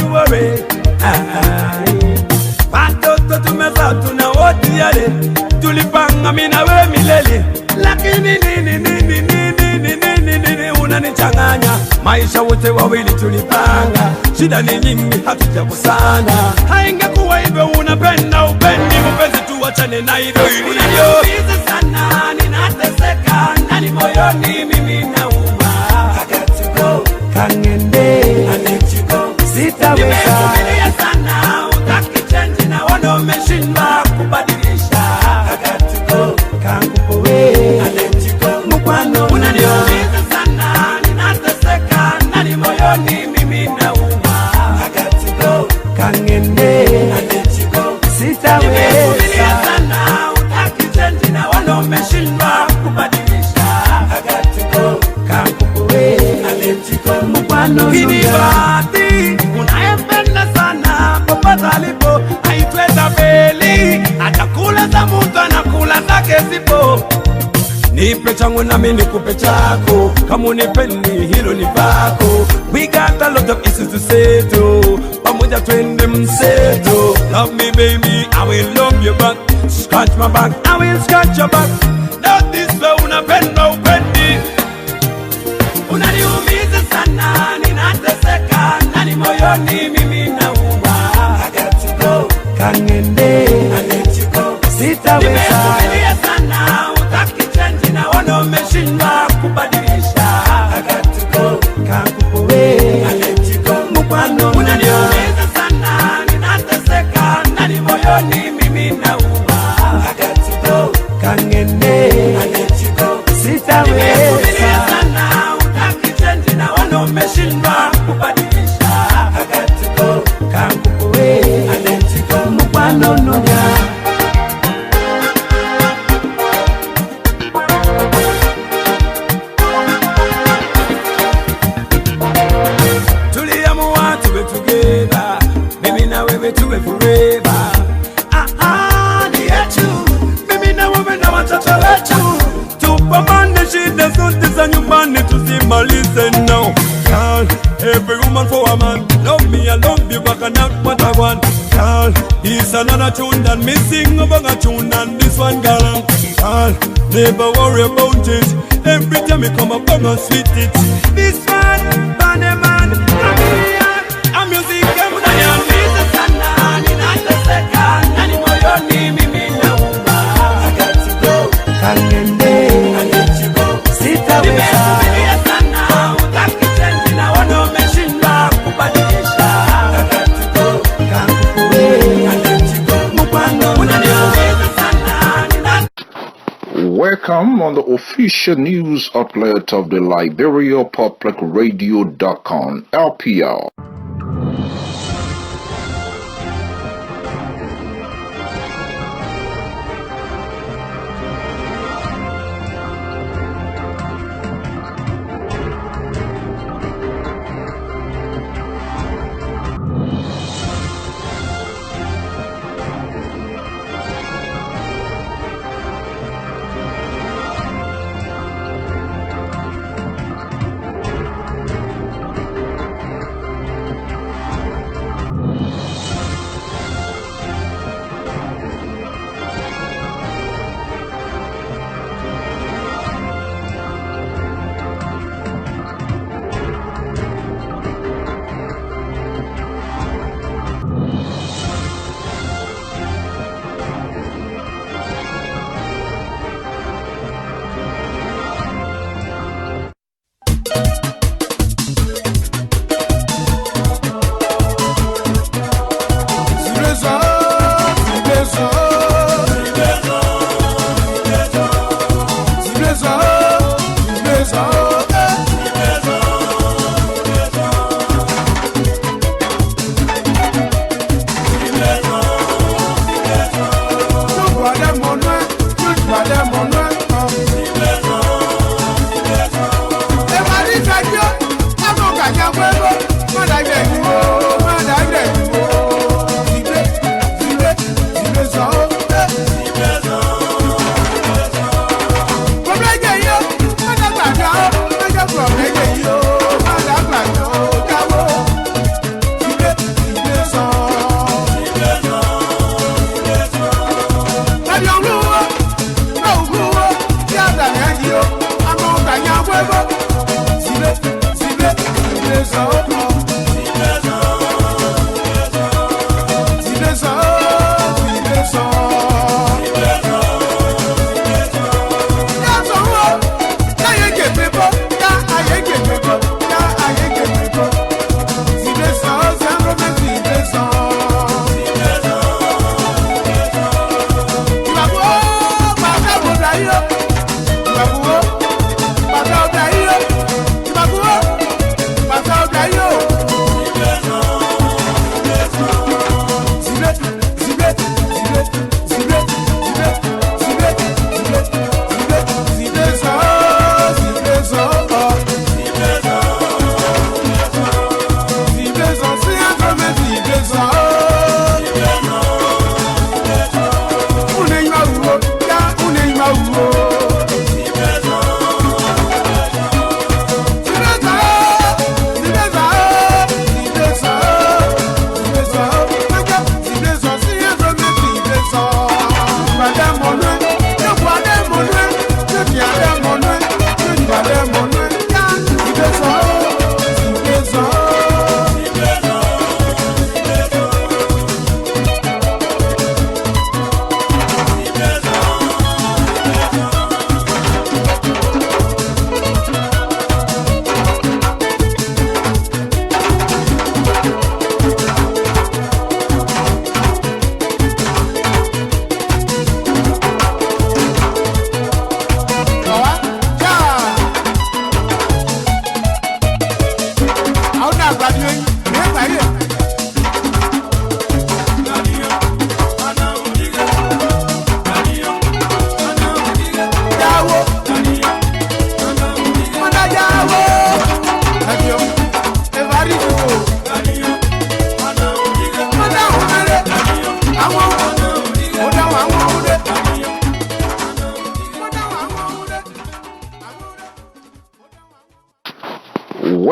to worry. Watoto tumezaa tuna wote yale, tulipanga mimi na wewe milele, lakini nini unanichanganya. Maisha wote wawili tulipanga, shida ni nyingi hatujakusana. Haingekuwa hivyo, unapenda upendi, mpenzi tuachane na hivyo. Unaniumiza sana, ninateseka ndani moyoni, mimi nauma. I got to go, kangende, I let you go, sitaweza. Nimevumilia sana, utaki change na wana umeshindwa kubadilisha. I got to go, kangupowe, I let you go, mkwano. Unaniumiza sana, ninateseka ndani moyoni, mimi nauma. I got to go, kangende, I let you go, sitaweza. Nimevumilia sana, utaki change na wana umeshindwa kubadilisha. I got to go, kangupowe, I let you go, mkwano. Kinibati unayempenda sana, popote alipo haitweza beli, atakula za mtu anakula zake zipo. Nipe changu nami nikupe chako, kama unipendi hilo ni pako. We got a lot of issues to settle, pamoja twende mseto. Love me baby, I will love you back. Scratch my back, I will scratch your back. Not this way, unapenda upendi. Unaniumiza sana, ninateseka ndani moyoni, mimi nauma. I got to go, kangende, I let you go, sitaweza. Nimevumilia sana, utaki change na wana umeshindwa kubadilisha. I got to go, kangupowe, I let you go, mkwano. Unaniumiza sana, ninateseka ndani moyoni, mimi nauma. I got to go, kangende, I let you go, sitaweza. Nimevumilia sana, utaki change na wana umeshindwa kubadilisha. I got to go, kangupowe, I let you go, mkwano nunya. Tuliamua tuwe together, mimi na wewe tuwe forever. Ni yetu, mimi na wewe na watoto wetu. Tupambane shida zote za nyumbani tuzimalize now. Girl, every woman for a man. Love me, I love you, but I not what I want. Girl, it's another tune that me sing about a tune and this one girl. Girl, never worry about it. Every time you come up, come and sweet it. This man, bunny man, I'm music, I'm unaniumiza sana, ninateseka ndani moyoni, mimi nauma. I got to go, kangende, I let you go, sitaweza. Nimevumilia sana, utaki change na wana umeshindwa kubadilisha. I got to go, kangupowe, I let you go, mkwano. Unaniumiza sana, Welcome on the official news outlet of the Liberia Public Radio.com, LPR.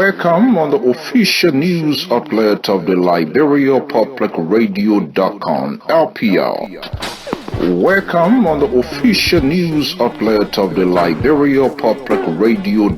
Welcome on the official news outlet of the Liberia Public Radio.com, LPR. Welcome on the official news outlet of the Liberia Public Radio.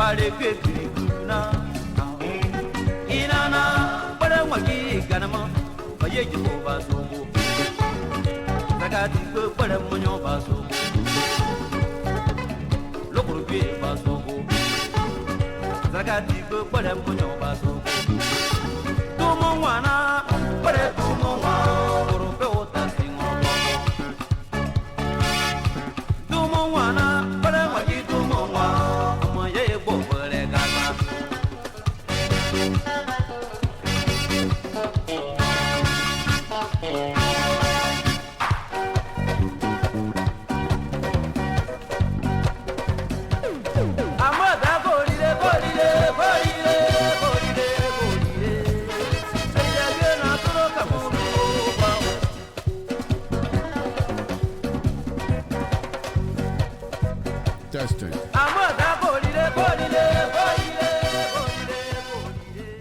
Pare que ye Jehovah Sogo. Zakati go para munyo basogo. Lokuru be basogo. Zakati go para munyo basogo. Tumo wana, para tumo wana, kurumbe ota singo. Tumo wana, para magi tumo wana, amaye bo pare gana.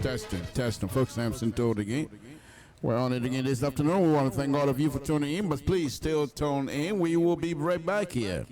Testing. Testing. Folks, Samson told again. We're on it again this afternoon. We want to thank all of you for tuning in, but please still tune in. We will be right back here.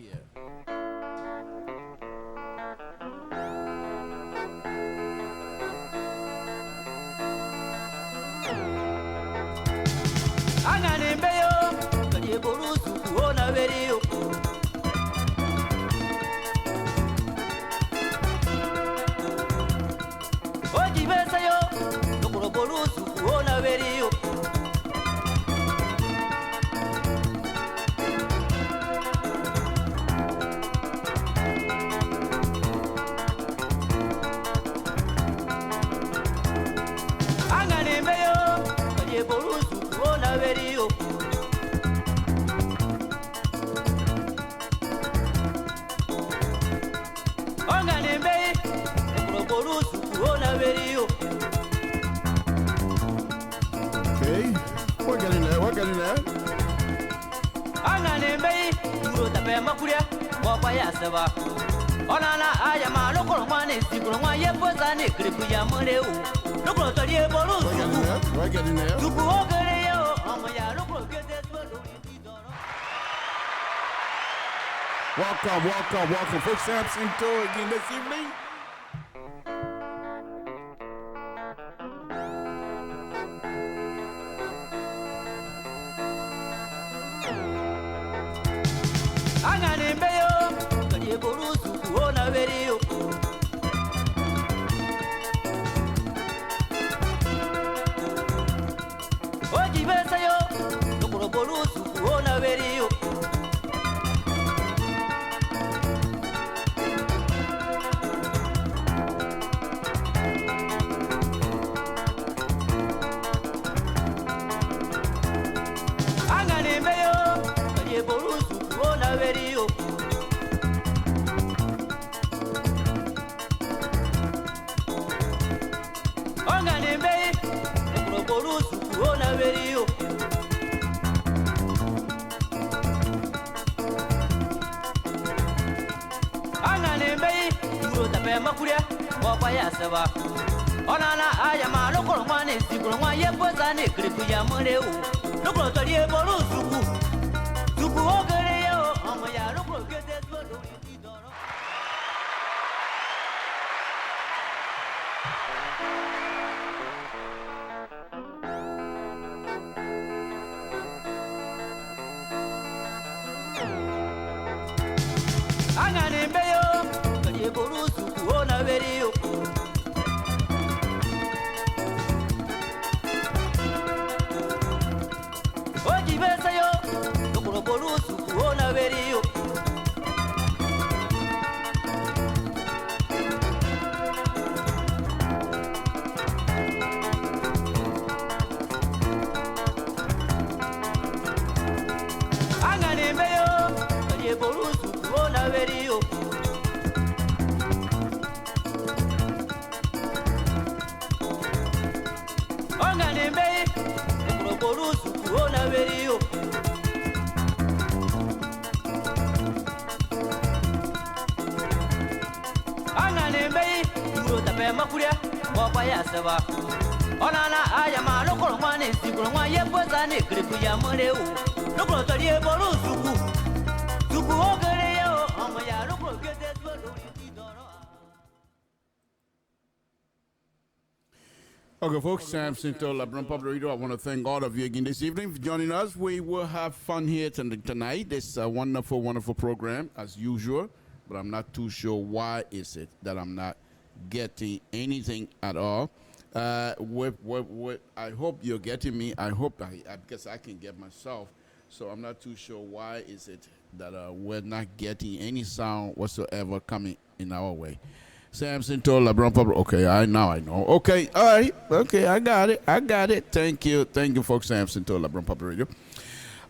Welcome. Folks, Samson told again this evening. Okay, folks, Sam Sinto, LeBron Public Radio. I want to thank all of you again this evening for joining us. We will have fun here tonight. It's a wonderful, wonderful program, as usual, but I'm not too sure why is it that I'm not getting anything at all. I hope you're getting me. I hope because I can get myself. So I'm not too sure why is it that we're not getting any sound whatsoever coming in our way. Samson told LeBron Public. Okay, I know. Okay, all right. Okay, I got it. Thank you, folks. Samson told LeBron Public Radio.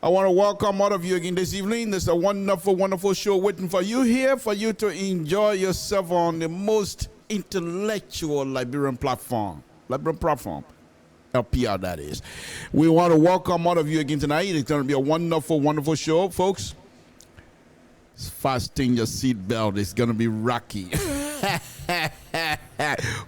I want to welcome all of you again this evening. There's a wonderful, wonderful show waiting for you here for you to enjoy yourself on the most intellectual Liberian platform. LPR, that is. We want to welcome all of you again tonight. It's going to be a wonderful, wonderful show, folks. Fasten your seatbelt. It's going to be rocky.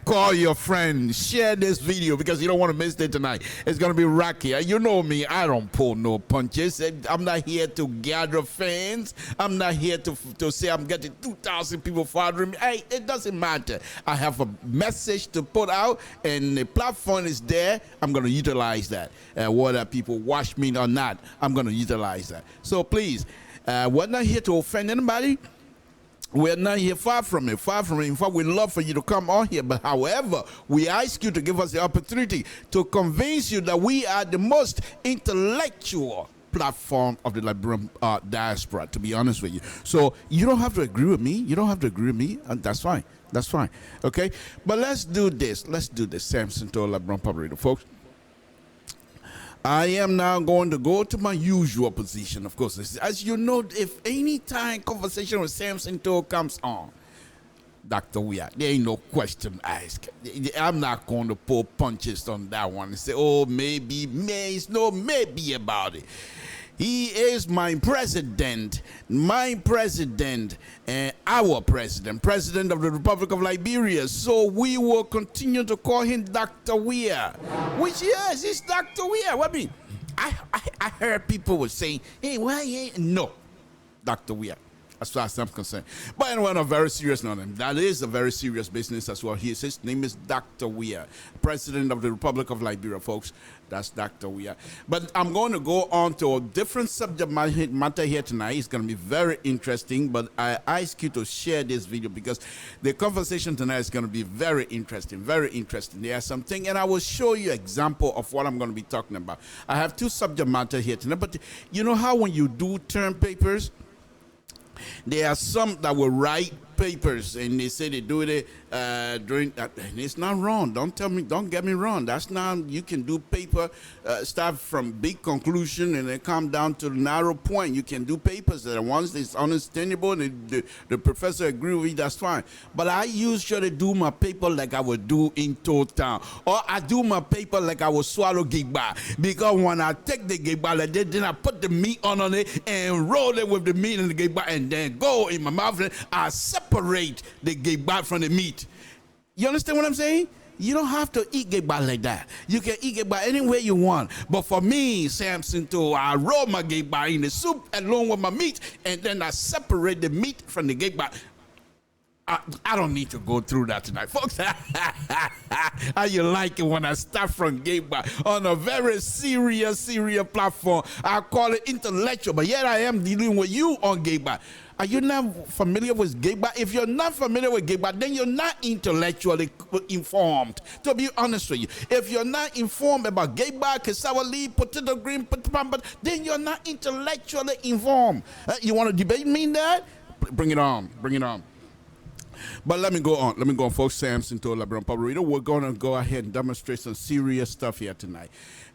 Call your friend. Share this video because you don't want to miss it tonight. It's going to be rocky. You know me. I don't pull no punches. I'm not here to gather fans. I'm not here to say I'm getting 2,000 people following me. Hey, it doesn't matter. I have a message to put out, and the platform is there. I'm going to utilize that. Whether people watch me or not, I'm going to utilize that. So please, we're not here to offend anybody. We're not here, far from it. In fact, we'd love for you to come on here. But however, we ask you to give us the opportunity to convince you that we are the most intellectual platform of the Liberian diaspora, to be honest with you. So you don't have to agree with me. And that's fine. Okay? But let's do this. Samson to Liberian Public Radio, folks. I am now going to go to my usual position, of course. As you know, if any time conversation with Samson Toll comes on, Dr. Weir, there ain't no question asked. I'm not going to pull punches on that one and say, oh, maybe about it. He is my president, and our president of the Republic of Liberia. So we will continue to call him Dr. Weir, which yes, it's Dr. Weir. What I mean, I heard people were saying, hey, why? No, Dr. Weir. As far as I'm concerned. But anyway, on a very serious note, that is a very serious business as well. His name is Dr. Weir, President of the Republic of Liberia, folks. That's Dr. Weir. But I'm going to go on to a different subject matter here tonight. It's going to be very interesting, but I ask you to share this video because the conversation tonight is going to be very interesting, very interesting. There are some things, and I will show you an example of what I'm going to be talking about. I have two subject matter here tonight, but you know how when you do term papers, there are some that will write papers and they say they do it during that, and it's not wrong. Don't get me wrong. That's not, you can do paper, start from big conclusion and then come down to the narrow point. You can do papers that once it's understandable and the professor agree with you, that's fine. But I usually do my paper like I would do in total, or I do my paper like I would swallow gigba, because when I take the gigba like that, then I put the meat on it and roll it with the meat and the gigba and then go in my mouth and I separate the gigba from the meat. You understand what I'm saying? You don't have to eat gigba like that. You can eat gigba any way you want. But for me, Samson, I roll my gigba in the soup along with my meat, and then I separate the meat from the gigba. I don't need to go through that tonight, folks. How you like it when I start from gigba on a very serious platform? I call it intellectual, but yet I am dealing with you on gigba. Are you not familiar with gigba? If you're not familiar with gigba, then you're not intellectually informed, to be honest with you. If you're not informed about gigba, cassava leaf, potato green, then you're not intellectually informed. You want to debate me in that? Bring it on. But let me go on, folks. Samson to Liberian Public Radio. We're going to go ahead and demonstrate some serious stuff here tonight.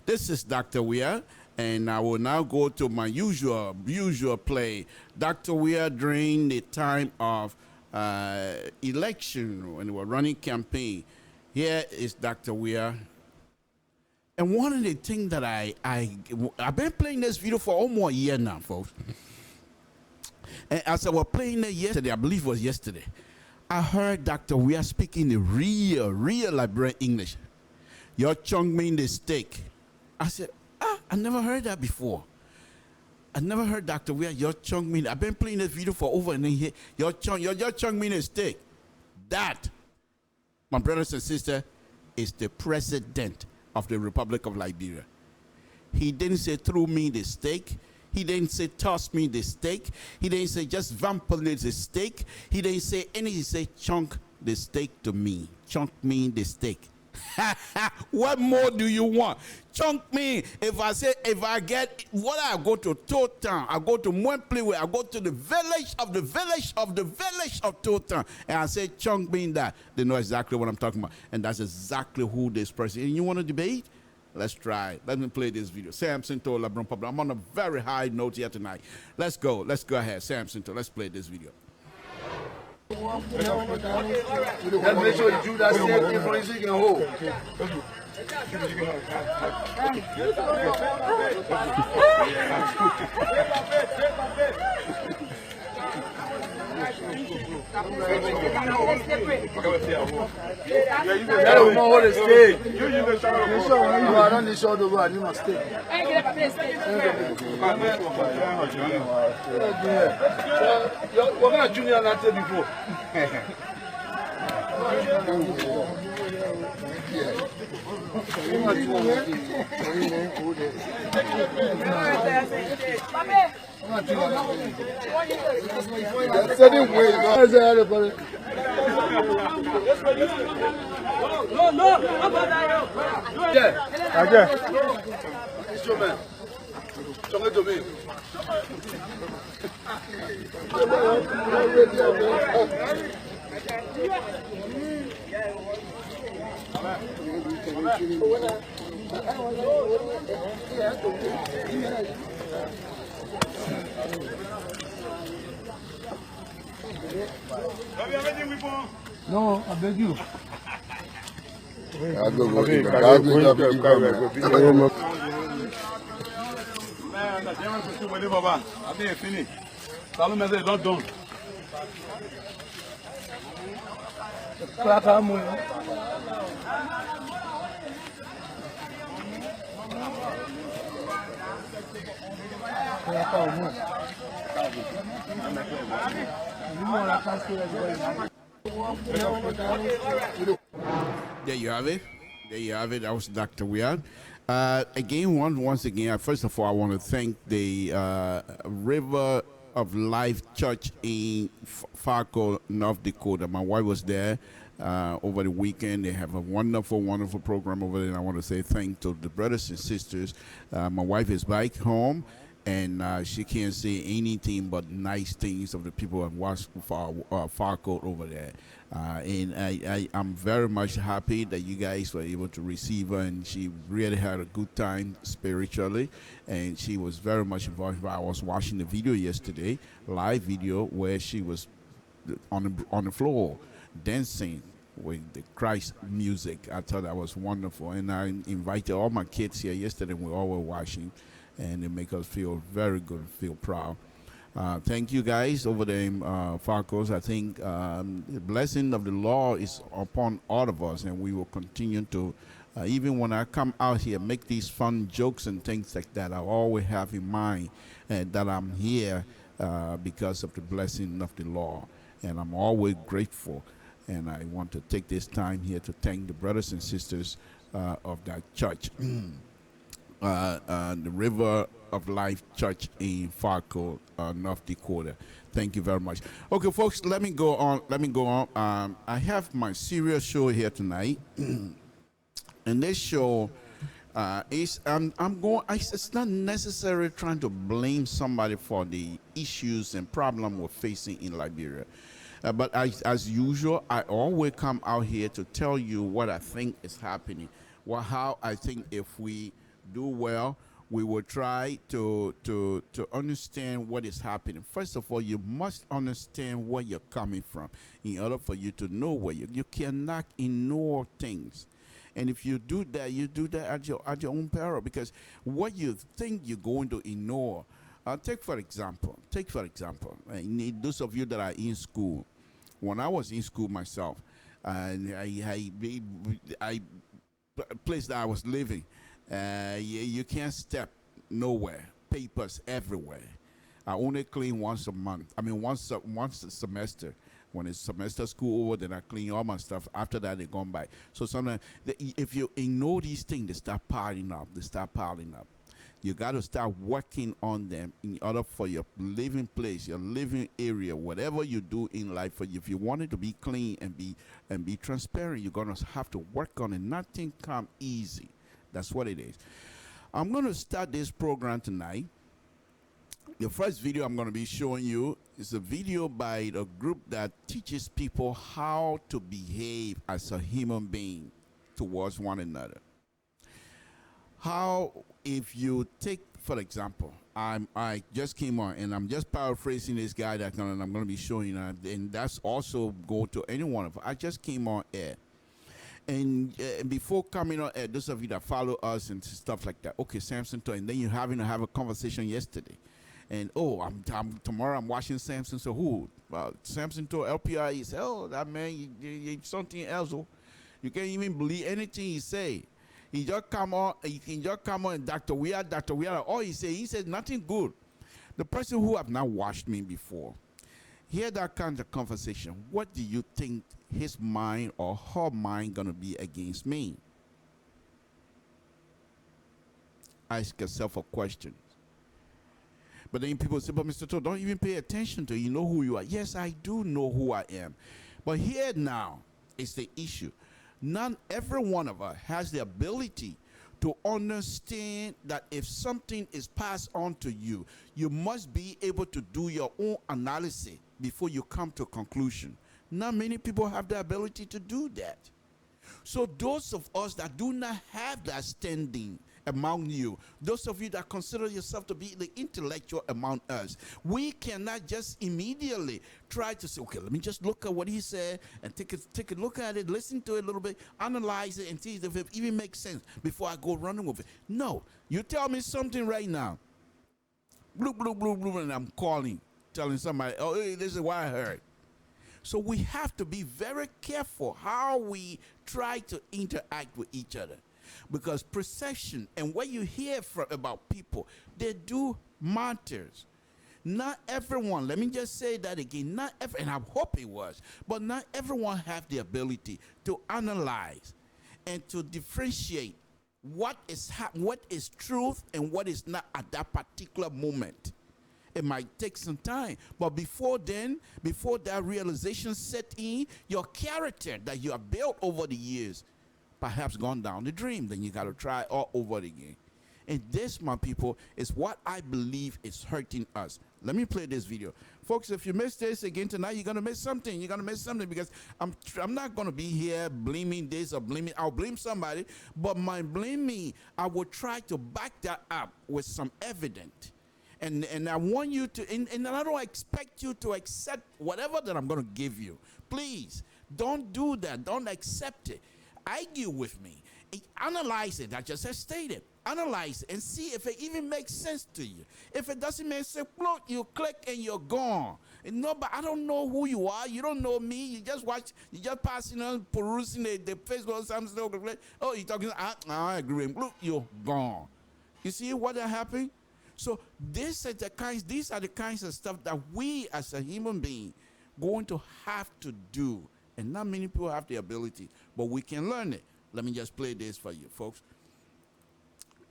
This is Dr. Weir, and I will now go to my usual play. Dr. Weir during the time of election when we were running campaign. Here is Dr. Weir. And one of the things that I've been playing this video for almost a year now, folks. And as I was playing it yesterday, I believe it was yesterday, I heard Dr. Weir speaking the real Liberian English. Your chung mean the steak. I said, I never heard that before. I never heard Dr. Weir, your chung mean. I've been playing this video for over and here. Your chung mean a steak. That, my brothers and sisters, is the president of the Republic of Liberia. He didn't say throw me the steak. He didn't say toss me the steak. He didn't say just vampire the steak. He didn't say anything. He said chunk the steak to me. Chunk me the steak. What more do you want? Chunk me. If I get what, I go to Town, I go to Mwempliwe, I go to the village of Town, and I say chunk me in that. They know exactly what I'm talking about. And that's exactly who this person is. And you want to debate? Let's try. Let me play this video. Samson told LeBron Public. I'm on a very high note here tonight. Let's go. Let's go ahead. Samson told. Let's play this video. Let's make sure you do that same thing for you can hold. We're going to junior that before. No, I beg you. I'll go. There you have it. There you have it. That was Dr. Weird. Again, once again, first of all, I want to thank the River of Life Church in Fargo, North Dakota. My wife was there over the weekend. They have a wonderful, wonderful program over there. And I want to say thank to the brothers and sisters. My wife is back home, and she can't say anything but nice things of the people at Fargo over there. And I'm very much happy that you guys were able to receive her, and she really had a good time spiritually, and she was very much involved. I was watching the video yesterday, live video, where she was on the floor dancing with the Christ music. I thought that was wonderful, and I invited all my kids here yesterday. We all were watching, and it make us feel very good, feel proud. Thank you guys over there in Farcos. I think the blessing of the Lord is upon all of us, and we will continue to, even when I come out here, make these fun jokes and things like that. I always have in mind that I'm here because of the blessing of the Lord, and I'm always grateful. And I want to take this time here to thank the brothers and sisters of that church. The River of Life Church in Fargo, North Dakota. Thank you very much. Okay, folks, let me go on. I have my serious show here tonight, and this show is it's not necessarily trying to blame somebody for the issues and problems we're facing in Liberia. But as usual, I always come out here to tell you what I think is happening. How I think if we do well, we will try to understand what is happening. First of all, you must understand where you're coming from in order for you to know where you cannot ignore things. And if you do that at your own peril, because what you think you're going to ignore. Take for example, those of you that are in school. When I was in school myself, place that I was living, you can't step nowhere. Papers everywhere. I only clean once a month. I mean, once a semester. When it's semester school over, then I clean all my stuff. After that, they gone by. So sometimes, if you ignore these things, they start piling up. You got to start working on them in order for your living place, your living area, whatever you do in life. For if you want it to be clean and be transparent, you're gonna have to work on it. Nothing come easy. That's what it is. I'm gonna start this program tonight. The first video I'm going to be showing you is a video by a group that teaches people how to behave as a human being towards one another. How, if you take, for example, I just came on and I'm just paraphrasing this guy that I'm going to be showing you, and that's also go to any one of us. I just came on air. And before coming on air, those of you that follow us and stuff like that, okay, Samson, and then you're having to have a conversation yesterday. And tomorrow I'm watching Samson. So who? Samson to LPI. He said, "Oh, that man, he something else. Oh. You can't even believe anything he say. He just come on. He can just come on. And Dr. Weir. All he said nothing good. The person who have not watched me before, hear that kind of conversation. What do you think his mind or her mind gonna be against me? Ask yourself a question. But then people say, but Mr. Todd, don't even pay attention to it. You know who you are. Yes, I do know who I am. But here now is the issue. Not every one of us has the ability to understand that if something is passed on to you, you must be able to do your own analysis before you come to a conclusion. Not many people have the ability to do that. So those of us that do not have that standing among you, those of you that consider yourself to be the intellectual among us, we cannot just immediately try to say, okay, let me just look at what he said and take a look at it, listen to it a little bit, analyze it, and see if it even makes sense before I go running with it. No, you tell me something right now, blue, and I'm calling, telling somebody, oh, hey, this is what I heard. So we have to be very careful how we try to interact with each other, because perception and what you hear about people, they do matters. Not everyone, let me just say that again, not every, and I hope it was, but not everyone have the ability to analyze and to differentiate what is truth and what is not at that particular moment. It might take some time, but before then, before that realization set in, your character that you have built over the years perhaps gone down the drain. Then you got to try all over again. And this, my people, is what I believe is hurting us. Let me play this video. Folks, if you miss this again tonight, you're going to miss something. You're going to miss something, because I'm not going to be here blaming this or blaming. I'll blame somebody, but my blaming, I will try to back that up with some evidence. And I want you to, and I don't expect you to accept whatever that I'm going to give you. Please, don't do that. Don't accept it. Argue with me. Analyze it. I just stated. Analyze it and see if it even makes sense to you. If it doesn't make sense, look, you click and you're gone. And no, but I don't know who you are. You don't know me. You just watch. You just passing on, perusing the Facebook. Something. Oh, you're talking. I agree. Look, you're gone. You see what happened? So these are the kinds of stuff that we as a human being going to have to do. And not many people have the ability, but we can learn it. Let me just play this for you, folks.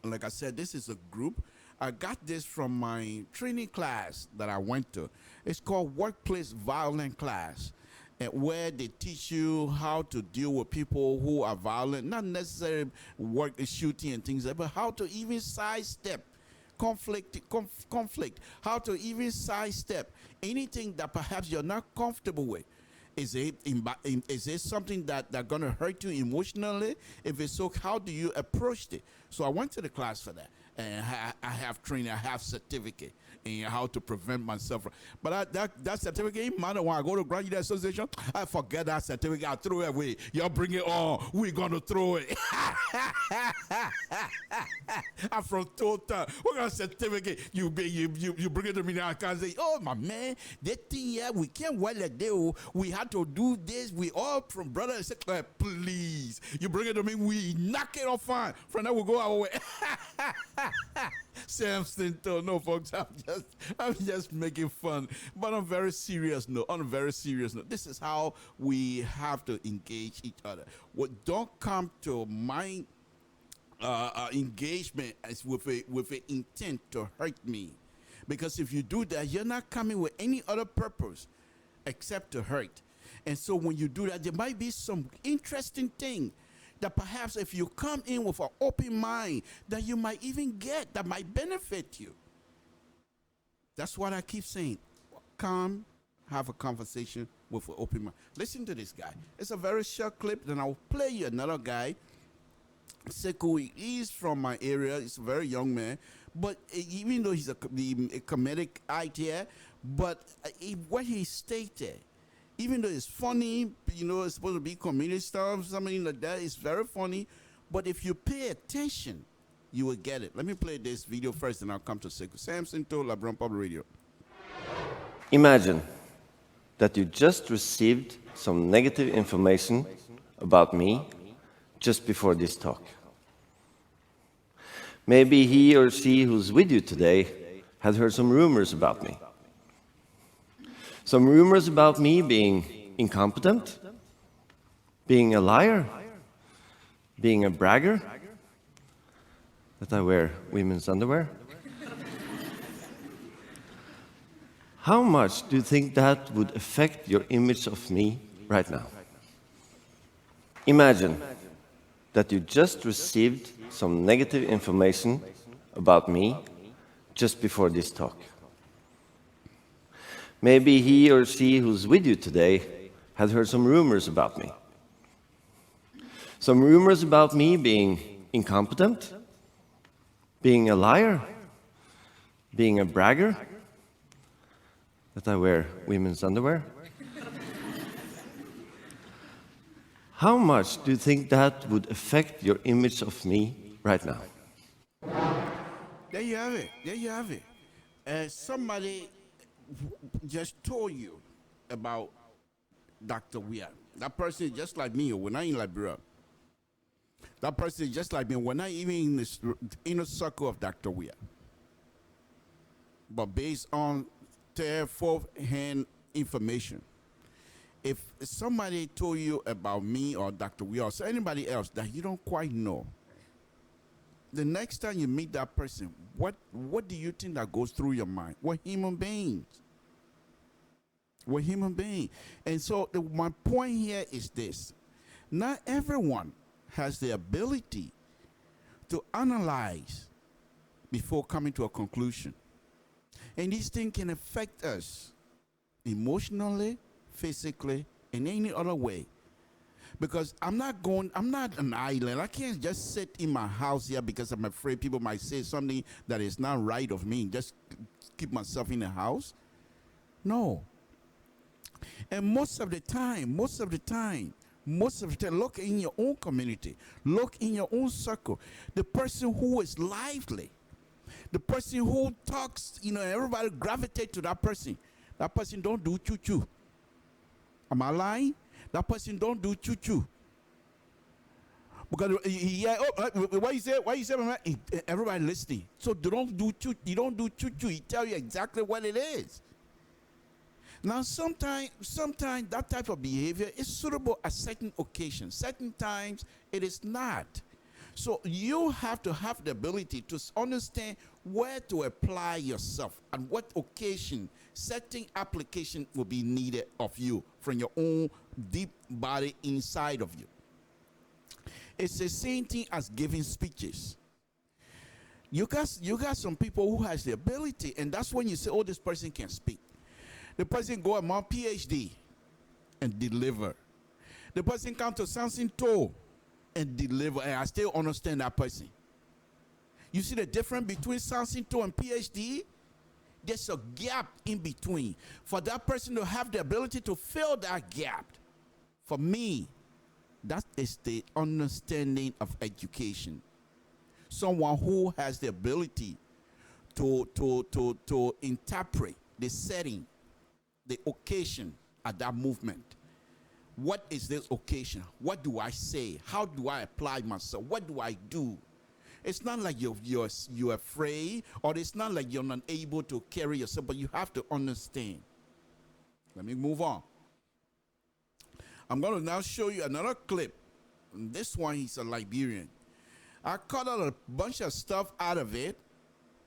Like I said, this is a group. I got this from my training class that I went to. It's called Workplace Violence Class, and where they teach you how to deal with people who are violent, not necessarily shooting and things like that, but how to even sidestep conflict, how to even sidestep anything that perhaps you're not comfortable with. Is it something that's going to hurt you emotionally? If it's so, how do you approach it? So I went to the class for that. And I have training, I have certificate in how to prevent myself. But that certificate, even matter when I go to Graduate Association, I forget that certificate, I throw it away. Y'all bring it on, we're going to throw it. I'm from Total. What kind of certificate? You bring it to me now, I can't say, oh my man, that thing here, we can't wear like that. We had to do this. We all from brother and sister. Please, you bring it to me, we knock it off fine. From there we go our way. Samson told, no, folks, I'm just making fun. But on a very serious note, this is how we have to engage each other. What don't come to my engagement as with an intent to hurt me. Because if you do that, you're not coming with any other purpose except to hurt. And so when you do that, there might be some interesting thing that perhaps if you come in with an open mind, that you might even get, that might benefit you. That's what I keep saying. Come, have a conversation with an open mind. Listen to this guy. It's a very short clip, then I'll play you another guy. Sekou, he's from my area. He's a very young man. But even though he's a comedic idea, but what he stated, even though it's funny, you know, it's supposed to be comedic stuff, something like that, it's very funny. But if you pay attention, you will get it. Let me play this video first, and I'll come to Sekou. Samson to LIBERIA Public Radio. Imagine that you just received some negative information about me just before this talk. Maybe he or she who's with you today had heard some rumors about me. Some rumors about me being incompetent, being a liar, being a bragger, that I wear women's underwear. How much do you think that would affect your image of me right now? Imagine that you just received some negative information about me just before this talk. Maybe he or she who's with you today had heard some rumors about me. Some rumors about me being incompetent, being a liar, being a bragger, that I wear women's underwear. How much do you think that would affect your image of me right now? There you have it. There you have it. Somebody just told you about Dr. Weir. That person is just like me when I'm in Liberia. That person is just like me when I'm even in the inner circle of Dr. Weir. But based on fourth-hand information, if somebody told you about me or Dr. Weir or anybody else that you don't quite know, the next time you meet that person, what do you think that goes through your mind? We're human beings. We're human beings. And so my point here is this. Not everyone has the ability to analyze before coming to a conclusion. And these things can affect us emotionally, physically, in any other way. Because I'm not an island. I can't just sit in my house here because I'm afraid people might say something that is not right of me and just keep myself in the house. No. And most of the time, look in your own community, look in your own circle. The person who is lively, the person who talks, everybody gravitate to that person don't do choo-choo. Am I lying? That person don't do choo-choo. Because what you say, man? Everybody listening. So you don't do choo-choo. He tell you exactly what it is. Now, sometimes that type of behavior is suitable at certain occasions. Certain times, it is not. So you have to have the ability to understand where to apply yourself and what occasion certain application will be needed of you from your own deep body inside of you. It's the same thing as giving speeches. You got some people who has the ability, and that's when you say, oh, this person can speak. The person go among PhD and deliver. The person come to Samson Toe and deliver, and I still understand that person. You see the difference between Samson Toe and PhD? There's a gap in between. For that person to have the ability to fill that gap, for me, that is the understanding of education. Someone who has the ability to interpret the setting, the occasion at that movement. What is this occasion? What do I say? How do I apply myself? What do I do? It's not like you're afraid, or it's not like you're not able to carry yourself, but you have to understand. Let me move on. I'm going to now show you another clip. And this one, he's a Liberian. I cut out a bunch of stuff out of it.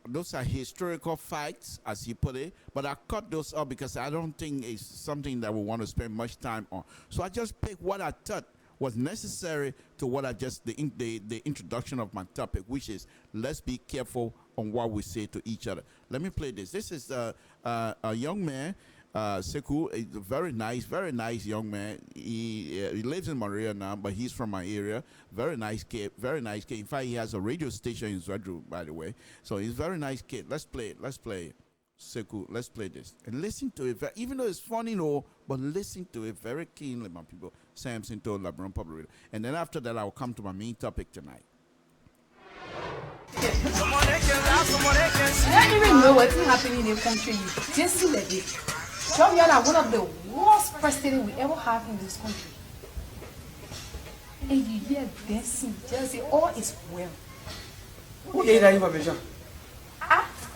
Those are historical facts, as he put it, but I cut those up because I don't think it's something that we want to spend much time on. So I just picked what I thought was necessary to what I just, the introduction of my topic, which is let's be careful on what we say to each other. Let me play this. This is a young man, Sekou, a very nice young man. He lives in Maria now, but he's from my area. Very nice kid, very nice kid. In fact, he has a radio station in Zwadru, by the way. So he's a very nice kid. Let's play it. Let's play it. Sekou, let's play this. And listen to it, even though it's funny, no, but listen to it very keenly, my people. Samson told LIBERIA Public Radio. And then after that, I'll come to my main topic tonight. I don't even know what's happening in the country. Just see that it. John Yana, one of the worst presidents we ever have in this country. And you hear this, just say, all is well. Who gave that information?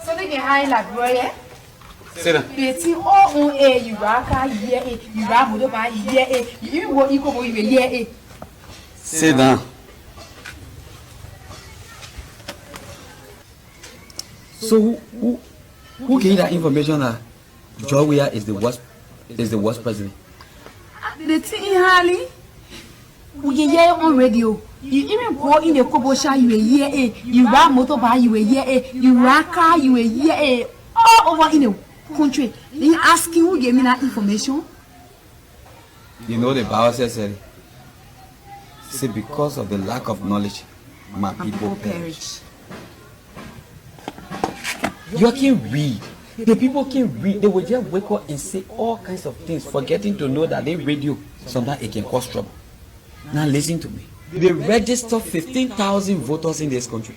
So they can hide LIBERIA. Say that. Betty all on air, you rock, you rap with my year, you will equal with year. Sit down. So who gave that information that Georgia is the worst president? The thing Harley, we can hear on radio. You even go in the Kobosha, you a year, you rap motorbike, you a year, you rock car, you a year, all over in the country. They asking who gave me that information. You know the Bible says it. Say because of the lack of knowledge, my people perish. You can read. The people can read. They will just wake up and say all kinds of things, forgetting to know that they radio sometimes it can cause trouble. Now listen to me. They registered 15,000 voters in this country.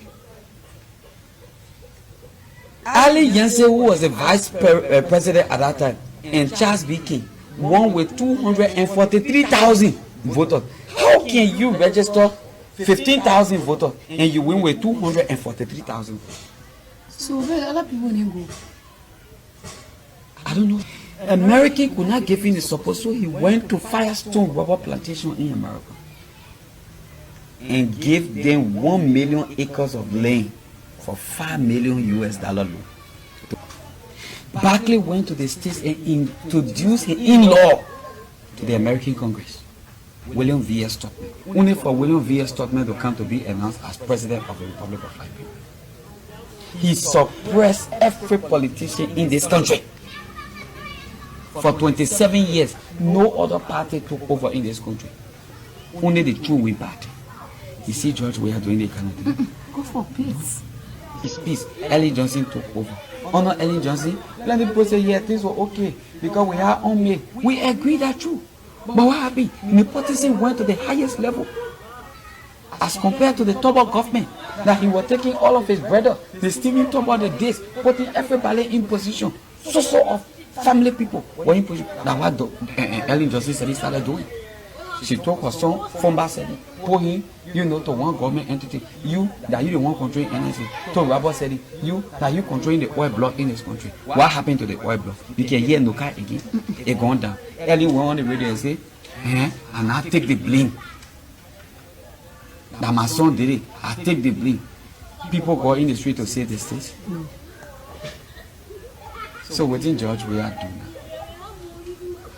Ali Yancey, who was the vice president at that time, and Charles B. King won with 243,000 voters. How can you register 15,000 voters and you win with 243,000? So where other people didn't go? I don't know. American could not give him the support, so he went to Firestone rubber plantation in America and gave them 1 million acres of land for $5 million US loan. Barclay went to the states and introduced him in law to the American Congress, William V. S. Tubman, only for William V. S. Tubman to come to be announced as president of the Republic of Liberia. He suppressed every politician in this country. For 27 years, no other party took over in this country. Only the true win party. You see, George, we are doing the kind of thing. Go for peace. It's peace. Ellen Johnson took over. Honor Ellen Johnson. Plenty people say, yeah, things were okay because we are on me. We agree that true. But what happened? Nepotism went to the highest level as compared to the Tobo government. That he was taking all of his brother, the Stephen Tobo the days, putting everybody in position. So of family people were in position. That's what Ellen Johnson said he started doing. She took her son, Fomba said, put him, to one government entity. You, that you the one controlling anything. To Robert said, you, that you controlling the oil block in this country. What happened to the oil block? You can hear no car again. It gone down. Ellen went on the radio and say, and I take the blame. That my son did it. I take the blame. People go in the street to say these things. So within George, we are doing that.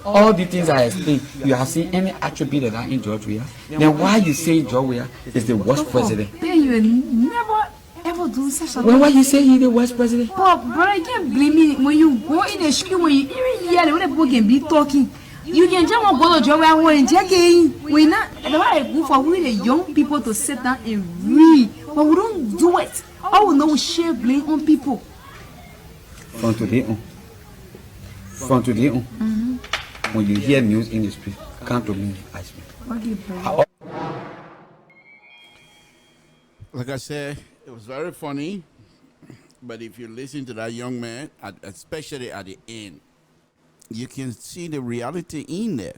All the things I explained, you have seen any attribute of that in George Weah, then why you say George Weah is the worst president? Then you never ever do such a thing. Why you say he's the worst president? But you can't blame me when you go in the street, when you even hear when people can be talking. You can just go to George Weah and check in. We're not, the way I go for we the young people to sit down and read, but we don't do it. I will not share blame on people. From today on. When you hear news in the street, come to me, ask me. Like I said, it was very funny. But if you listen to that young man, especially at the end, you can see the reality in there.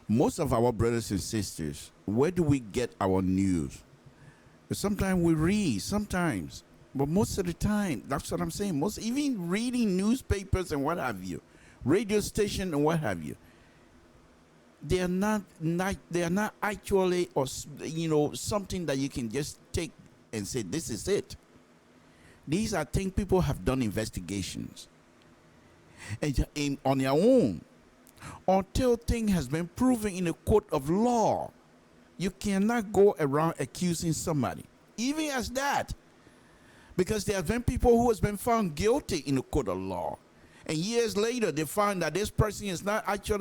Most of our brothers and sisters, where do we get our news? Sometimes we read, but most of the time, that's what I'm saying. Even reading newspapers and what have you, radio station and what have you, they are not actually, or something that you can just take and say this is it. These are things people have done investigations and on their own until thing has been proven in a court of law. You cannot go around accusing somebody, even as that, because there have been people who has been found guilty in a court of law, and years later they find that this person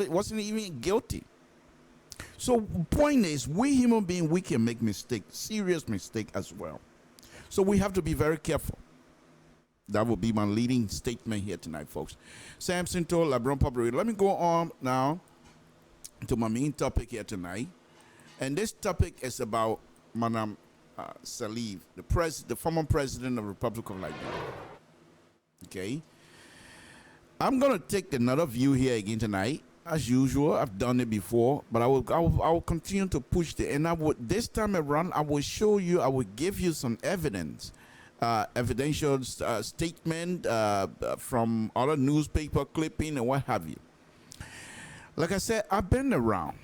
wasn't even guilty. So point is, we human beings, we can make mistakes, serious mistake as well. So we have to be very careful. That will be my leading statement here tonight, folks. Samson told LeBron Public. Let me go on now to my main topic here tonight. And this topic is about Madam Saliv, the former president of the Republic of Liberia. Okay. I'm going to take another view here again tonight. As usual, I've done it before, but I will continue to push it. And this time around, I will show you, I will give you some evidence, evidential statement from other newspaper clipping and what have you. Like I said, I've been around.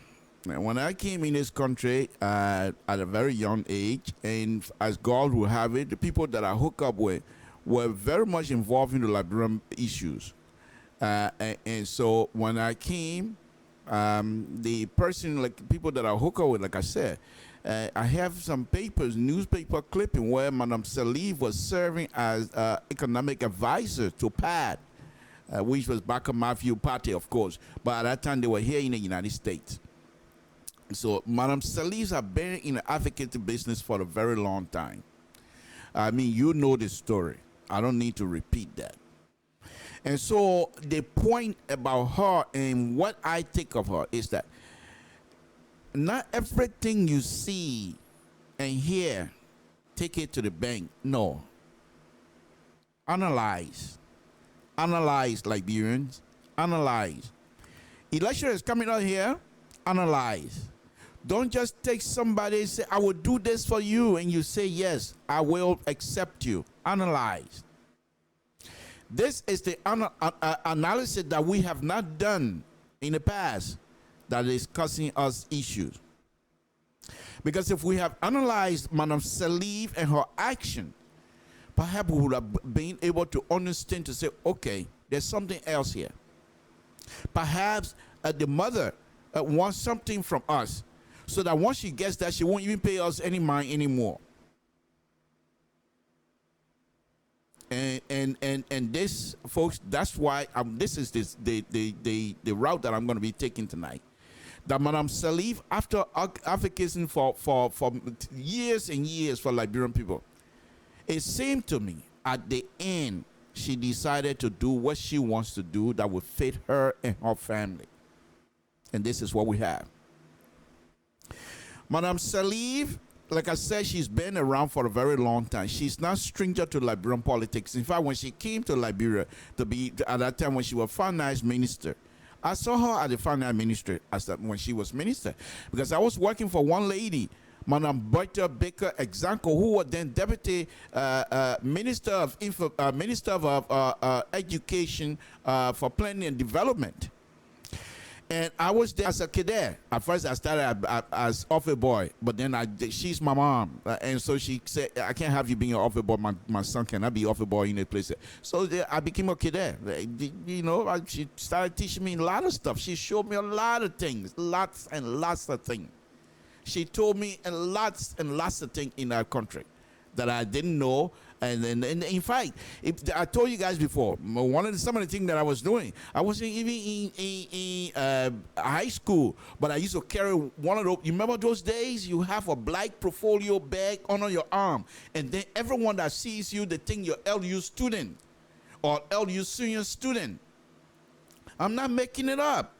When I came in this country at a very young age, and as God will have it, the people that I hooked up with were very much involved in the Liberian issues. And so when I came, the person, like people that I hook up with, like I said, I have some newspaper clipping where Madam Saliv was serving as economic advisor to PAD, which was Baka Matthew Party, of course. But at that time, they were here in the United States. So Madam Salivs have been in the advocacy business for a very long time. I mean, you know the story. I don't need to repeat that. And so the point about her and what I think of her is that not everything you see and hear, take it to the bank. No. Analyze. Analyze, Liberians. Analyze. Election is coming out here. Analyze. Don't just take somebody and say, I will do this for you, and you say, yes, I will accept you. Analyze. This is the analysis that we have not done in the past that is causing us issues. Because if we have analyzed Madam Saliv and her action, perhaps we would have been able to understand, to say, okay, there's something else here. Perhaps the mother wants something from us, so that once she gets that, she won't even pay us any mind anymore. And this, folks, that's why this is the route that I'm going to be taking tonight. That Madam Saliv, after advocating for years and years for Liberian people, it seemed to me at the end she decided to do what she wants to do that would fit her and her family. And this is what we have. Madam Saliv, like I said, she's been around for a very long time. She's not stranger to Liberian politics. In fact, when she came to Liberia at that time when she was finance minister, I saw her at the finance ministry when she was minister, because I was working for one lady, Madam Bertha Baker Exanko, who was then deputy minister of education for planning and development. And I was there as a cadet. At first, I started as office boy, but then she's my mom, and so she said, "I can't have you being an office boy. My son cannot be office boy in a place." So I became a cadet. You know, she started teaching me a lot of stuff. She showed me a lot of things, lots and lots of things. She told me lots and lots of things in our country that I didn't know. And in fact, I told you guys before, some of the things that I was doing, I wasn't even in high school, but I used to carry one of those. You remember those days? You have a black portfolio bag under your arm, and then everyone that sees you, they think you're LU student or LU senior student. I'm not making it up.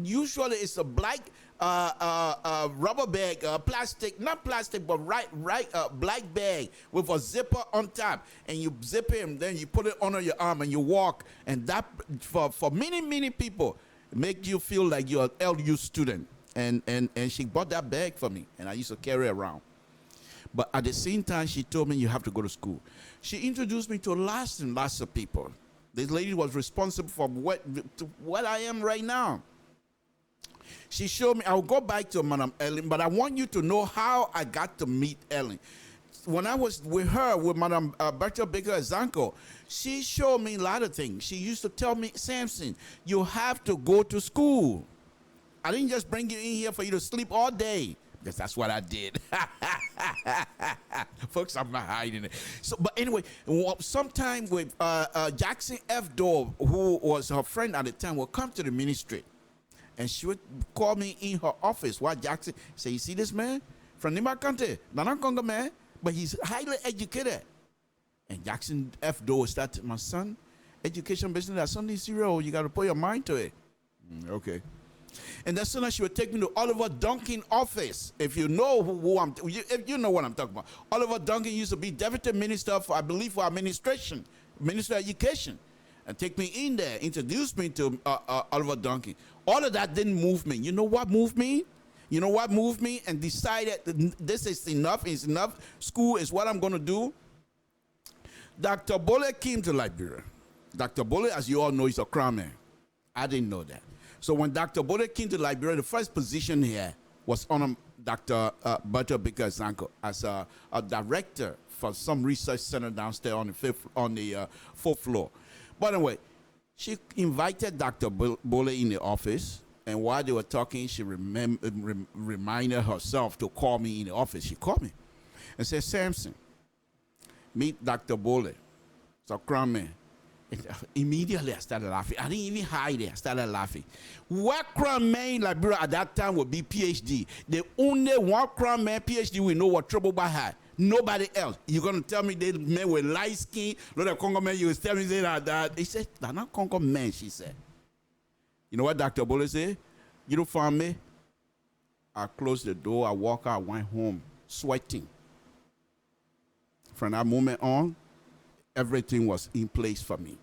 Usually it's a black rubber bag, plastic, not plastic, but black bag with a zipper on top, and you zip it and then you put it under your arm and you walk, and that for many people make you feel like you're an LU student. And she bought that bag for me, and I used to carry it around. But at the same time, she told me you have to go to school. She introduced me to lots and lots of people. This lady was responsible for what I am right now. She showed me, I'll go back to Madam Ellen, but I want you to know how I got to meet Ellen. When I was with her, with Madam Bertha Baker Zanko, she showed me a lot of things. She used to tell me, Samson, you have to go to school. I didn't just bring you in here for you to sleep all day. Because that's what I did. Folks, I'm not hiding it. So, but anyway, sometime with Jackson F. Dove, who was her friend at the time, would come to the ministry. And she would call me in her office while Jackson say, you see this man? From Nima County, Nana Congo man, but he's highly educated. And Jackson F. Dove started, my son, education business, that's something serious. You got to put your mind to it. Okay. And as soon as she would take me to Oliver Duncan office, if you know if you know what I'm talking about. Oliver Duncan used to be deputy minister for, I believe, for administration, minister of education, and take me in there, introduce me to Oliver Duncan. All of that didn't move me. You know what moved me? You know what moved me and decided this is enough, is enough. School is what I'm going to do. Dr. Bole came to Liberia. Dr. Bole, as you all know, is a crown man. I didn't know that. So when Dr. Bode came to Liberia, the first position here was on Dr. Bertha Baker Zanko as a director for some research center downstairs on the fourth floor. But anyway, she invited Dr. Bole in the office, and while they were talking, she reminded herself to call me in the office. She called me and said, Samson, meet Dr. Bole. It's a crown man. Immediately I started laughing. I didn't even hide it. I started laughing. What crown man in Liberia at that time would be PhD? The only one crown man PhD we know what trouble by had. Nobody else. You're gonna tell me they men with light skin, lot of Congo men, you was telling me that. He said, they're not Congo men, she said. You know what Dr. Bole said? You don't find me? I closed the door, I walked out, I went home, sweating. From that moment on, everything was in place for me.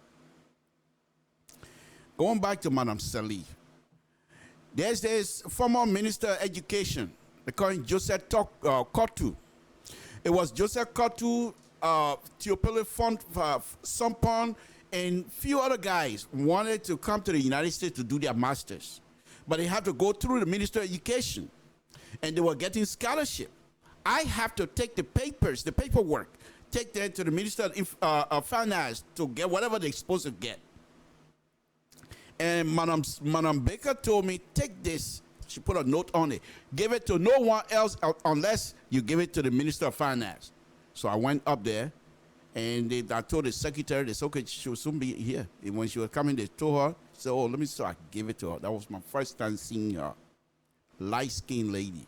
Going back to Madam Salih, there's this former minister of education, they call him Joseph Kotu. It was Joseph Kotu, Teopele Sampon, and few other guys wanted to come to the United States to do their masters. But they had to go through the Minister of Education, and they were getting scholarship. I have to take the paperwork, take them to the Minister of Finance to get whatever they're supposed to get. And Madam Baker told me, take this. She put a note on it. Give it to no one else unless you give it to the Minister of Finance. So I went up there, and I told the secretary, they said, okay, she will soon be here. And when she was coming, they told her, she said, oh, let me see. I gave it to her. That was my first time seeing her. Light-skinned lady.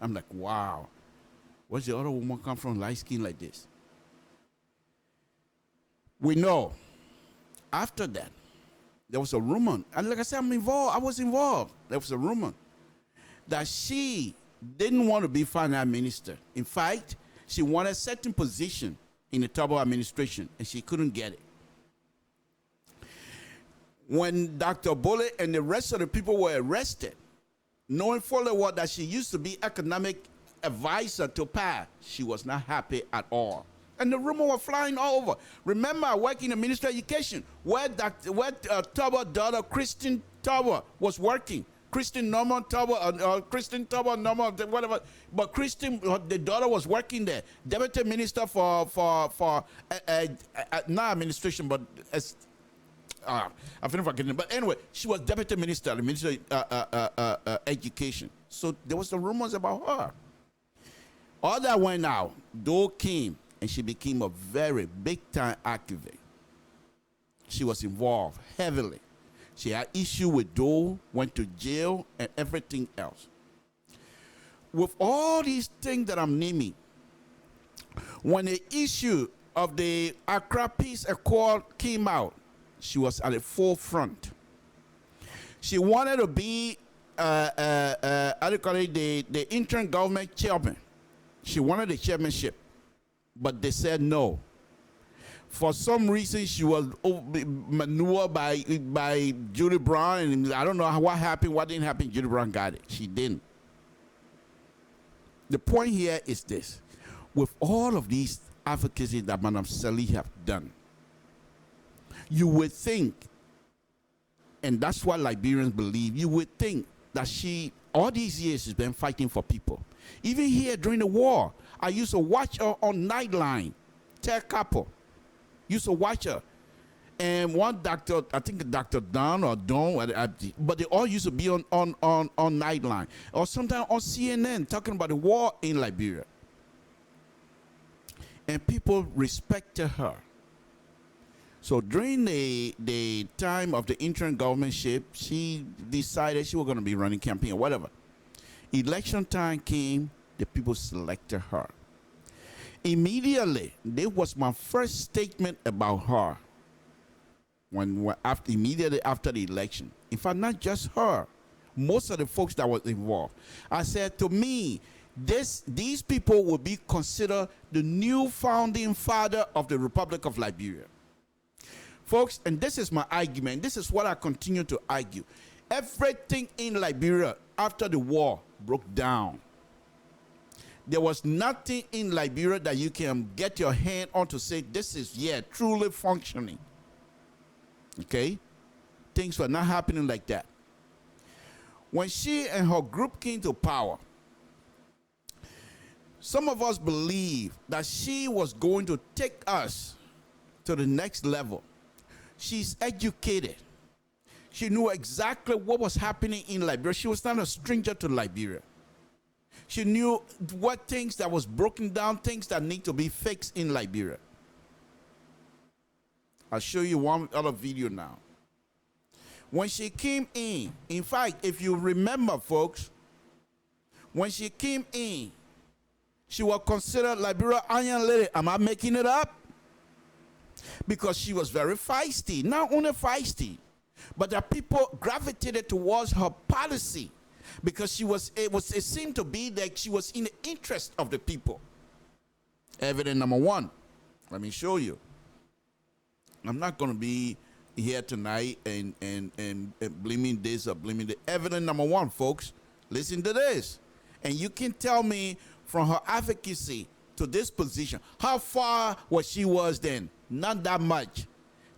I'm like, wow. Where's the other woman come from, light-skinned like this? We know. After that, there was a rumor. And like I said, I was involved. There was a rumor that she didn't want to be finance minister. In fact, she wanted a certain position in the Turbo administration, and she couldn't get it. When Dr. Bole and the rest of the people were arrested, knowing fully well that she used to be economic advisor to PA, she was not happy at all. And the rumor was flying all over. Remember, I worked in the Ministry of Education where Turbo's daughter, Christine Turbo, was working. Christine Norman Turbo, Christine Turbo, Norman, whatever. But Christine, the daughter, was working there. Deputy Minister for not administration, but I feel forgetting. But anyway, she was Deputy Minister, the Ministry of Education. So there was the rumors about her. All that went out, Doe came, and she became a very big-time activist. She was involved heavily. She had issue with Doe, went to jail, and everything else. With all these things that I'm naming, when the issue of the Accra Peace Accord came out, she was at the forefront. She wanted to be, how do you call it, the interim government chairman. She wanted the chairmanship, but they said no. For some reason, she was maneuvered by Judy Brown, and I don't know what happened, what didn't happen. Judy Brown got it. She didn't. The point here is this. with all of these advocacy that Madam Sally have done, you would think, and that's what Liberians believe, you would think that she, all these years, has been fighting for people. Even here during the war, I used to watch her on Nightline, Ted Capo, used to watch her. And one doctor, I think Dr. Don or Don, but they all used to be on Nightline, or sometimes on CNN talking about the war in Liberia. And people respected her. So during the time of the interim governmentship, she decided she was going to be running campaign or whatever. Election time came, the people selected her. Immediately, this was my first statement about her. Immediately after the election. In fact, not just her, most of the folks that was involved. I said, to me, these people will be considered the new founding father of the Republic of Liberia. Folks, and this is my argument, this is what I continue to argue. Everything in Liberia after the war broke down. There was nothing in Liberia that you can get your hand on to say this is, truly functioning. Okay? Things were not happening like that. When she and her group came to power, some of us believe that she was going to take us to the next level. She's educated. She knew exactly what was happening in Liberia. She was not a stranger to Liberia. She knew what things that was broken down, things that need to be fixed in Liberia. I'll show you one other video now. When she came in fact, if you remember, folks, when she came in, she was considered Liberia Iron Lady. Am I making it up? Because she was very feisty. Not only feisty, but the people gravitated towards her policy because it seemed to be that she was in the interest of the people. Evidence number one. Let me show you. I'm not going to be here tonight and blaming this or blaming the evidence number one, folks. Listen to this. And you can tell me from her advocacy to this position, how far was she then? Not that much.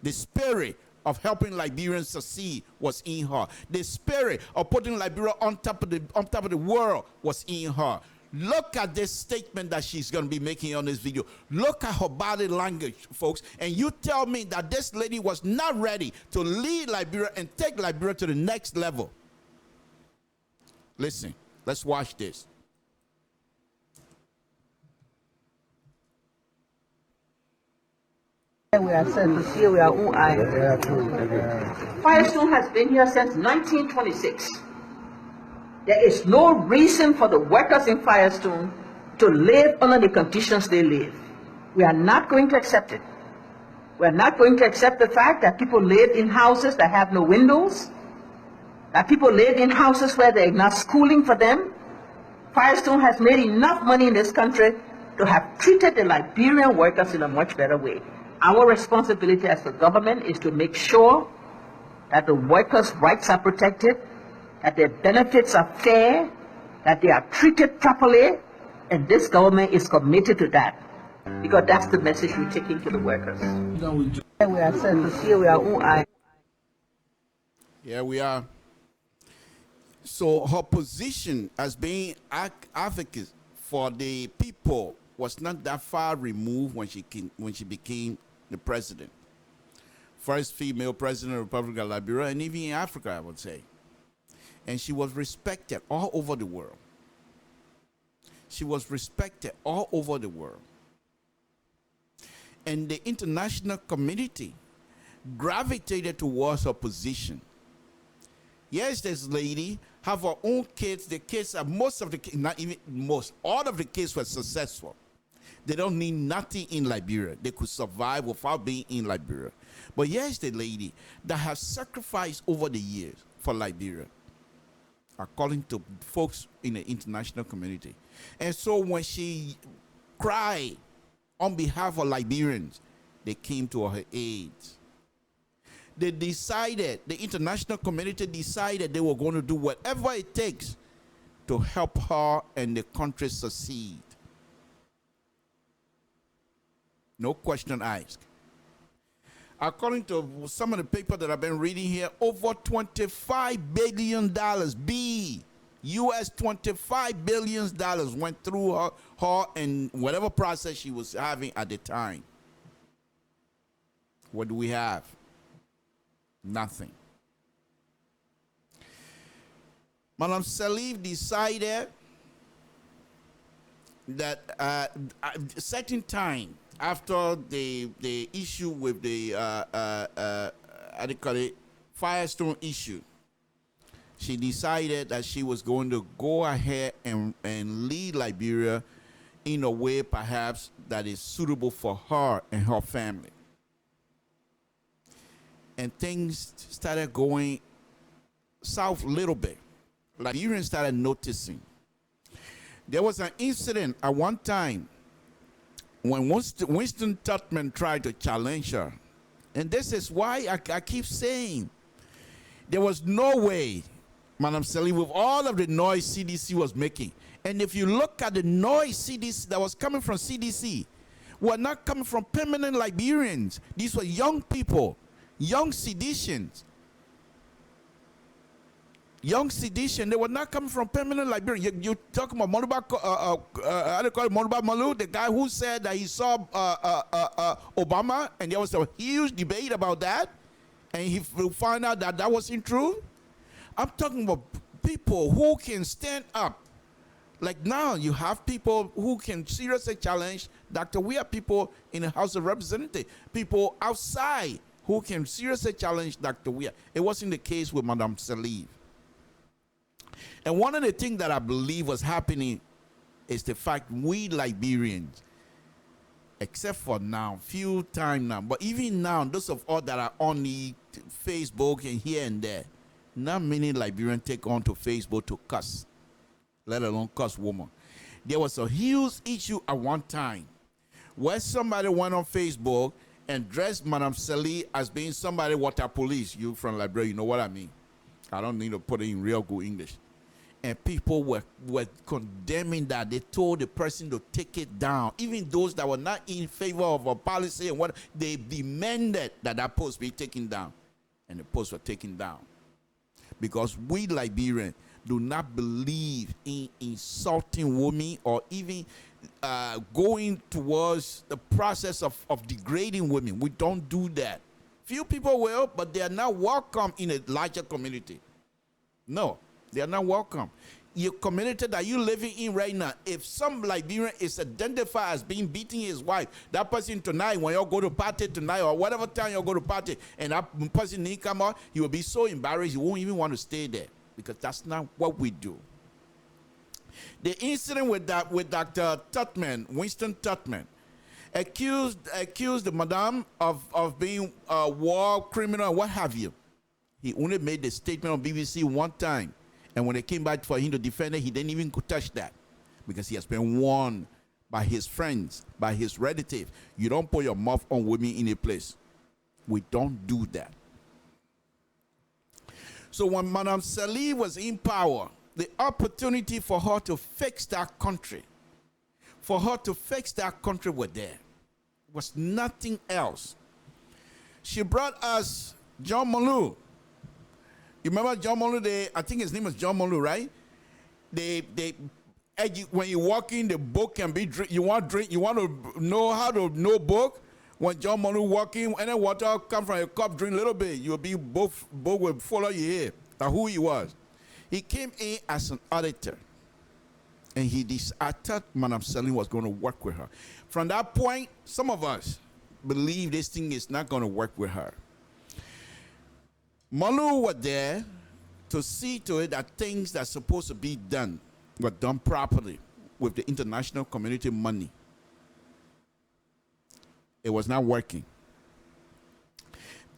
The spirit of helping Liberians succeed was in her. The spirit of putting Liberia on top of the world was in her. Look at this statement that she's going to be making on this video. Look at her body language, folks. And you tell me that this lady was not ready to lead Liberia and take Liberia to the next level. Listen, let's watch this. We are sent to see our own eye. Firestone has been here since 1926. There is no reason for the workers in Firestone to live under the conditions they live. We are not going to accept it. We are not going to accept the fact that people live in houses that have no windows, that people live in houses where there is not schooling for them. Firestone has made enough money in this country to have treated the Liberian workers in a much better way. Our responsibility as the government is to make sure that the workers' rights are protected, that their benefits are fair, that they are treated properly, and this government is committed to that, because that's the message we're taking to the workers. We are sent to see our own eye. Here we are. So her position as being advocate for the people was not that far removed when she became the president. First female president of the Republic of Liberia, and even in Africa, I would say. And she was respected all over the world. She was respected all over the world. And the international community gravitated towards her position. Yes, this lady have her own kids. The kids are all of the kids were successful. They don't need nothing in Liberia. They could survive without being in Liberia. But here's the lady that has sacrificed over the years for Liberia, according to folks in the international community. And so when she cried on behalf of Liberians, they came to her aid. They decided, the international community decided they were going to do whatever it takes to help her and the country succeed. No question asked. According to some of the papers that I've been reading here, over $25 billion, US $25 billion went through her and whatever process she was having at the time. What do we have? Nothing. Madam Salif decided that a certain time after the issue with the how do you call it, Firestone issue, she decided that she was going to go ahead and lead Liberia in a way perhaps that is suitable for her and her family. And things started going south a little bit. Liberians started noticing. There was an incident at one time when Winston Tubman tried to challenge her. And this is why I keep saying there was no way, Madam Salif, with all of the noise CDC was making. And if you look at the noise CDC that was coming from CDC, were not coming from permanent Liberians. These were young people, young seditionists. Young sedition, they were not coming from permanent Liberia. You talk about Moluba, how do you call it, Moluba Malu, the guy who said that he saw Obama, and there was a huge debate about that, and he found out that that wasn't true. I'm talking about people who can stand up. Like now, you have people who can seriously challenge Dr. We have people in the House of Representatives, people outside who can seriously challenge Dr. Weah. It wasn't the case with Madam Salif. And one of the things that I believe was happening is the fact we Liberians, except for now, few times now, but even now, those of us that are on the Facebook and here and there, not many Liberians take on to Facebook to cuss, let alone cuss woman. There was a huge issue at one time where somebody went on Facebook and dressed Madam Salif as being somebody water police. You from Liberia, you know what I mean. I don't need to put it in real good English. And people were condemning that. They told the person to take it down. Even those that were not in favor of a policy and what they demanded that post be taken down. And the posts were taken down. Because we Liberians do not believe in insulting women or even going towards the process of degrading women. We don't do that. Few people will, but they are not welcome in a larger community. No, they are not welcome. Your community that you're living in right now, if some Liberian is identified as being beating his wife, that person tonight, when you go to party tonight or whatever time you go to party, and that person need come out, he will be so embarrassed, he won't even want to stay there, because that's not what we do. The incident with Dr. Tubman, Winston Tubman, accused the madam of being a war criminal, what have you. He only made the statement on BBC one time, and when they came back for him to defend it, he didn't even touch that, because he has been warned by his friends, by his relatives. You don't put your mouth on women in a place. We don't do that. So when Madam Salif was in power, the opportunity for her to fix that country, was there. It was nothing else. She brought us John Malu. You remember John Malu? I think his name is John Malu, right? When you walk in, the book can be drink. You want to know how to know book. When John Malu walk in, and then water come from a cup, drink a little bit. You'll be both will follow you here. That's who he was. He came in as an auditor, and I thought Madam Salif was going to work with her. From that point, some of us believe this thing is not going to work with her. Malu was there to see to it that things that are supposed to be done were done properly with the international community money. It was not working.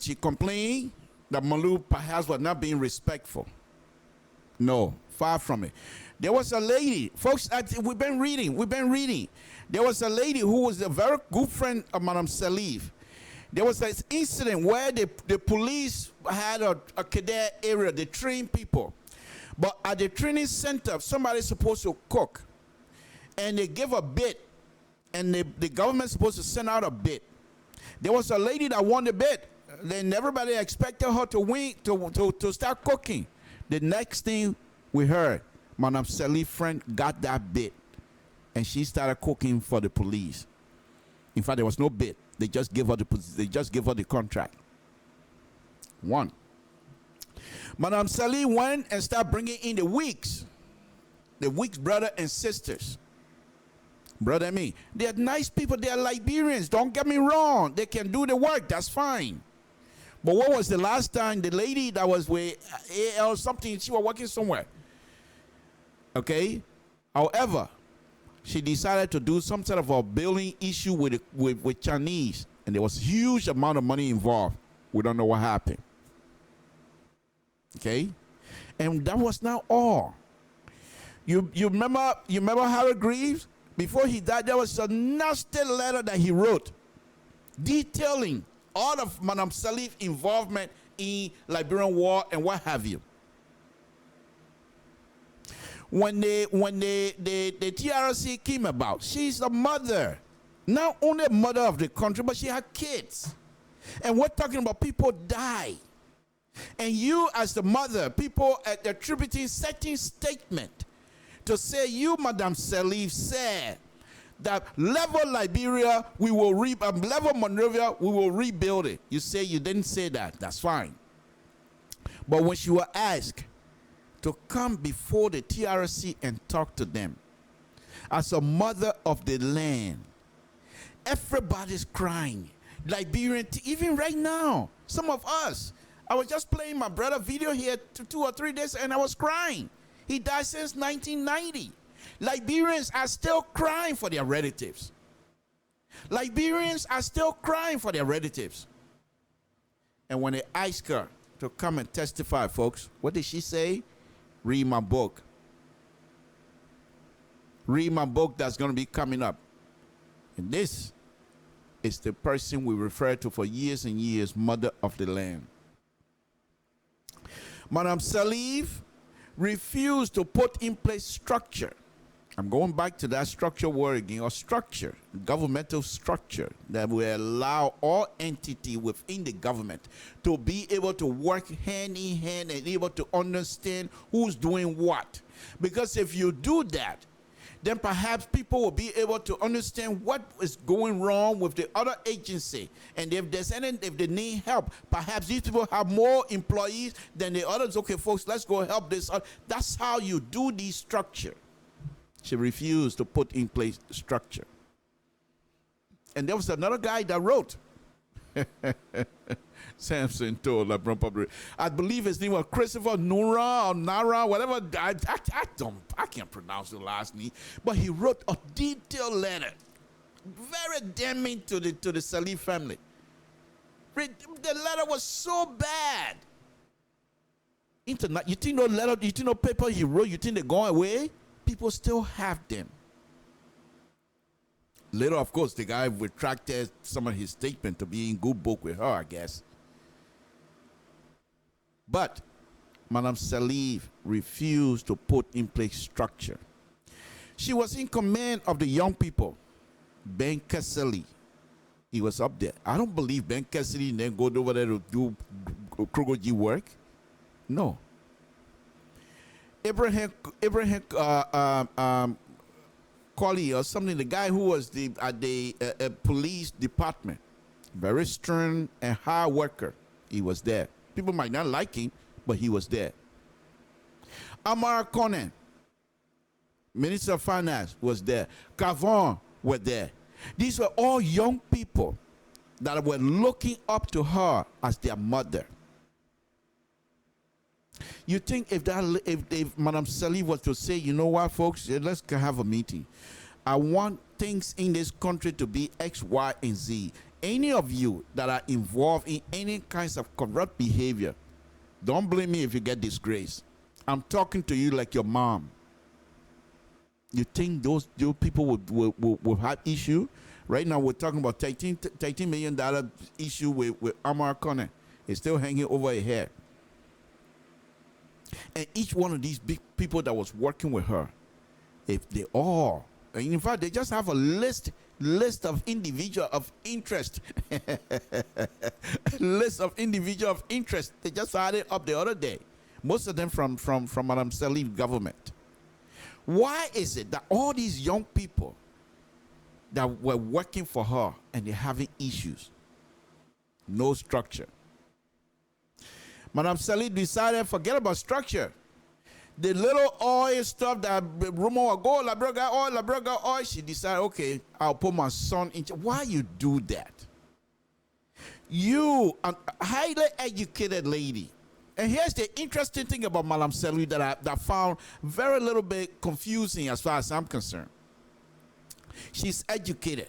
She complained that Malu perhaps was not being respectful. No, far from it. There was a lady, folks, we've been reading. There was a lady who was a very good friend of Madam Salif. There was this incident where the police had a cadet area, they trained people. But at the training center, somebody's supposed to cook. And they gave a bit and the government's supposed to send out a bid. There was a lady that won the bid. Then everybody expected her to win, to start cooking. The next thing we heard, Madame Salif's friend got that bid, and she started cooking for the police. In fact, there was no bid. They just gave her the contract. One. Madame Salif went and started bringing in the Weeks brother and sisters. Brother, I mean, they're nice people. They're Liberians. Don't get me wrong. They can do the work. That's fine. But what was the last time the lady that was with AL something, she was working somewhere? Okay. However, she decided to do some sort of a billing issue with Chinese, and there was a huge amount of money involved. We don't know what happened. Okay, and that was not all. You remember Harold Greaves? Before he died, there was a nasty letter that he wrote detailing all of Madame Salif's involvement in Liberian war and what have you. When the TRC came about, she's a mother, not only a mother of the country, but she had kids. And we're talking about people die. And you as the mother, people are attributing certain statement to say you, Madame Salif, said that level Liberia, we will level Monrovia, we will rebuild it. You say you didn't say that. That's fine. But when she was asked to come before the TRC and talk to them, as a mother of the land, everybody's crying. Liberian, even right now, some of us. I was just playing my brother video here 2 or 3 days, and I was crying. He died since 1990. Liberians are still crying for their relatives. Liberians are still crying for their relatives. And when they asked her to come and testify, folks, what did she say? Read my book. Read my book that's going to be coming up. And this is the person we refer to for years and years, mother of the land. Madame Salif refused to put in place structure. I'm going back to that structure word again, or structure, governmental structure that will allow all entity within the government to be able to work hand in hand and able to understand who's doing what. Because if you do that, then perhaps people will be able to understand what is going wrong with the other agency. And if they need help, perhaps these people have more employees than the others. Okay, folks, let's go help this. That's how you do the structure. She refused to put in place structure. And there was another guy that wrote. Samson told LeBron Public. I believe his name was Christopher Nura or Nara, whatever. I can't pronounce the last name, but he wrote a detailed letter, very damning to the Salif family. The letter was so bad. You think no letter, you think no paper he wrote, you think they're going away? People still have them. Later, of course, the guy retracted some of his statement to be in good book with her, I guess. But Madame Salif refused to put in place structure. She was in command of the young people. Ben Kesseli, he was up there. I don't believe Ben Kesseli then go over there to do Krogoji work. No. Abraham Colley or something, the guy who was at the police department, very stern and hard worker, he was there. People might not like him, but he was there. Amara Conan, Minister of Finance, was there. Cavon were there. These were all young people that were looking up to her as their mother. You think if Madame Salif was to say, you know what, folks, let's have a meeting. I want things in this country to be X, Y, and Z. Any of you that are involved in any kinds of corrupt behavior, don't blame me if you get disgraced. I'm talking to you like your mom. You think those people will have issue? Right now, we're talking about $13 million issue with Amar Conan. It's still hanging over her head. And each one of these big people that was working with her, if they all In fact, they just have a list of individual of interest. List of individual of interest. They just added up the other day. Most of them from Madam Salif government. Why is it that all these young people that were working for her and they're having issues? No structure. Madam Salif decided, forget about structure. The little oil stuff that rumor will go, Liberian oil, she decided, okay, I'll put my son in. Why you do that? You, a highly educated lady. And here's the interesting thing about Madam Salif that I found very little bit confusing as far as I'm concerned. She's educated.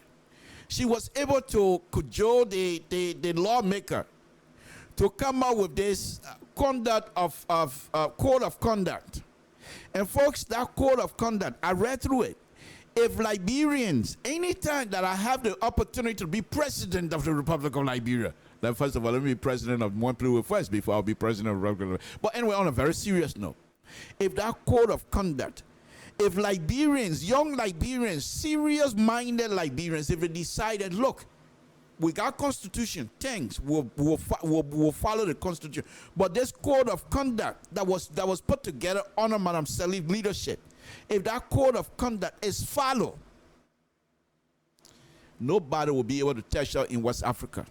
She was able to cajole the lawmaker to come out with this conduct of code of conduct. And folks, that code of conduct, I read through it. If Liberians, anytime that I have the opportunity to be president of the Republic of Liberia, then first of all, let me be president of one place first before I'll be president of the Republic of Liberia. But anyway, on a very serious note, if that code of conduct, if Liberians, young Liberians, serious-minded Liberians, if they decided, look, we got constitution, thanks, we'll follow the constitution. But this code of conduct that was put together under Madam Salif leadership, if that code of conduct is followed, nobody will be able to touch her in West Africa.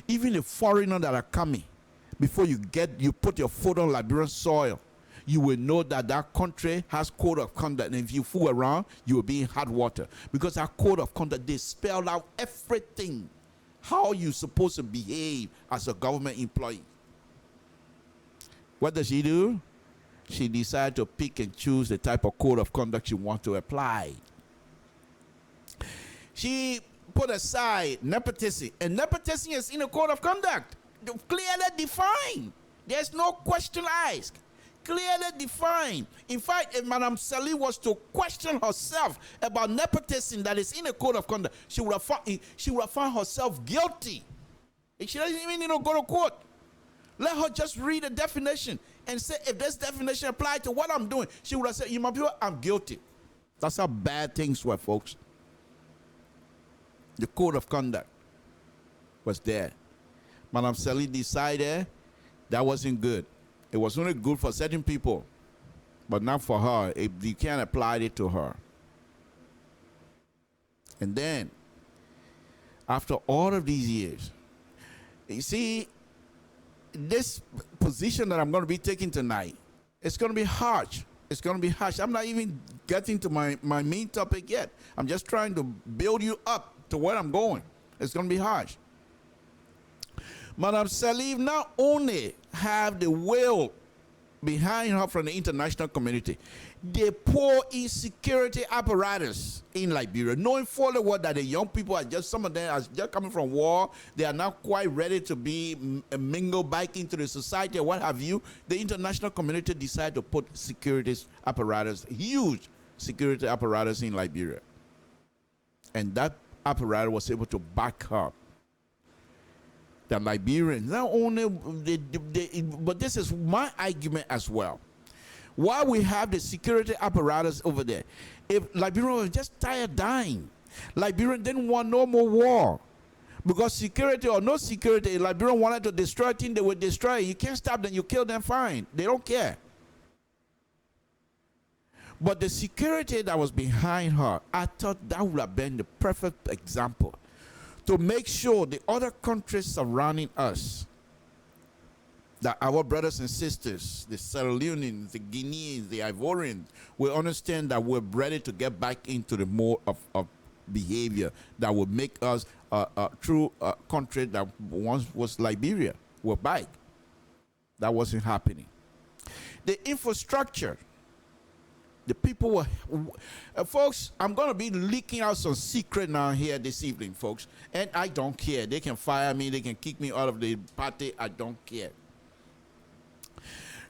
Even the foreigners that are coming, before you put your foot on Liberian soil, you will know that that country has code of conduct, and if you fool around, you will be in hot water, because our code of conduct, they spell out everything, how you're supposed to behave as a government employee. What does she do? She decided to pick and choose the type of code of conduct she wants to apply. She put aside nepotism, and nepotism is in a code of conduct, clearly defined. There's no question asked. Clearly defined. In fact, if Madam Salif was to question herself about nepotism that is in a code of conduct, she would have found herself guilty. She doesn't even need to go to court. Let her just read the definition and say, if this definition applies to what I'm doing, she would have said, I'm guilty. That's how bad things were, folks. The code of conduct was there. Madam Salif decided that wasn't good. It was only good for certain people, but not for her. You can't apply it to her. And then, after all of these years, you see, this position that I'm going to be taking tonight, it's going to be harsh. It's going to be harsh. I'm not even getting to my main topic yet. I'm just trying to build you up to where I'm going. It's going to be harsh. Madam Salif not only have the will behind her from the international community, they pour in security apparatus in Liberia, knowing fully well that the young people are just, some of them are just coming from war. They are not quite ready to be mingled back into the society or what have you. The international community decided to put security apparatus, huge security apparatus in Liberia. And that apparatus was able to back up the Liberians, not only, but this is my argument as well. Why we have the security apparatus over there? If Liberia was just tired dying, Liberia didn't want no more war. Because security or no security, Liberia wanted to destroy things, they would destroy. You can't stop them, you kill them, fine. They don't care. But the security that was behind her, I thought that would have been the perfect example to make sure the other countries surrounding us, that our brothers and sisters, the Sierra Leoneans, the Guineans, the Ivorians, will understand that we're ready to get back into the mode of behavior that will make us a true country that once was Liberia. We're back. That wasn't happening. The infrastructure. The people were, folks, I'm going to be leaking out some secret now here this evening, folks. And I don't care. They can fire me. They can kick me out of the party. I don't care.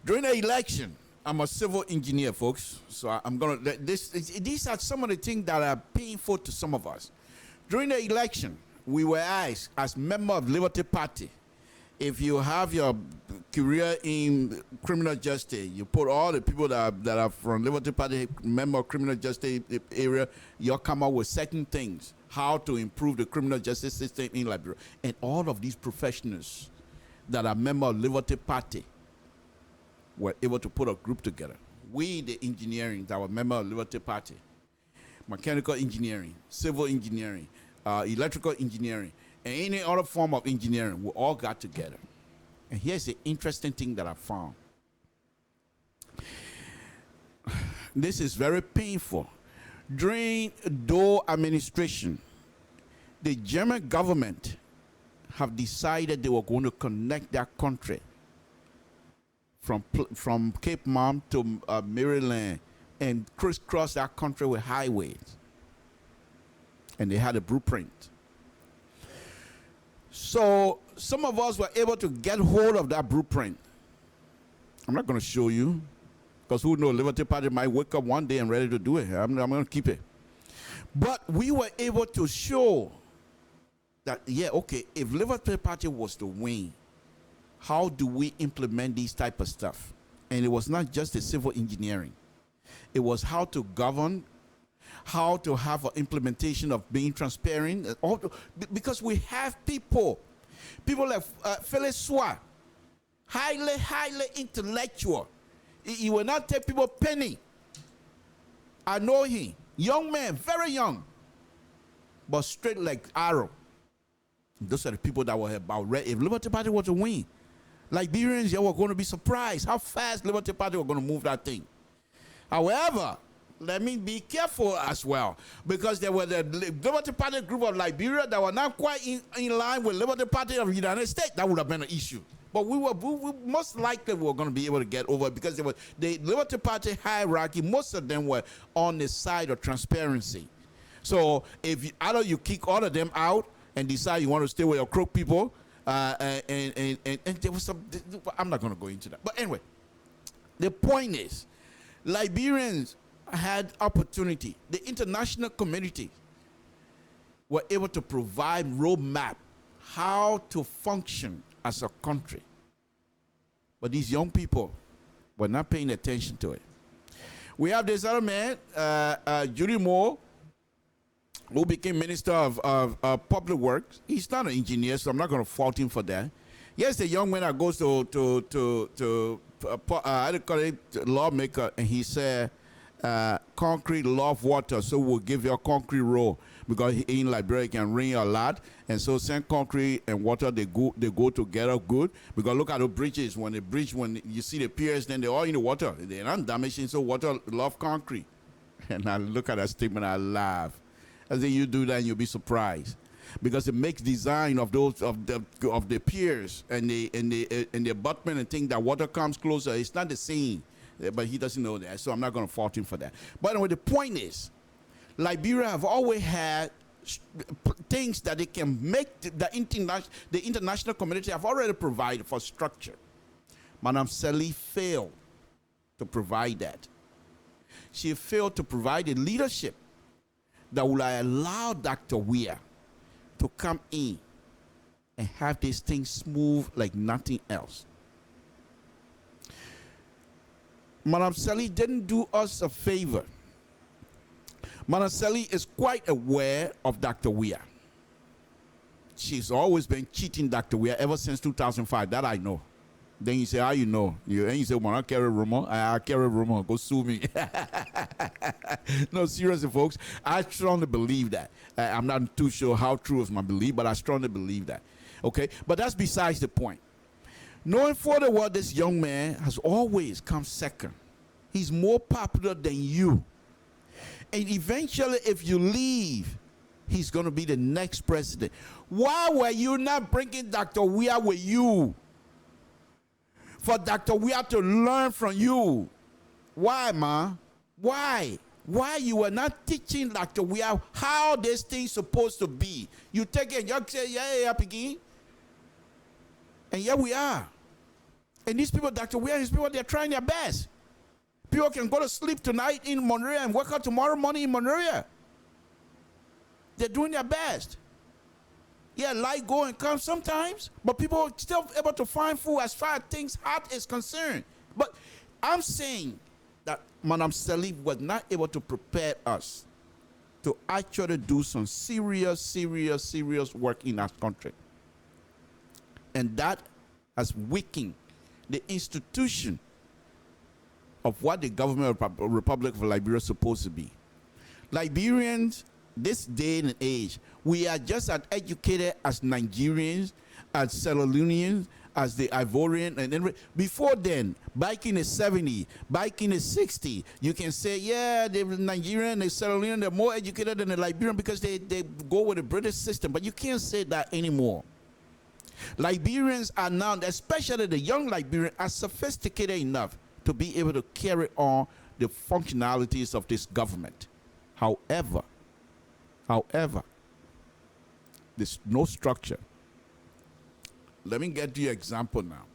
During the election, I'm a civil engineer, folks. So I'm going to, these are some of the things that are painful to some of us. During the election, we were asked, as member of Liberty Party, if you have your career in criminal justice. You put all the people that are from Liberty Party, member of criminal justice area, you'll come up with certain things, how to improve the criminal justice system in Liberia. And all of these professionals that are member of Liberty Party were able to put a group together. We, the engineering, that were member of Liberty Party, mechanical engineering, civil engineering, electrical engineering, and any other form of engineering, we all got together. And here's the interesting thing that I found. This is very painful. During Doe administration, the German government have decided they were going to connect their country from Cape Mount to Maryland and crisscross that country with highways. And they had a blueprint. So some of us were able to get hold of that blueprint. I'm not going to show you, because who knows, Liberty Party might wake up one day and ready to do it. I'm going to keep it. But we were able to show that, yeah, okay, if Liberty Party was to win, how do we implement these type of stuff? And it was not just the civil engineering. It was how to govern, how to have an implementation of being transparent, because we have people like Phyllis Swa, highly intellectual. He will not take people penny. I know him, young man, very young, but straight like arrow. Those are the people that were about ready. If Liberty Party were to win, Liberians, they were going to be surprised how fast Liberty Party were going to move that thing. However, let me be careful as well, because there were the Liberty Party group of Liberia that were not quite in line with Liberty Party of the United States. That would have been an issue. But we most likely we were going to be able to get over it, because there was the Liberty Party hierarchy. Most of them were on the side of transparency. So if either you kick all of them out and decide you want to stay with your crook people, and there was some, I'm not going to go into that. But anyway, the point is, Liberians had opportunity. The international community were able to provide roadmap how to function as a country. But these young people were not paying attention to it. We have this other man, Judy Moore, who became Minister of Public Works. He's not an engineer, so I'm not going to fault him for that. Yes, the young man that goes to I call it lawmaker, and he said, concrete love water, so we'll give you a concrete road, because in Liberia it can rain a lot, and so send concrete and water, they go together good, because look at the bridges. When you see the piers, then they're all in the water, they're not damaging, so water love concrete. And I look at that statement, I laugh. I say, you do that and you'll be surprised, because it makes design of those of the piers and the abutment and thing that water comes closer. It's not the same, but he doesn't know that, so I'm not going to fault him for that. But anyway, the point is, Liberia have always had things that they can make the international community have already provided for structure. Madam Sally failed to provide that. She failed to provide the leadership that would allow Dr. Weir to come in and have this thing smooth like nothing else. Madam Sally didn't do us a favor. Madam Sally is quite aware of Dr. Weir. She's always been cheating Dr. Weir ever since 2005. That I know. Then you say, how you know? And you say, well, I carry rumor. I carry rumor. Go sue me. No, seriously, folks. I strongly believe that. I'm not too sure how true is my belief, but I strongly believe that. Okay? But that's besides the point. Knowing for the world, this young man has always come second. He's more popular than you. And eventually, if you leave, he's going to be the next president. Why were you not bringing Dr. Weir with you? For Dr. Weir to learn from you. Why, ma? Why? Why you were not teaching Dr. Weir how this thing's supposed to be? You take it, you say, yeah, begin. And here we are. And these people, Dr. Weir, these people, they're trying their best. People can go to sleep tonight in Monrovia and wake up tomorrow morning in Monrovia. They're doing their best. Yeah, light go and come sometimes, but people are still able to find food as far as things heart is concerned. But I'm saying that Madam Salif was not able to prepare us to actually do some serious work in our country. And that has weakened the institution of what the government of the Republic of Liberia is supposed to be. Liberians, this day and age, we are just as educated as Nigerians, as Sierra Leoneans, as the Ivorian, and then before then, back in the 70s, back in the 60s, you can say, yeah, the Nigerian, the Sierra Leonean, they're more educated than the Liberian because they go with the British system, but you can't say that anymore. Liberians are now, especially the young Liberians, are sophisticated enough to be able to carry on the functionalities of this government. However, there's no structure. Let me get you an example now.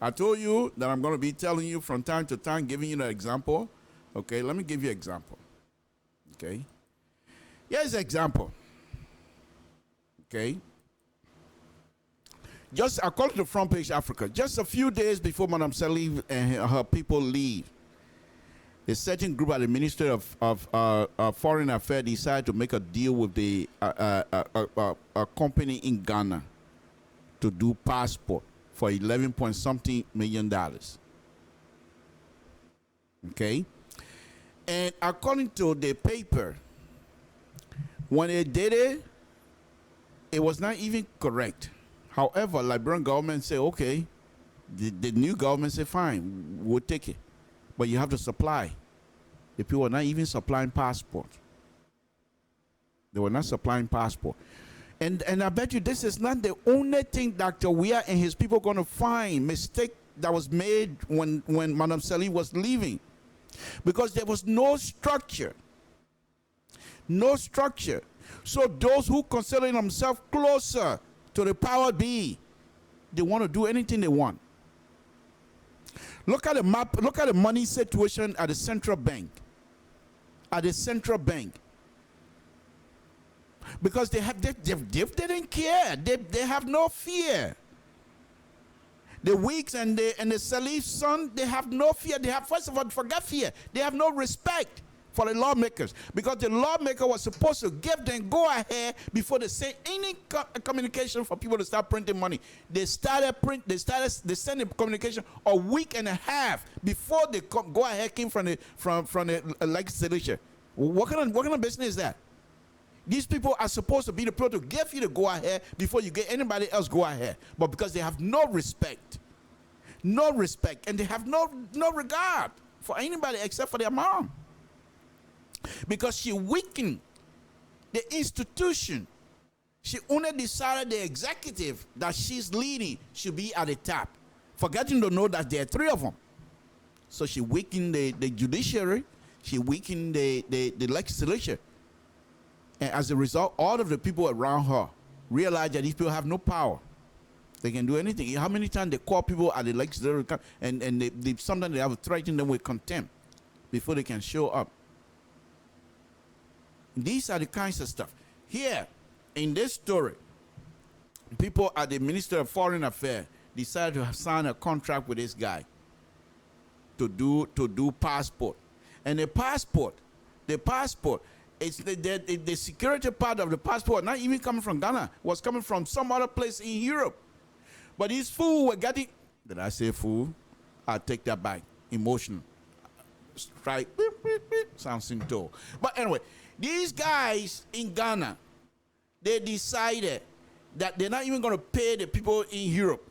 I told you that I'm going to be telling you from time to time, giving you an example. Okay, let me give you an example. Okay. Here's an example. Okay. Just according to Front Page Africa, just a few days before Madam Salif and her people leave, a certain group at the Ministry of Foreign Affairs decided to make a deal with a company in Ghana to do passport for 11 point something million. Okay? And according to the paper, when they did it, it was not even correct. However, Liberian government said, okay, the new government said, fine, we'll take it. But you have to supply. The people were not even supplying passport. They were not supplying passport. And I bet you this is not the only thing Dr. Weah and his people are going to find mistake that was made when Madam Salif was leaving. Because there was no structure. No structure. So those who consider themselves closer to the power be, they want to do anything they want. Look at the map, look at the money situation at the central bank. At the central bank. Because they didn't care. They have no fear. The Weeks and the Salif son, they have no fear. They have, first of all, forget fear. They have no respect for the lawmakers, because the lawmaker was supposed to give them go ahead before they say any communication for people to start printing money. They sent the communication a week and a half before the go ahead came from the legislature. What kind of business is that? These people are supposed to be the people to give you the go ahead before you get anybody else go ahead. But because they have no respect, and they have no regard for anybody except for their mom. Because she weakened the institution. She only decided the executive that she's leading should be at the top, forgetting to know that there are three of them. So she weakened the judiciary, she weakened the legislature. And as a result, all of the people around her realized that these people have no power. They can do anything. How many times they call people at the legislature and they sometimes they have to threaten them with contempt before they can show up. These are the kinds of stuff. Here, in this story, people at the Ministry of Foreign Affairs decided to sign a contract with this guy to do passport. And the passport, it's the security part of the passport, not even coming from Ghana, was coming from some other place in Europe. But these fools were getting, did I say fool? I'll take that back. Emotional. Strike, something too. But anyway, these guys in Ghana, they decided that they're not even going to pay the people in Europe,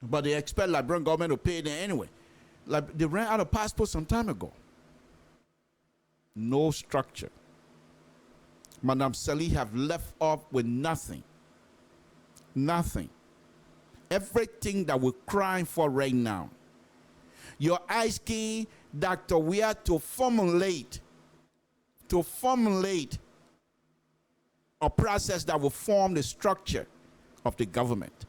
but they expect Liberian government to pay them anyway. Like, they ran out of passports some time ago. No structure. Madam Salih have left off with nothing. Nothing. Everything that we're crying for right now. You're asking Dr. Weah to formulate a process that will form the structure of the government.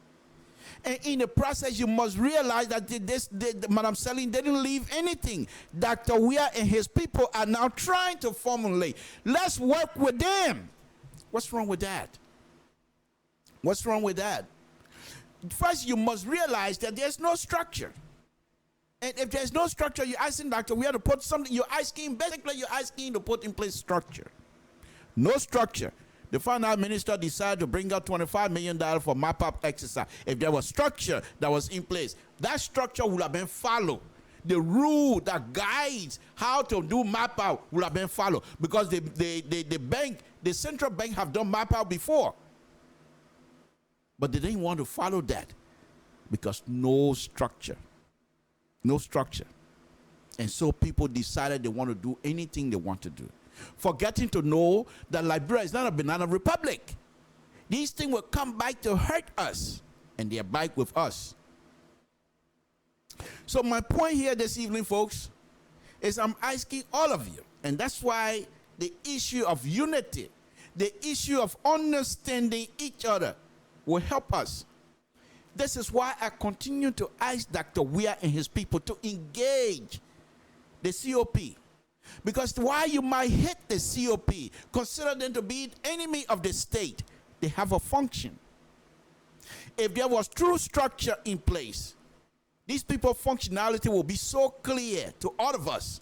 And in the process, you must realize that Madam Salih didn't leave anything. Dr. Weah and his people are now trying to formulate. Let's work with them. What's wrong with that? What's wrong with that? First, you must realize that there's no structure. And if there's no structure, you're asking Dr. We have to put something, basically you're asking to put in place structure. No structure. The finance minister decided to bring out $25 million for map-up exercise. If there was structure that was in place, that structure would have been followed. The rule that guides how to do map-out would have been followed. Because the central bank have done map-out before. But they didn't want to follow that because no structure. No structure. And so people decided they want to do anything they want to do, forgetting to know that Liberia is not a banana republic. These things will come back to hurt us, and they're back with us. So my point here this evening, folks, is I'm asking all of you, and that's why the issue of unity, the issue of understanding each other will help us. This is why I continue to ask Dr. Weah and his people to engage the COP. Because while you might hate the COP, consider them to be the enemy of the state. They have a function. If there was true structure in place, these people's functionality will be so clear to all of us.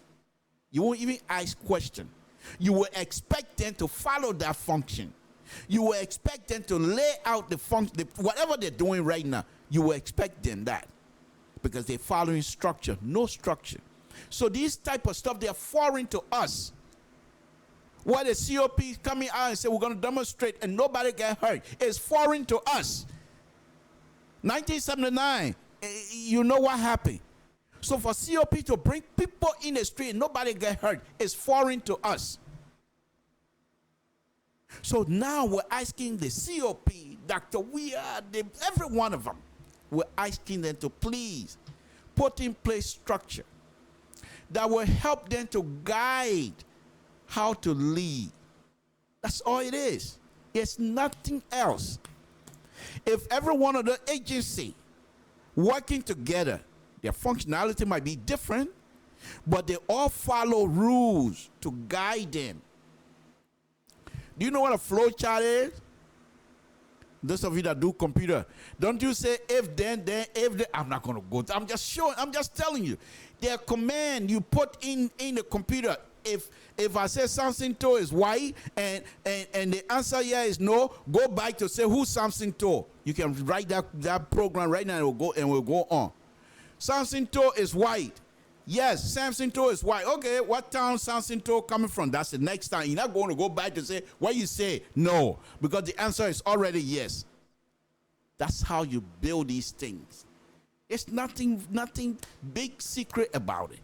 You won't even ask questions. You will expect them to follow that function. You will expect them to lay out the function, whatever they're doing right now. You will expect them that because they're following structure, no structure. So these type of stuff, they are foreign to us. Why the COP is coming out and say we're going to demonstrate and nobody get hurt, it's foreign to us. 1979, you know what happened. So for COP to bring people in the street and nobody get hurt, is foreign to us. So now we're asking the COP, Dr. Weah, every one of them, we're asking them to please put in place structure that will help them to guide how to lead. That's all it is. It's nothing else. If every one of the agency working together, their functionality might be different, but they all follow rules to guide them. Do you know what a flow chart is? Those of you that do computer, don't you say if then if then? I'm not going to go. I'm just showing. I'm just telling you. Their command you put in the computer. If I say Samson Toe is white and the answer here is no, go back to say who's Samson Toe. You can write that program right now and we'll go on. Samson Toe is white. Yes, Samson Toe is white. Okay, what town Samson Toe coming from? That's the next time. You're not going to go back to say what you say no, because the answer is already yes. That's how you build these things. It's nothing big secret about it.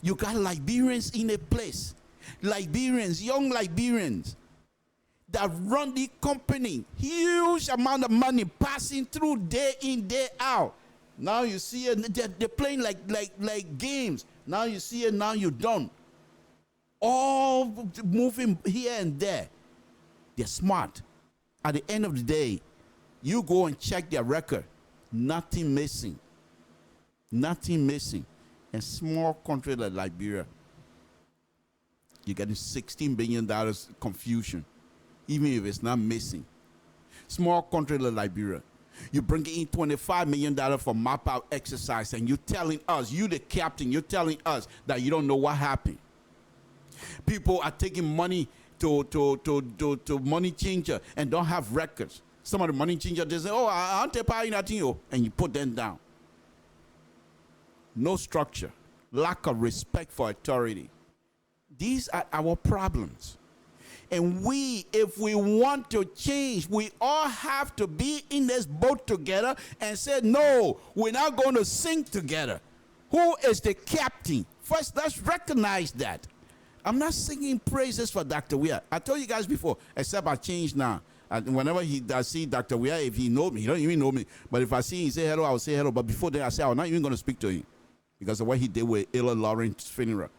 You got Liberians in a place. Liberians, young Liberians that run the company. Huge amount of money passing through day in, day out. Now you see it, they're playing like games. Now you see it, now you don't. All moving here and there. They're smart. At the end of the day, you go and check their record. Nothing missing. Nothing missing. A small country like Liberia, you're getting $16 billion confusion, even if it's not missing. Small country like Liberia, you bring in $25 million for map out exercise, and you're telling us, you the captain, you're telling us that you don't know what happened. People are taking money to money changer and don't have records. Some of the money changer, they say, oh, I don't pay nothing, and you put them down. No structure, lack of respect for authority. These are our problems. And if we want to change, we all have to be in this boat together and say, no, we're not going to sink together. Who is the captain? First, let's recognize that. I'm not singing praises for Dr. Weah. I told you guys before, except I changed now. Whenever I see Dr. Weah, if he knows me, he don't even know me. But if I see him say hello, I'll say hello. But before then, I say, I'm not even going to speak to him because of what he did with Ella Lawrence's funeral.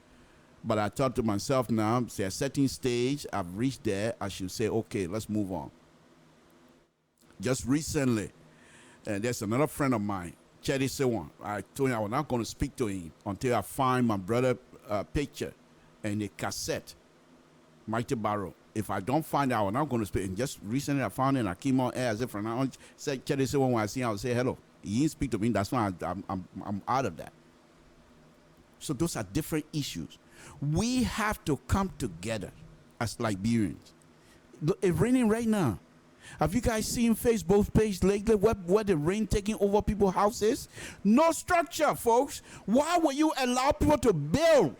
But I thought to myself now, say a certain stage, I've reached there, I should say, okay, let's move on. Just recently, there's another friend of mine, Chetty Sewan. I told him I was not going to speak to him until I find my brother picture and the cassette, Mighty Barrow. if I don't find out, I'm not going to speak. And just recently I found it and I came on air as if I said, Chetty said when I see him, I would say hello. He didn't speak to me. That's why I'm out of that. So those are different issues. We have to come together as Liberians. It's raining right now. Have you guys seen Facebook page lately where the rain taking over people's houses? No structure, folks. Why will you allow people to build?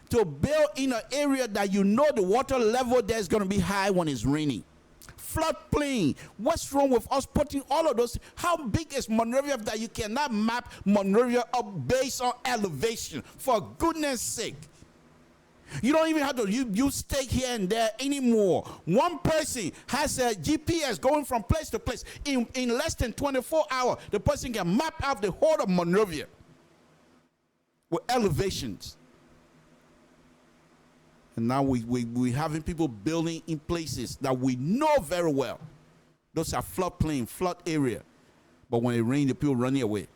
To build in an area that you know the water level there is going to be high when it's raining. Floodplain. What's wrong with us putting all of those? How big is Monrovia that you cannot map Monrovia up based on elevation? For goodness sake. You don't even have to use stake here and there anymore. One person has a GPS going from place to place. In less than 24 hours, the person can map out the whole of Monrovia with elevations. And now we having people building in places that we know very well. Those are floodplain, flood area. But when it rains, the people running away.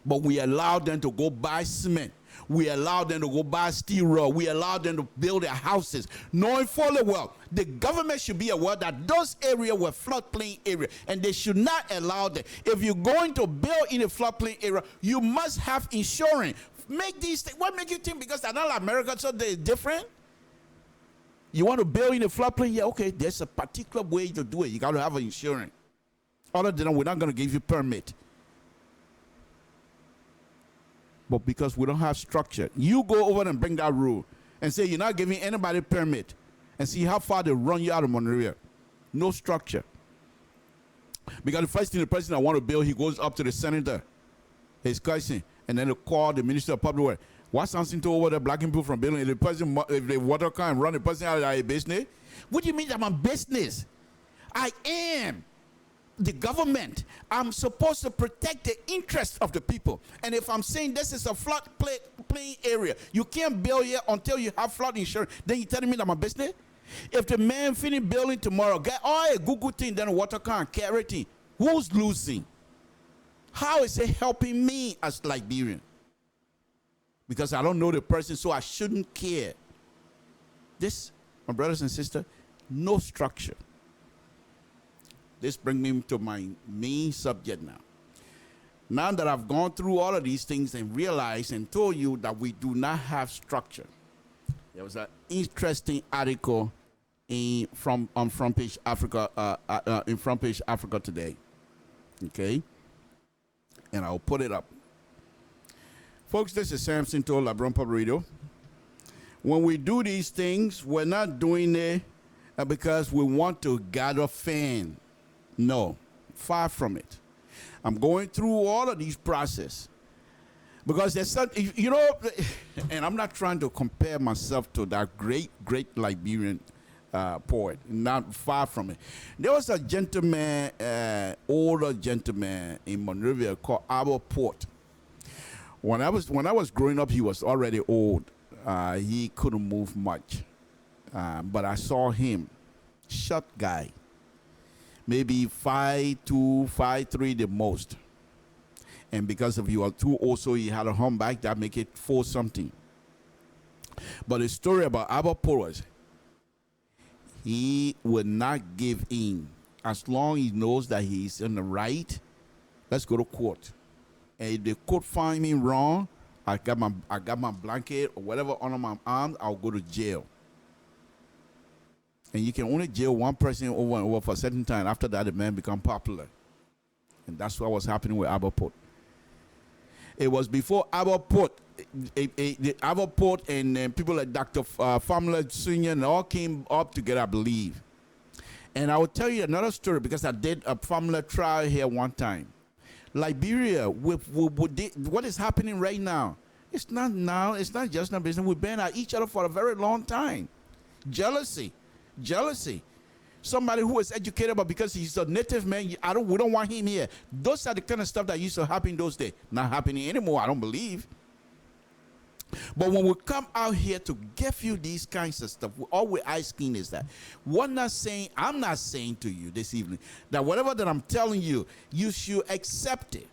But we allow them to go buy cement. We allow them to go buy steel rod. We allow them to build their houses, knowing fully well the government should be aware that those areas were floodplain area, and they should not allow them. If you're going to build in a floodplain area, you must have insurance. Make these things. What make you think because they're not like America, so they're different? You want to build in a floodplain? Yeah, okay. There's a particular way to do it. You got to have an insurance. Other than that, we're not going to give you permit. But because we don't have structure, you go over and bring that rule and say you're not giving anybody permit and see how far they run you out of Monrovia. No structure. Because the first thing the president want to build, he goes up to the senator, his cousin, and then they call the minister of public works. What's something to over there blocking people from building? If the person, if the water can't run the person out of their business, what do you mean that I'm a business? I am the government. I'm supposed to protect the interests of the people. And if I'm saying this is a floodplain area, you can't build here until you have flood insurance, then you're telling me that I'm a business? If the man finish building tomorrow, get all a Google thing, then the water can't carry it. Who's losing? How is it helping me as Liberian? Because I don't know the person, so I shouldn't care. This, my brothers and sisters, no structure. This brings me to my main subject now. Now that I've gone through all of these things and realized and told you that we do not have structure. There was an interesting article on Front Page Africa, in Front Page Africa today. Okay? And I'll put it up. Folks, this is Samson to LIBERIA Public Radio. When we do these things, we're not doing it because we want to gather fans. No, far from it. I'm going through all of these processes because there's something, you know, and I'm not trying to compare myself to that great Liberian poet. Not far from it. There was a gentleman, older gentleman in Monrovia called Albert Port. When I was growing up, he was already old. He couldn't move much, but I saw him, short guy. Maybe 5'2", 5'3" the most. And because of you are too old, so he had a humpback that make it 4 something. But the story about Albert Port was he would not give in. As long as he knows that he's in the right, let's go to court. And if the court find me wrong, I got my blanket or whatever under my arm, I'll go to jail. And you can only jail one person over and over for a certain time. After that, the man become popular. And that's what was happening with Albert Port. It was before Albert Port, Albert Port and people like Dr. Famler Sr. and all came up together, I believe. And I will tell you another story because I did a Famler trial here one time. Liberia, with what is happening right now, it's not now, it's not just a business. We've been at each other for a very long time. Jealousy. Somebody who is educated, but because he's a native man, we don't want him here. Those are the kind of stuff that used to happen those days. Not happening anymore, I don't believe. But when we come out here to give you these kinds of stuff, all we're asking is that I'm not saying to you this evening that whatever that I'm telling you, you should accept it.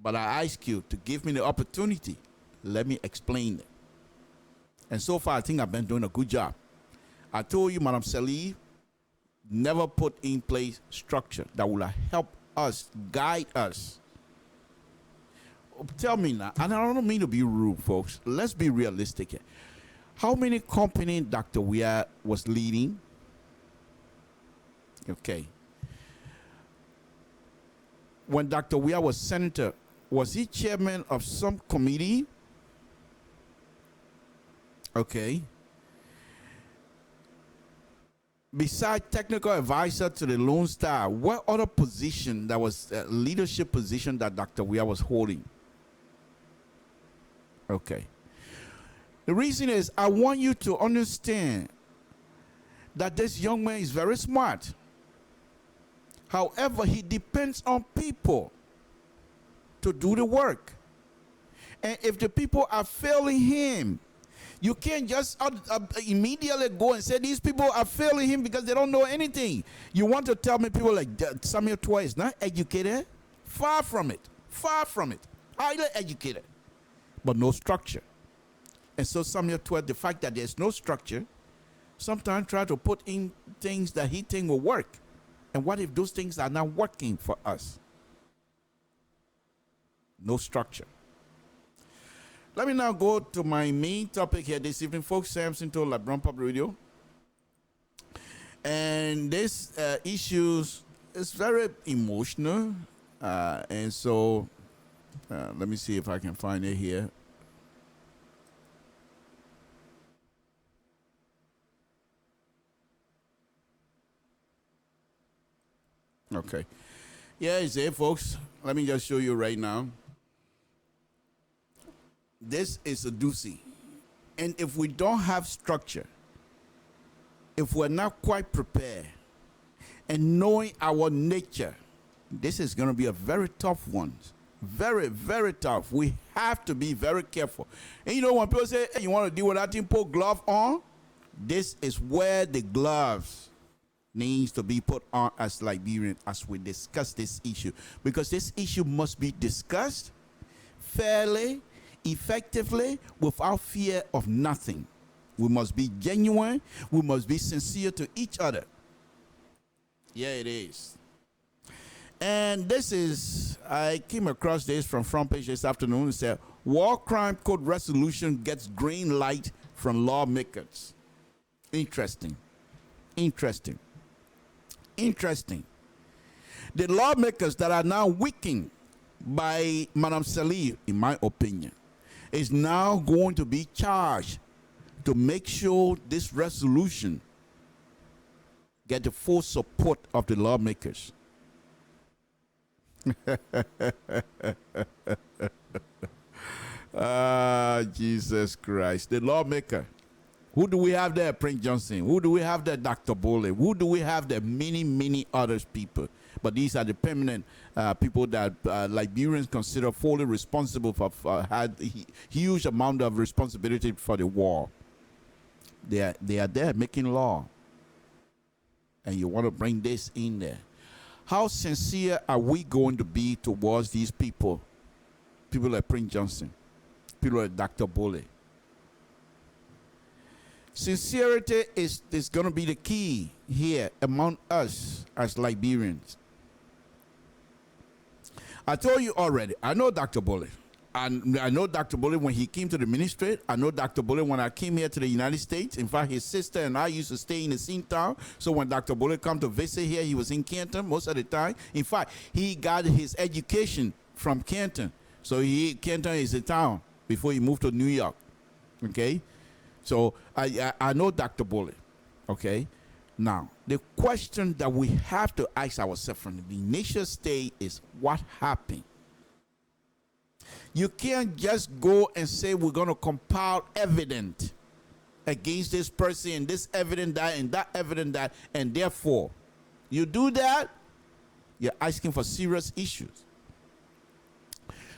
But I ask you to give me the opportunity. Let me explain it. And so far, I think I've been doing a good job. I told you, Madam Salih, never put in place structure that will help us, guide us. Tell me now, and I don't mean to be rude, folks. Let's be realistic here. How many companies Dr. Weah was leading? Okay. When Dr. Weah was senator, was he chairman of some committee? Okay. Besides technical advisor to the Lone Star, what other position that was a leadership position that Dr. Weah was holding? Okay. The reason is I want you to understand that this young man is very smart. However, he depends on people to do the work. And if the people are failing him, you can't just immediately go and say these people are failing him because they don't know anything. You want to tell me people like Samuel Toy is not educated? Far from it. Far from it. Highly educated, but no structure. And so Samuel Toy, the fact that there's no structure, sometimes try to put in things that he think will work. And what if those things are not working for us? No structure. Let me now go to my main topic here this evening, folks. Samson to LIBERIA Public Radio. And this issues is very emotional. And so let me see if I can find it here. Okay. Yeah, it's there, folks. Let me just show you right now. This is a doozy. And if we don't have structure, if we're not quite prepared, and knowing our nature, this is going to be a very tough one. Very, very tough. We have to be very careful. And you know, when people say, hey, you want to deal with that thing, put glove on, this is where the gloves needs to be put on as Liberians as we discuss this issue, because this issue must be discussed fairly, effectively, without fear of nothing. We must be genuine. We must be sincere to each other. Yeah, it is. And this is, I came across this from front page this afternoon. It said, War Crime Code resolution gets green light from lawmakers. Interesting. Interesting. Interesting. The lawmakers that are now weakened by Madam Salih, in my opinion, is now going to be charged to make sure this resolution get the full support of the lawmakers. Jesus Christ. The lawmaker. Who do we have there? Prince Johnson. Who do we have there? Dr. Bole. Who do we have there? Many, many others people. But these are the permanent people that Liberians consider fully responsible for, had huge amount of responsibility for the war. They are there making law. And you want to bring this in there. How sincere are we going to be towards these people? People like Prince Johnson. People like Dr. Bole. Sincerity is going to be the key here among us as Liberians. I told you already, I know Dr. Bole. And I know Dr. Bole when he came to the ministry. I know Dr. Bole when I came here to the United States. In fact, his sister and I used to stay in the same town. So when Dr. Bole come to visit here, he was in Canton most of the time. In fact, he got his education from Canton. So Canton is a town before he moved to New York. Okay? So I know Dr. Bole. Okay? Now, the question that we have to ask ourselves from the initial stage is what happened? You can't just go and say we're going to compile evidence against this person and this evidence that and that evidence that, and therefore you do that, you're asking for serious issues.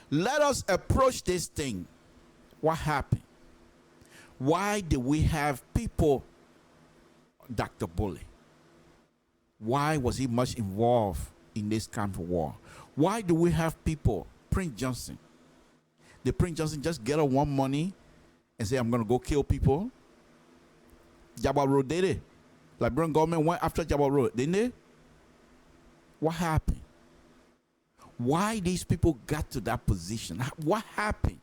Let us approach this thing. What happened? Why do we have people, Dr. Bole? Why was he much involved in this kind of war? Why do we have people, Prince Johnson? The Prince Johnson just get one money and say, I'm going to go kill people? Jabba Road did it. Liberian government went after Jabba Road, didn't they? What happened? Why these people got to that position? What happened?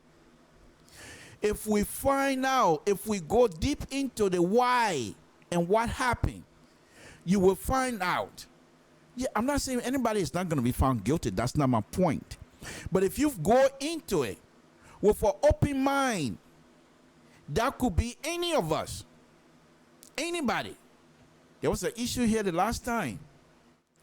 If we find out, if we go deep into the why and what happened, you will find out. Yeah, I'm not saying anybody is not going to be found guilty. That's not my point. But if you go into it with an open mind, that could be any of us. Anybody. There was an issue here the last time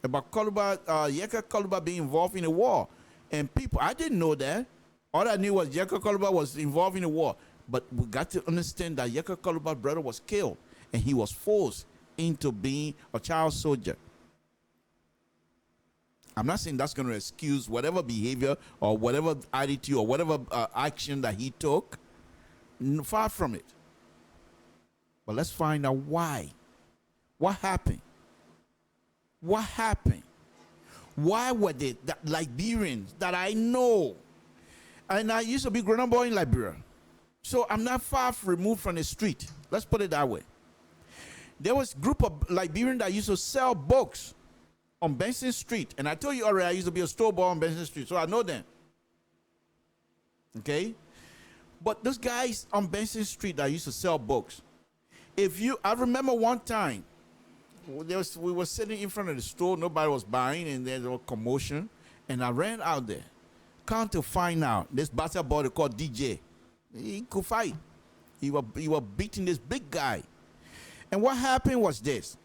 about Yeka Koluba being involved in a war. And people, I didn't know that. All I knew was Yeka Koluba was involved in a war. But we got to understand that Yeka Koluba's brother was killed. And he was forced into being a child soldier. I'm not saying that's going to excuse whatever behavior or whatever attitude or whatever action that he took. Far from it. But let's find out why. What happened? What happened? Why were they that Liberians that I know? And I used to be growing up boy in Liberia. So I'm not far removed from the street. Let's put it that way. There was a group of Liberians that used to sell books on Benson Street. And I told you already, I used to be a store boy on Benson Street. So I know them. Okay? But those guys on Benson Street that used to sell books. I remember one time, we were sitting in front of the store, nobody was buying, and there was commotion, and I ran out there. Come to find out, this bastard boy called DJ, he could fight. He was beating this big guy. And what happened was this.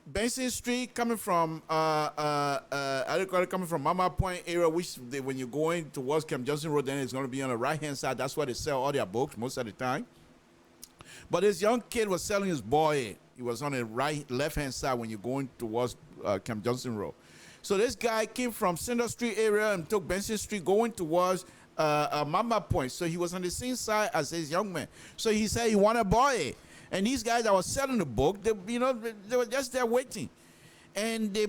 Benson Street coming from coming from Mama Point area, which when you're going towards Camp Johnson Road, then it's going to be on the right hand side. That's where they sell all their books most of the time. But this young kid was selling his boy. He was on the left hand side when you're going towards Camp Johnson Road. So this guy came from Center Street area and took Benson Street going towards Mama Point. So he was on the same side as this young man. So he said he wanted a boy. And these guys that were selling the book, they were just there waiting. And the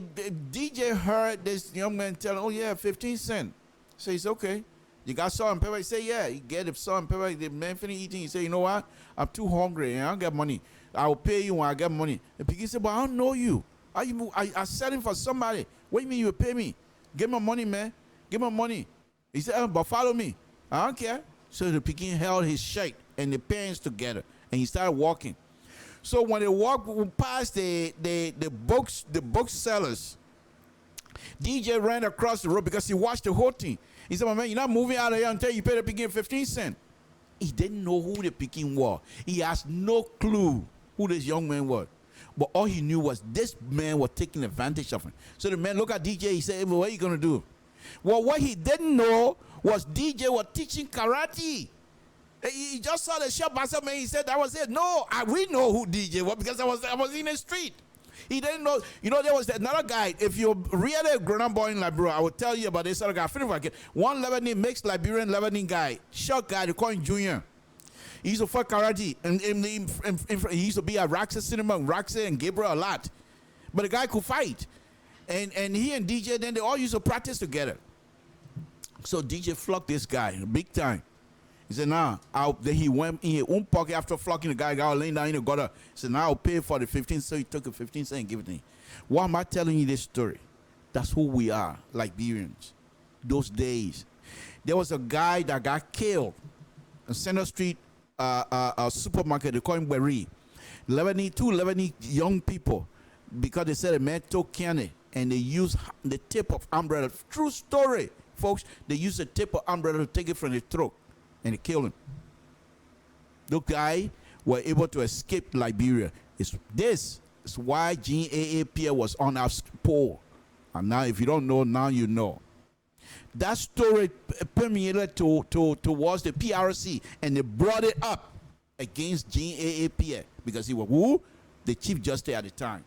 DJ heard this young man tell him, oh yeah, 15 cents. So he said, okay. You got salt and pepper? He said, yeah. He get the salt and pepper. The man finished eating. He said, you know what? I'm too hungry and I don't get money. I will pay you when I get money. The piggy said, but I don't know you. I'm selling for somebody. What do you mean you will pay me? Give me money, man. Give me money. He said, but follow me. I don't care. So the piggy held his shirt and the pants together. And he started walking. So when they walked past the booksellers, DJ ran across the road because he watched the whole thing. He said, my man, you're not moving out of here until you pay the Peking 15 cents. He didn't know who the Peking was. He has no clue who this young man was. But all he knew was this man was taking advantage of him. So the man looked at DJ. He said, hey, what are you going to do? Well, what he didn't know was DJ was teaching karate. He just saw the shop master man. He said that was it. No, we know who DJ was because I was in the street. He didn't know. You know, there was another guy. If you're really a grown-up boy in Liberia, I will tell you about this other guy. One Lebanese mixed Liberian Lebanese guy, short guy. They call him Junior. He used to fight karate, and he used to be at Raxa Cinema, Raxa and Gabriel a lot. But the guy could fight, and he and DJ then they all used to practice together. So DJ flocked this guy big time. He said, nah, then he went in his own pocket after flocking the guy laying down in the gutter. He said, now I'll pay for the 15 cents. So he took the 15 cents and gave it to him. Why am I telling you this story? That's who we are, Liberians. Those days. There was a guy that got killed in Center Street supermarket. They call him Berry. Two Lebanese young people, because they said a man took candy and they used the tip of umbrella. True story, folks. They used the tip of umbrella to take it from the throat. And they killed him. The guy were able to escape Liberia. This is why GAAPA was on our poll. And now, if you don't know, now you know. That story permeated towards the PRC, and they brought it up against GAAPA because he was who? The Chief Justice at the time.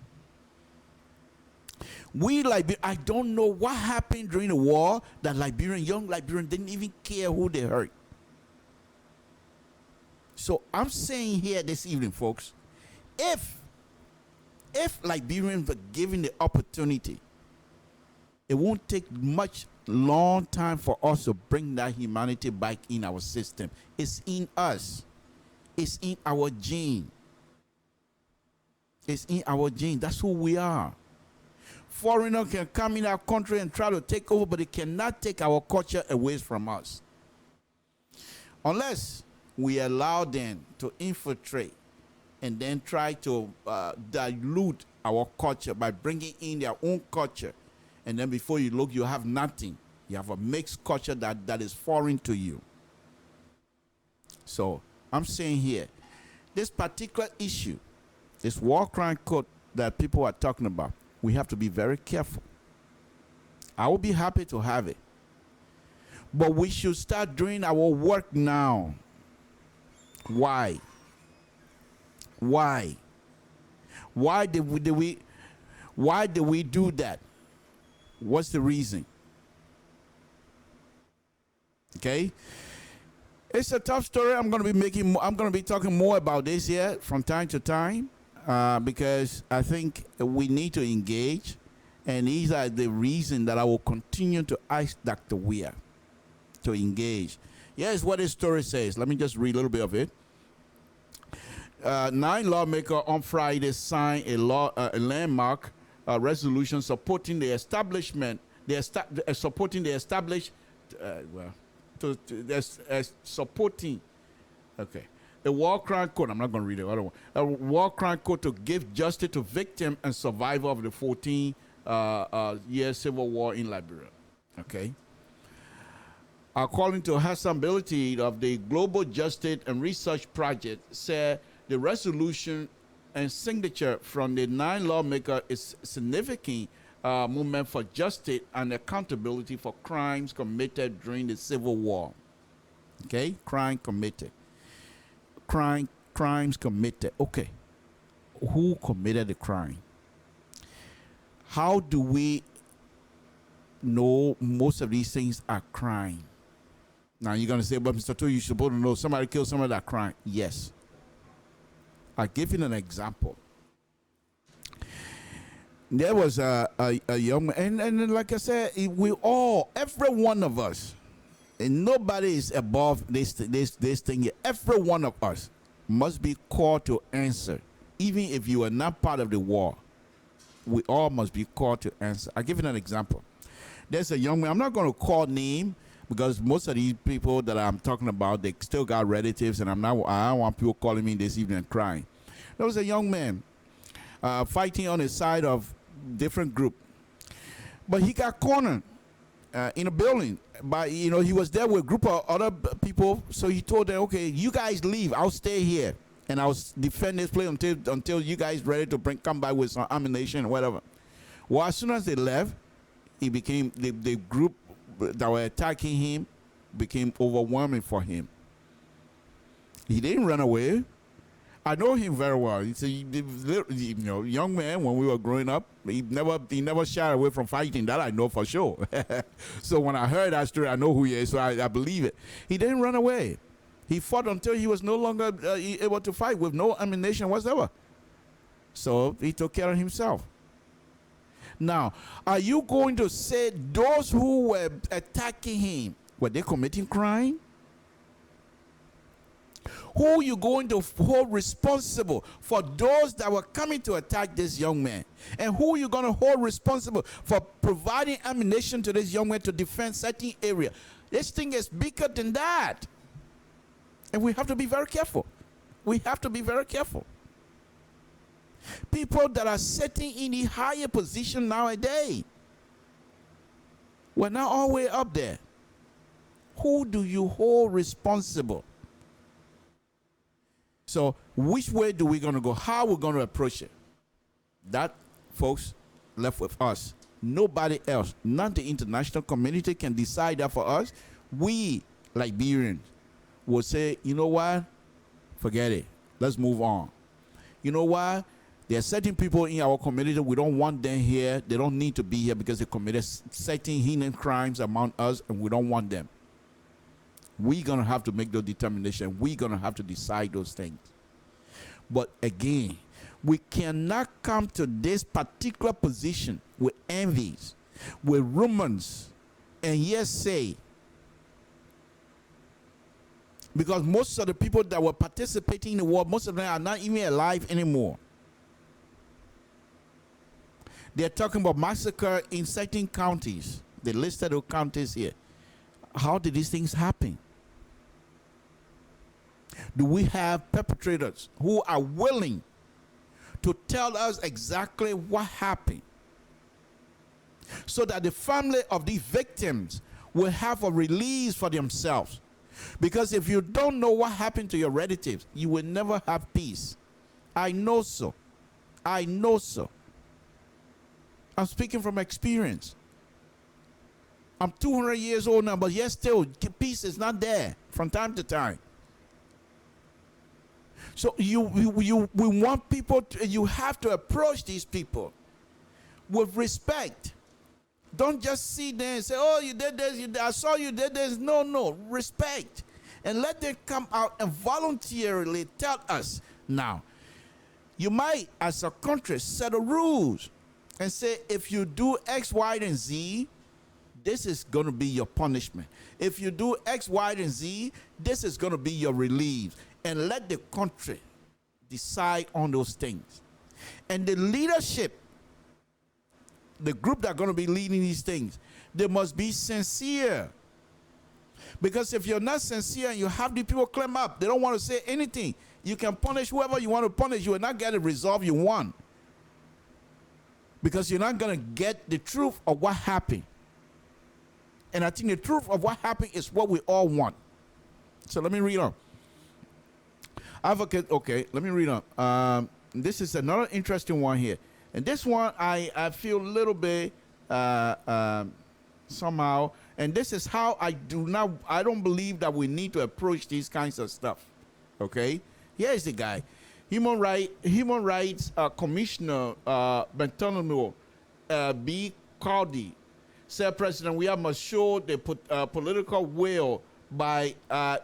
I don't know what happened during the war that young Liberian didn't even care who they hurt. So I'm saying here this evening, folks, if Liberians were given the opportunity, it won't take long time for us to bring that humanity back in our system. It's in us. It's in our gene. It's in our gene. That's who we are. Foreigner can come in our country and try to take over, but they cannot take our culture away from us. Unless we allow them to infiltrate and then try to dilute our culture by bringing in their own culture. And then before you look, you have nothing. You have a mixed culture that is foreign to you. So I'm saying here, this particular issue, this war crime code that people are talking about, we have to be very careful. I will be happy to have it. But we should start doing our work now. Why? Why? Why did we do that? What's the reason? Okay? It's a tough story. I'm going to be talking more about this here from time to time because I think we need to engage, and these are the reason that I will continue to ask Dr. Weir to engage. Here's what his story says. Let me just read a little bit of it. 9 lawmakers on Friday signed a landmark resolution supporting the establishment, supporting a war crime code. I'm not going to read the other one. A war crime code to give justice to victims and survivors of the 14-year civil war in Liberia. Okay. According to Hassan Bility of the Global Justice and Research Project, said the resolution and signature from the 9 lawmakers is significant movement for justice and accountability for crimes committed during the Civil War. Okay, crimes committed. Crimes committed. Okay, who committed the crime? How do we know most of these things are crime? Now you're going to say, but Mr. Tu, you're supposed to know somebody killed somebody that crime. Yes. I'll give you an example. There was a young man, and like I said, every one of us, and nobody is above this thing here. Every one of us must be called to answer. Even if you are not part of the war, we all must be called to answer. I'll give you an example. There's a young man, I'm not going to call name, because most of these people that I'm talking about, they still got relatives, and I don't want people calling me this evening crying. There was a young man fighting on the side of different group, but he got cornered in a building. He was there with a group of other people, so he told them, "Okay, you guys leave. I'll stay here, and I'll defend this place until you guys ready to come by with some ammunition or whatever." Well, as soon as they left, he became the group that were attacking him became overwhelming for him. He didn't run away. I know him very well. He's a young man. When we were growing up, he never shied away from fighting. That I know for sure. So when I heard that story, I know who he is. So I believe it. He didn't run away. He fought until he was no longer able to fight with no ammunition whatsoever. So he took care of himself. Now, are you going to say those who were attacking him, were they committing crime? Who are you going to hold responsible for those that were coming to attack this young man? And who are you going to hold responsible for providing ammunition to this young man to defend certain area? This thing is bigger than that. And we have to be very careful. We have to be very careful. People that are sitting in the higher position nowadays, we're not all the way up there. Who do you hold responsible? So which way do we going to go? How are we going to approach it? That, folks, left with us. Nobody else, not the international community, can decide that for us. We, Liberians, will say, you know what? Forget it. Let's move on. You know what? There are certain people in our community, we don't want them here. They don't need to be here because they committed certain heinous crimes among us, and we don't want them. We're going to have to make those determinations. We're going to have to decide those things. But again, we cannot come to this particular position with envies, with rumors, and yes say, Because most of the people that were participating in the war, most of them are not even alive anymore. They're talking about massacre in certain counties. They listed the counties here. How did these things happen? Do we have perpetrators who are willing to tell us exactly what happened, so that the family of these victims will have a release for themselves? Because if you don't know what happened to your relatives, you will never have peace. I know so. I know so. I'm speaking from experience. I'm 200 years old now, but yet still peace is not there from time to time. So we want people to, you have to approach these people with respect. Don't just sit there and say, oh, you did this, I saw you did this. No, respect. And let them come out and voluntarily tell us. Now, you might, as a country, set the rules and say, if you do X, Y, and Z, this is going to be your punishment. If you do X, Y, and Z, this is going to be your relief. And let the country decide on those things. And the leadership, the group that are going to be leading these things, they must be sincere. Because if you're not sincere and you have the people climb up, they don't want to say anything. You can punish whoever you want to punish. You will not get the result you want. Because you're not going to get the truth of what happened. And I think the truth of what happened is what we all want. So let me read on. Advocate, okay, let me read on. This is another interesting one here. And this one, I feel a little bit somehow. And this is how I don't believe that we need to approach these kinds of stuff. Okay? Here's the guy. Human Rights Commissioner Bartholomew B. Cardi said, President, we must show the political will by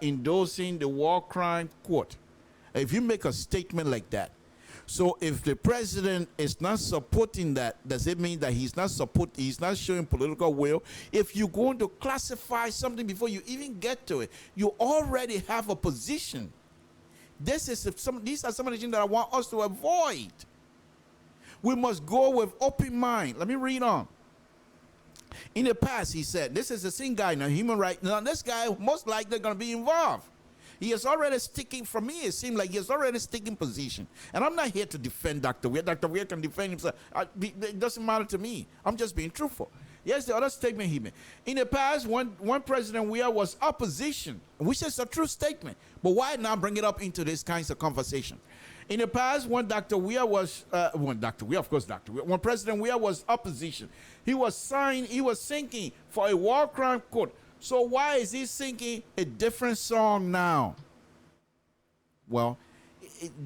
endorsing the war crime court. If you make a statement like that, so if the president is not supporting that, does it mean that he's not showing political will? If you're going to classify something before you even get to it, you already have a position. These are some of the things that I want us to avoid. We must go with open mind. Let me read on. In the past, he said, this is the same guy now, human rights. Now, this guy most likely going to be involved. He is already sticking, for me, it seems like he is already sticking position. And I'm not here to defend Dr. Weir. Dr. Weir can defend himself. It doesn't matter to me. I'm just being truthful. Yes, the other statement he made. In the past, when President Weir was opposition, which is a true statement, but why not bring it up into this kinds of conversation? In the past, when Dr. Weir was, when President Weir was opposition, he was singing for a war crime court. So why is he singing a different song now? Well,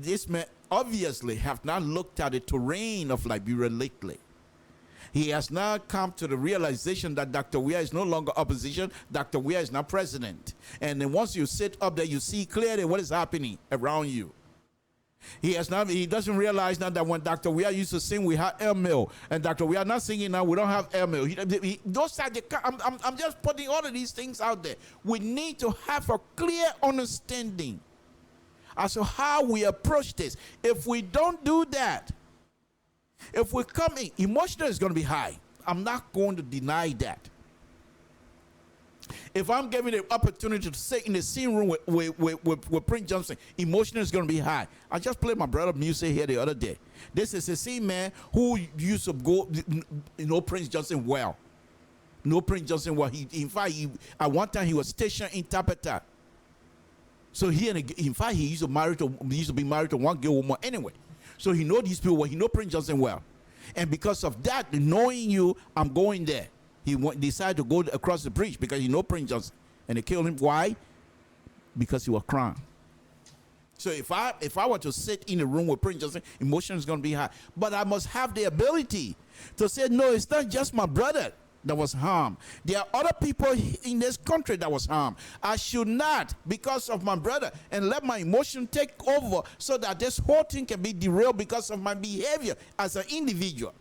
this man obviously have not looked at the terrain of Liberia lately. He has not come to the realization that Dr. Weir is no longer opposition. Dr. Weir is now president. And then once you sit up there, you see clearly what is happening around you. He doesn't realize now that when Dr. Weir used to sing, we had airmail, and Dr. Weir not singing now, we don't have airmail. I'm just putting all of these things out there. We need to have a clear understanding as to how we approach this. If we don't do that, if we come in, emotion is going to be high. I'm not going to deny that. If I'm given the opportunity to sit in the same room with Prince Johnson, emotion is going to be high. I just played my brother music here the other day. This is the same man who used to go, Prince Johnson well. Prince Johnson well. At one time he was stationed in Tapeta. So he used to be married to one girl woman anyway. So he know these people well. He know Prince Johnson well. And because of that, knowing you, I'm going there. He decided to go across the bridge because he know Prince Johnson, and they killed him. Why? Because he was crying. So if I were to sit in a room with Prince Johnson, emotion is going to be high. But I must have the ability to say, no, it's not just my brother that was harmed. There are other people in this country that was harmed. I should not, because of my brother, and let my emotion take over so that this whole thing can be derailed because of my behavior as an individual.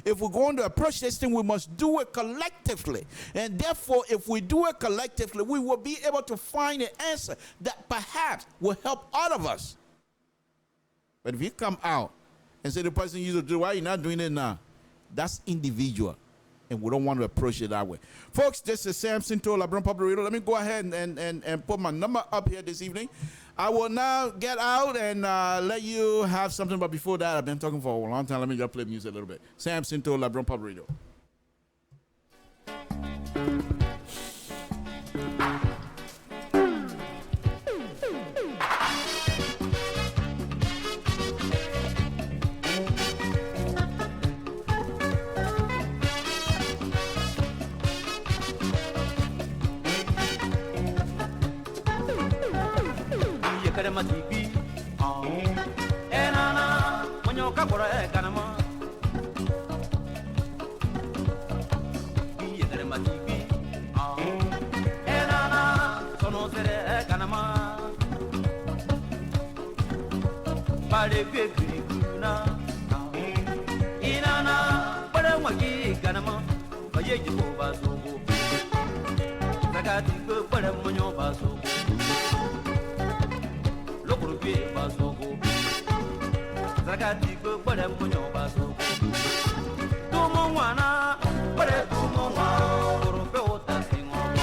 If we're going to approach this thing, we must do it collectively. And therefore, if we do it collectively, we will be able to find an answer that perhaps will help all of us. But if you come out and say the person used to do, why are you not doing it now? That's individual. And we don't want to approach it that way. Folks, this is Samson to LIBERIA Public Radio. Let me go ahead and put my number up here this evening. I will now get out and let you have something. But before that, I've been talking for a long time. Let me just play music a little bit. Samson to LIBERIA Public Radio. Karema TV, enana, manyoka bora kanama. Iye Karema TV, enana, sono sere kanama. Pale kwekuri kuna, inana, bora mwaki kanama. Baye jibo basogo, zakati ko bora manyo basogo. Basoko, Zakati go, but I'm on your basoko. Tumo wana, but I tumo wana, Rupota sing on.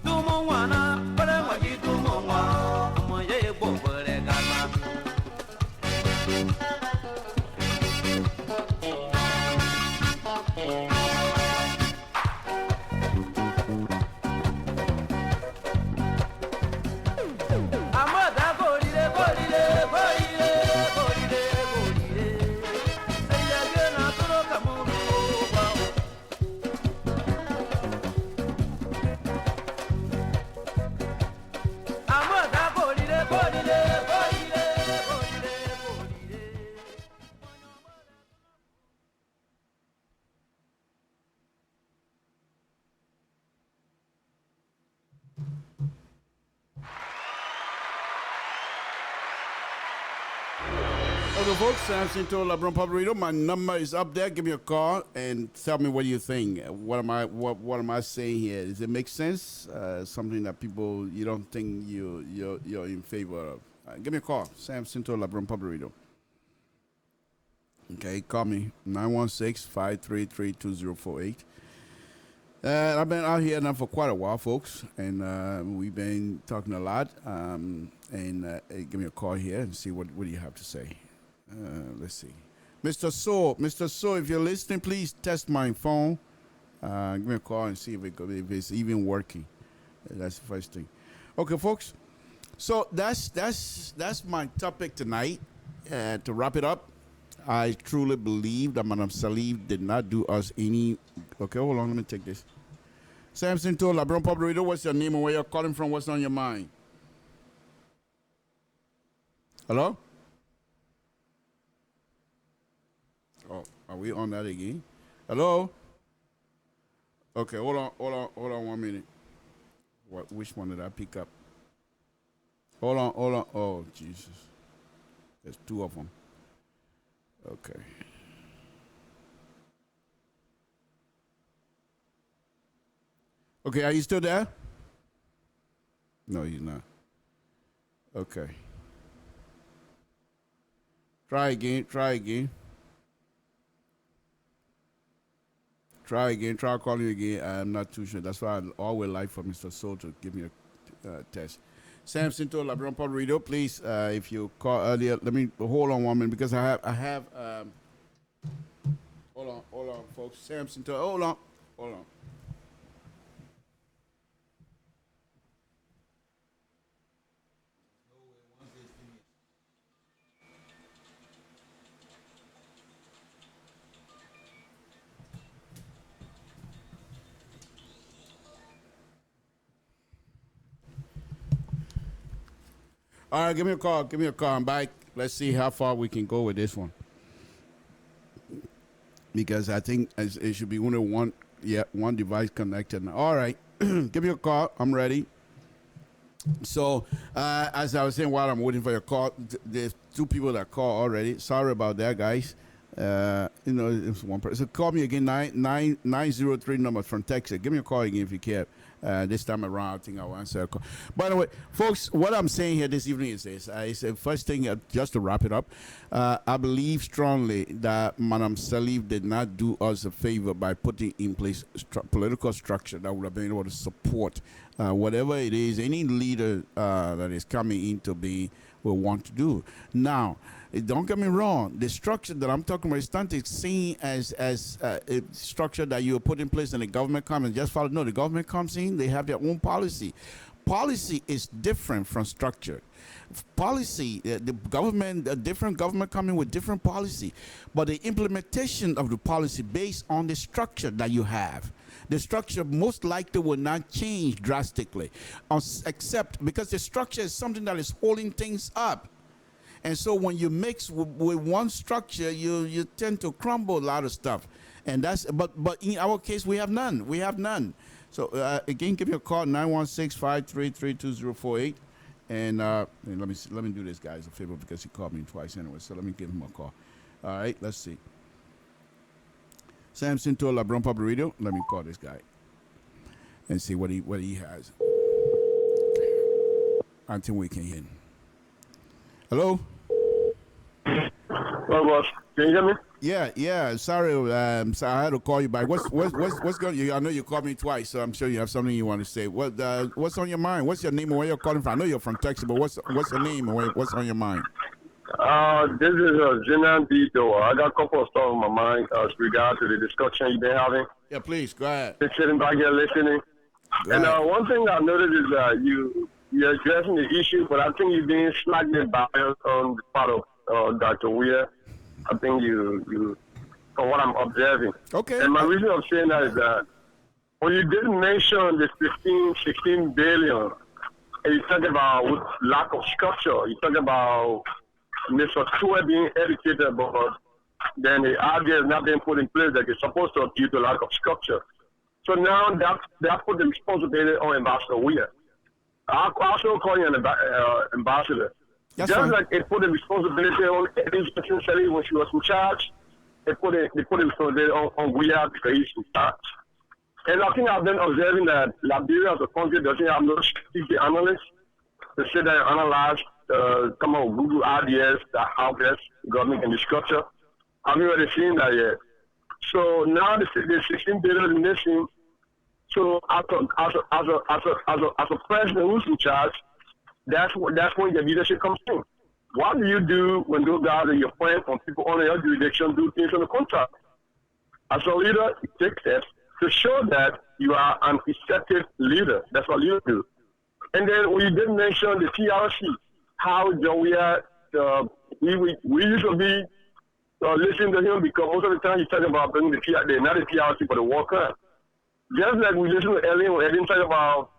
Tumo wana, but I'm a tumo wana, I'm a yay boba legama. Okay, folks, Samson to LIBERIA Public Radio. My number is up there. Give me a call and tell me what you think. What am I saying here? Does it make sense? Something that people you don't think you're in favor of? Give me a call, Samson to LIBERIA Public Radio. Okay, call me 916-533-2048. I've been out here now for quite a while, folks, and we've been talking a lot. Give me a call here and see what you have to say. Let's see. Mr. So, if you're listening, please test my phone. Give me a call and see if it's even working. That's the first thing. Okay, folks. So that's my topic tonight. To wrap it up, I truly believe that Madam Salif did not do us any. Okay, hold on. Let me take this. Samson to LIBERIA Public Radio. What's your name and where you're calling from? What's on your mind? Hello? Oh, are we on that again? Hello? Okay, hold on 1 minute. Which one did I pick up? Hold on. Oh, Jesus. There's two of them. Okay. Okay, are you still there? No, he's not. Okay. Try again. Try calling you again. I'm not too sure. That's why I always like for Mr. Soul to give me a test. Samson to LIBERIA Public Radio, please. If you call earlier, let me hold on 1 minute because I have. Hold on, folks. Samson to hold on. All right, give me a call. I'm back. Let's see how far we can go with this one. Because I think it should be only one device connected. All right, give me a call. I'm ready. So, as I was saying, while I'm waiting for your call, there's two people that call already. Sorry about that, guys. It's one person. So call me again, 903 number from Texas. Give me a call again if you care. This time around, I think I'll answer a call. By the way, folks, what I'm saying here this evening is this. I say first thing, just to wrap it up, I believe strongly that Madam Salif did not do us a favor by putting in place political structure that would have been able to support whatever it is any leader that is coming into being will want to do. Now, don't get me wrong, the structure that I'm talking about is not seen as a structure that you put in place and the government comes and just follow. No, the government comes in, they have their own policy. Policy is different from structure. Policy, the government, a different government coming with different policy, but the implementation of the policy based on the structure that you have. The structure most likely will not change drastically, except because the structure is something that is holding things up. And so when you mix with one structure, you tend to crumble a lot of stuff. And that's but in our case we have none. We have none. So again, give me a call 916-533-2048. And let me do this guy a favor because he called me twice anyway. So let me give him a call. All right, let's see. Samson to LeBron Public Radio. Let me call this guy and see what he has until we can hear him. Hello. Hello, boss. Can you hear me? Yeah. Sorry, so I had to call you back. What's going? I know you called me twice, so I'm sure you have something you want to say. What's on your mind? What's your name and where you're calling from? I know you're from Texas, but what's your name and what's on your mind? This is Zenan Dito. I got a couple of stuff on my mind with regard to the discussion you've been having. Yeah, please go ahead. Been sitting back here listening. One thing I noticed is that you're addressing the issue, but I think you're being slightly biased on the part of Dr. Weir. I think you, from what I'm observing. Okay. And my reason of saying that is that when you didn't mention the 16 billion, and you talk about lack of structure, you talk about Mr. Tua being educated, but then the idea is not being put in place that it's supposed to due to lack of structure. So now that put the responsibility on Ambassador Weir. I also call you an ambassador. That's Just fine. like it put the responsibility on Elizabeth when she was in charge, they put the responsibility on Weir because he's in charge. And I think I've been observing that Liberia as a country doesn't have no strategic analysts to sit there and analyze, come up with Google ideas that how best government can structure. I haven't really seen that yet. So now the 16 billion is missing. So as a president who's in charge, that's when your leadership comes in. What do you do when those guys are your friends, when people on your jurisdiction do things on the contract? As a leader, you take steps to show that you are an effective leader. That's what leaders do. And then we did mention the TRC, how John Weir, we used to be listening to him because most of the time he's talking about bringing not the TRC, but the worker. Just like we listened to Ellen when Ellen talked about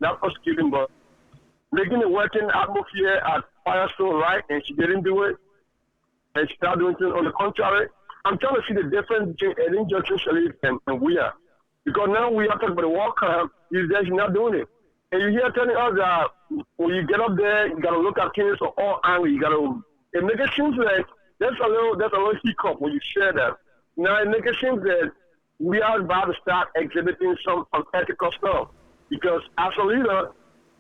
not prosecuting, but making the working atmosphere at Firestone right, and she didn't do it, and she started doing things on the contrary. I'm trying to see the difference between Ellen Johnson Sharif and Weir. Because now we are talking about the war crime, he's just not doing it. And you hear telling us that when you get up there, you gotta look at things from all angles. It makes it seem like there's a little hiccup when you share that. Now it makes it seem that we are about to start exhibiting some unethical stuff. Because as a leader,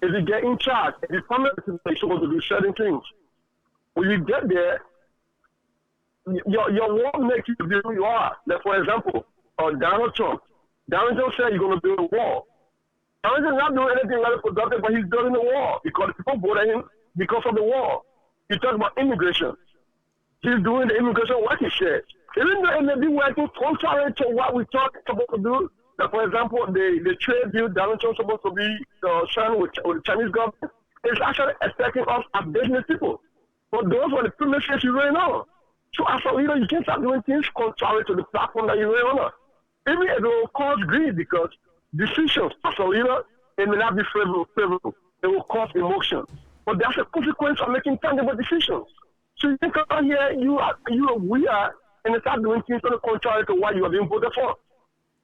if you get in charge, if you come to you're supposed to do certain things, when you get there, your work makes you be who you are. Like for example, Donald Trump. Donald Trump said he's going to build a wall. Donald Trump not doing anything rather productive, but he's building a wall because people voted him because of the wall. He talks about immigration. He's doing the immigration work, he said. Even though it may be working contrary to what we thought it's supposed to do, like for example, the trade deal Donald Trump is supposed to be signed with the Chinese government, it's actually affecting us as business people. But those were the premises you ran on. So as a leader, you can't start doing things contrary to the platform that you ran on. Even if it will cause greed because decisions as a leader, it may not be favorable. It will cause emotion. But that's a consequence of making tangible decisions. So you think out here, we are, and start doing things on the contrary to what you are being voted for.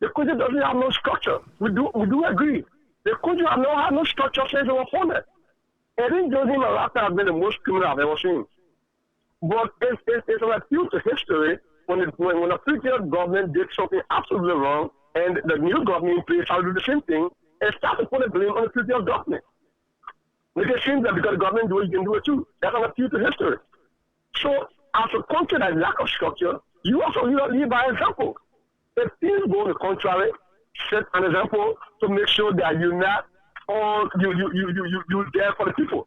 The country doesn't have no structure. We do agree. The country have no structure since they were founded. Erin Johnson and Rasta have been the most criminal I've ever seen. But it's a appeal to history when a previous government did something absolutely wrong and the new government in place shall do the same thing and start to put the blame on the previous government. It seems that because the government do it, you can do it too. That's an appeal to history. So as a country that lack of structure, you also lead by example. If things go on the contrary, set an example to make sure that you're not all you're there for the people.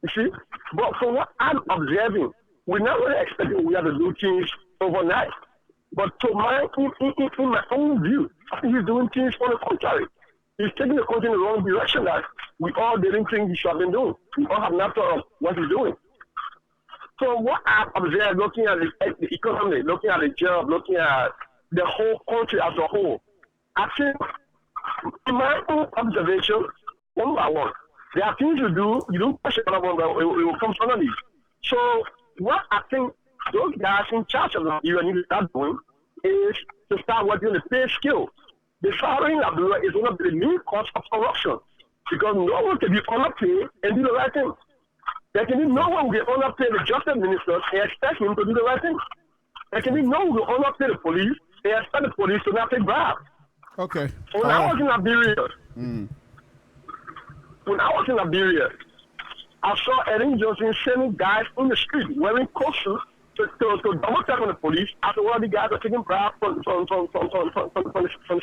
You see? But from what I'm observing, we're not really expecting we have to do things overnight. But in my own view, I think he's doing things on the contrary. He's taking the country in the wrong direction that we all didn't think he should have been doing. We all have not thought of what he's doing. So what I've observed, looking at the economy, looking at the job, looking at the whole country as a whole, I think, in my own observation, one by one, there are things you do, you don't push it on one, but it will come suddenly. So what I think those guys in charge of you need to start doing is to start working on the pay scale. The salary in LIBERIA is one of the main cause of corruption because no one can be underpaid and do the right thing. There can be no one who will underpay the justice minister and expect him to do the right thing. There can be no one who will underpay the police and expect the police to not take bribes. Okay. When I was in Liberia, I saw Erin Johnson sending guys in the street wearing coat suits to double check on the police after one of the guys are taking bribes from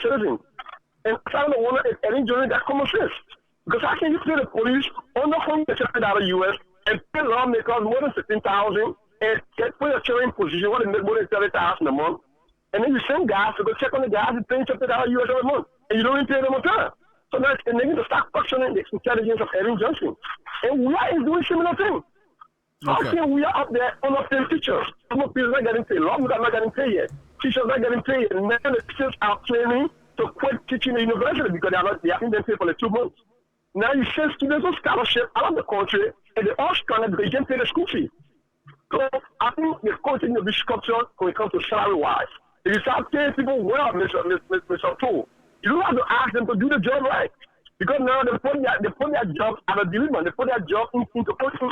citizens. And I started to wonder if Erin Johnson got common sense. Because how can you pay the police under $100,000 US and pay lawmakers more than $15,000 and put a chair in position where they make more than $30,000 a month? And then you send guys to go check on the guys and pay $50,000 US every month. And you don't even pay them on time. So now they need to start questioning the intelligence of Erin Johnson. And we are doing similar things. How can we are up there underpaying teachers? Some of people are not getting paid. Lawmakers are not getting paid yet. Teachers are not getting paid. And now the teachers are planning to quit teaching the university because they are being paid for the 2 months. Now you send students on scholarship out of the country and they all stranded because they can't pay the school fee. So I think the country needs to be structured when it comes to salary-wise. If you start paying people well, Mr. Tool, you don't have to ask them to do the job right. Because now they put their jobs at a delivery. They put their job into the problem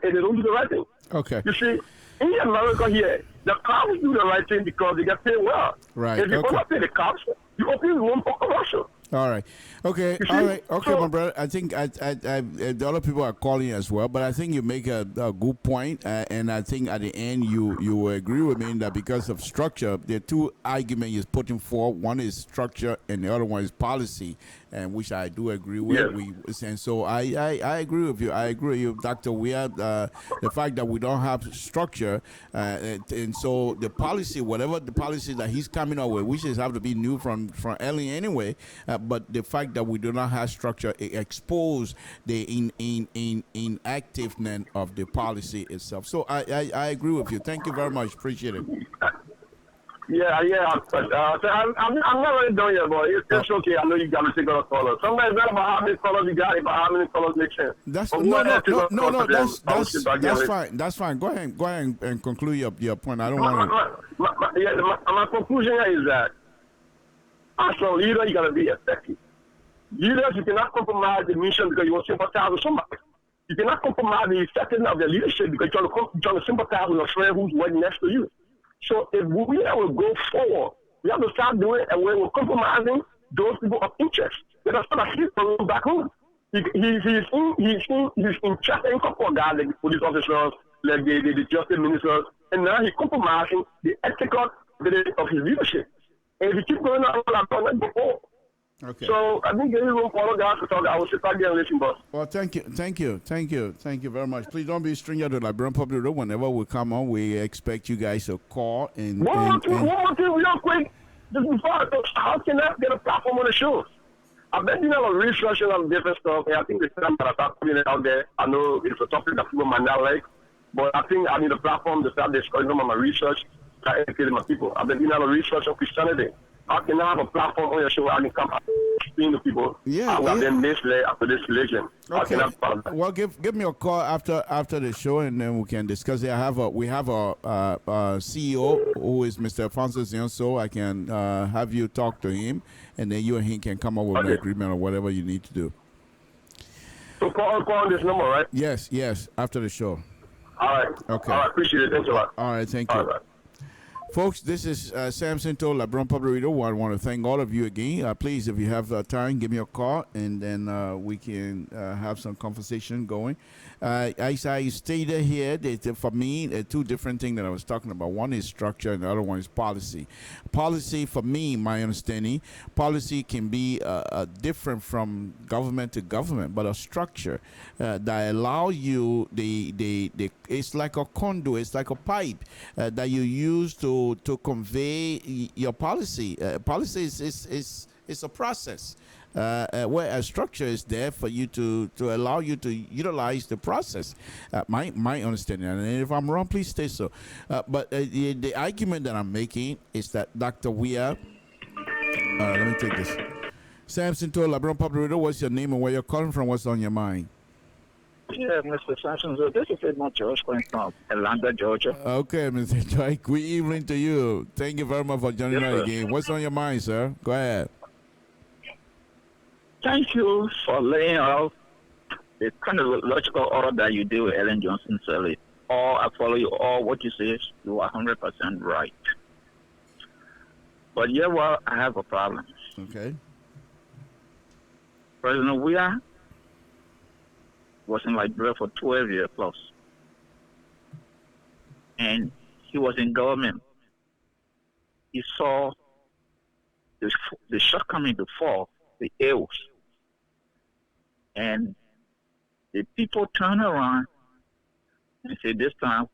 and they don't do the right thing. Okay. You see, in America here, the cops do the right thing because they get paid well. Right. If you don't pay the cops, you open room for corruption. All right. Okay. All right. Okay, so, my brother. I think the other people are calling as well, but I think you make a good point, and I think at the end you will agree with me that because of structure, there are two arguments you're putting forward. One is structure, and the other one is policy, and which I do agree with. Yes. And so I agree with you. I agree with you, Doctor. We have the fact that we don't have structure, and so the policy, whatever the policy that he's coming up with, which is have to be new from early anyway. But the fact that we do not have structure, it exposes the inactiveness of the policy itself. So I agree with you. Thank you very much. Appreciate it. Yeah. I'm not really done yet, but it's okay. I know you got to take other colors. Sometimes it's not about how many colors you got, but how many colors make sense. That's fine. That's fine. Go ahead and conclude your point. I don't want to. My conclusion is that as a leader, you got to be effective. Leaders, you cannot compromise the mission because you want to sympathize with somebody. You cannot compromise the effectiveness of your leadership because you're trying to sympathize with a friend who's working next to you. So if we will go forward, we have to start doing it and we're compromising those people of interest. Let us start going back home. He's interested in couple of guys like the police officers, like the justice ministers, and now he's compromising the ethical of his leadership. And if you keep going on, I've done that before. Okay. So I think there is room for other guys to talk. I will sit back there and listen, boss. Well, thank you very much. Please don't be a stranger to Liberian Public Radio. Whenever we come on, we expect you guys to call and. One more thing, real quick. Just before, how can I get a platform on the show? I've been doing a lot of research on different stuff, and I think the time that I start putting it out there, I know it's a topic that people might not like, but I think I need a platform to start discussing some of my research. Educating my people. I've been doing a lot of research on Christianity. How can I have a platform on your show where I can come explain to people how we have been misled after this election. Okay. Well, give me a call after the show, and then we can discuss it. We have a CEO who is Mr. Alfonso Zionso. I can have you talk to him, and then you and he can come up with an agreement or whatever you need to do. So call on this number, right? Yes, after the show. All right. Okay. All right, appreciate it. Thanks a lot. All right, thank you. All right. Folks, this is Samson to LeBron Public Radio. I want to thank all of you again. Please, if you have time, give me a call, and then we can have some conversation going. As I stated here, that for me, two different things that I was talking about. One is structure, and the other one is policy. Policy, for me, my understanding, policy can be different from government to government, but a structure that allows you, it's like a conduit, it's like a pipe that you use to convey your policy. Policy is a process where a structure is there for you to allow you to utilize the process. My understanding, and if I'm wrong, please say so. But the argument that I'm making is that Dr. Weir, let me take this. Samson to LeBron Public Radio, what's your name and where you're calling from? What's on your mind? Yeah, Mr. Sampson. So this is Edmond George calling from Atlanta, Georgia. Okay, Mr. Joy. Good evening to you. Thank you very much for joining us again. What's on your mind, sir? Go ahead. Thank you for laying out the chronological order that you do with Ellen Johnson Sirleaf. I follow you. All what you say, you are 100% right. But yeah, well, I have a problem. Okay. President Weir was in Liberia for 12 years plus. And he was in government. He saw the shortcoming, the fall, the ills. And the people turned around and said, this time,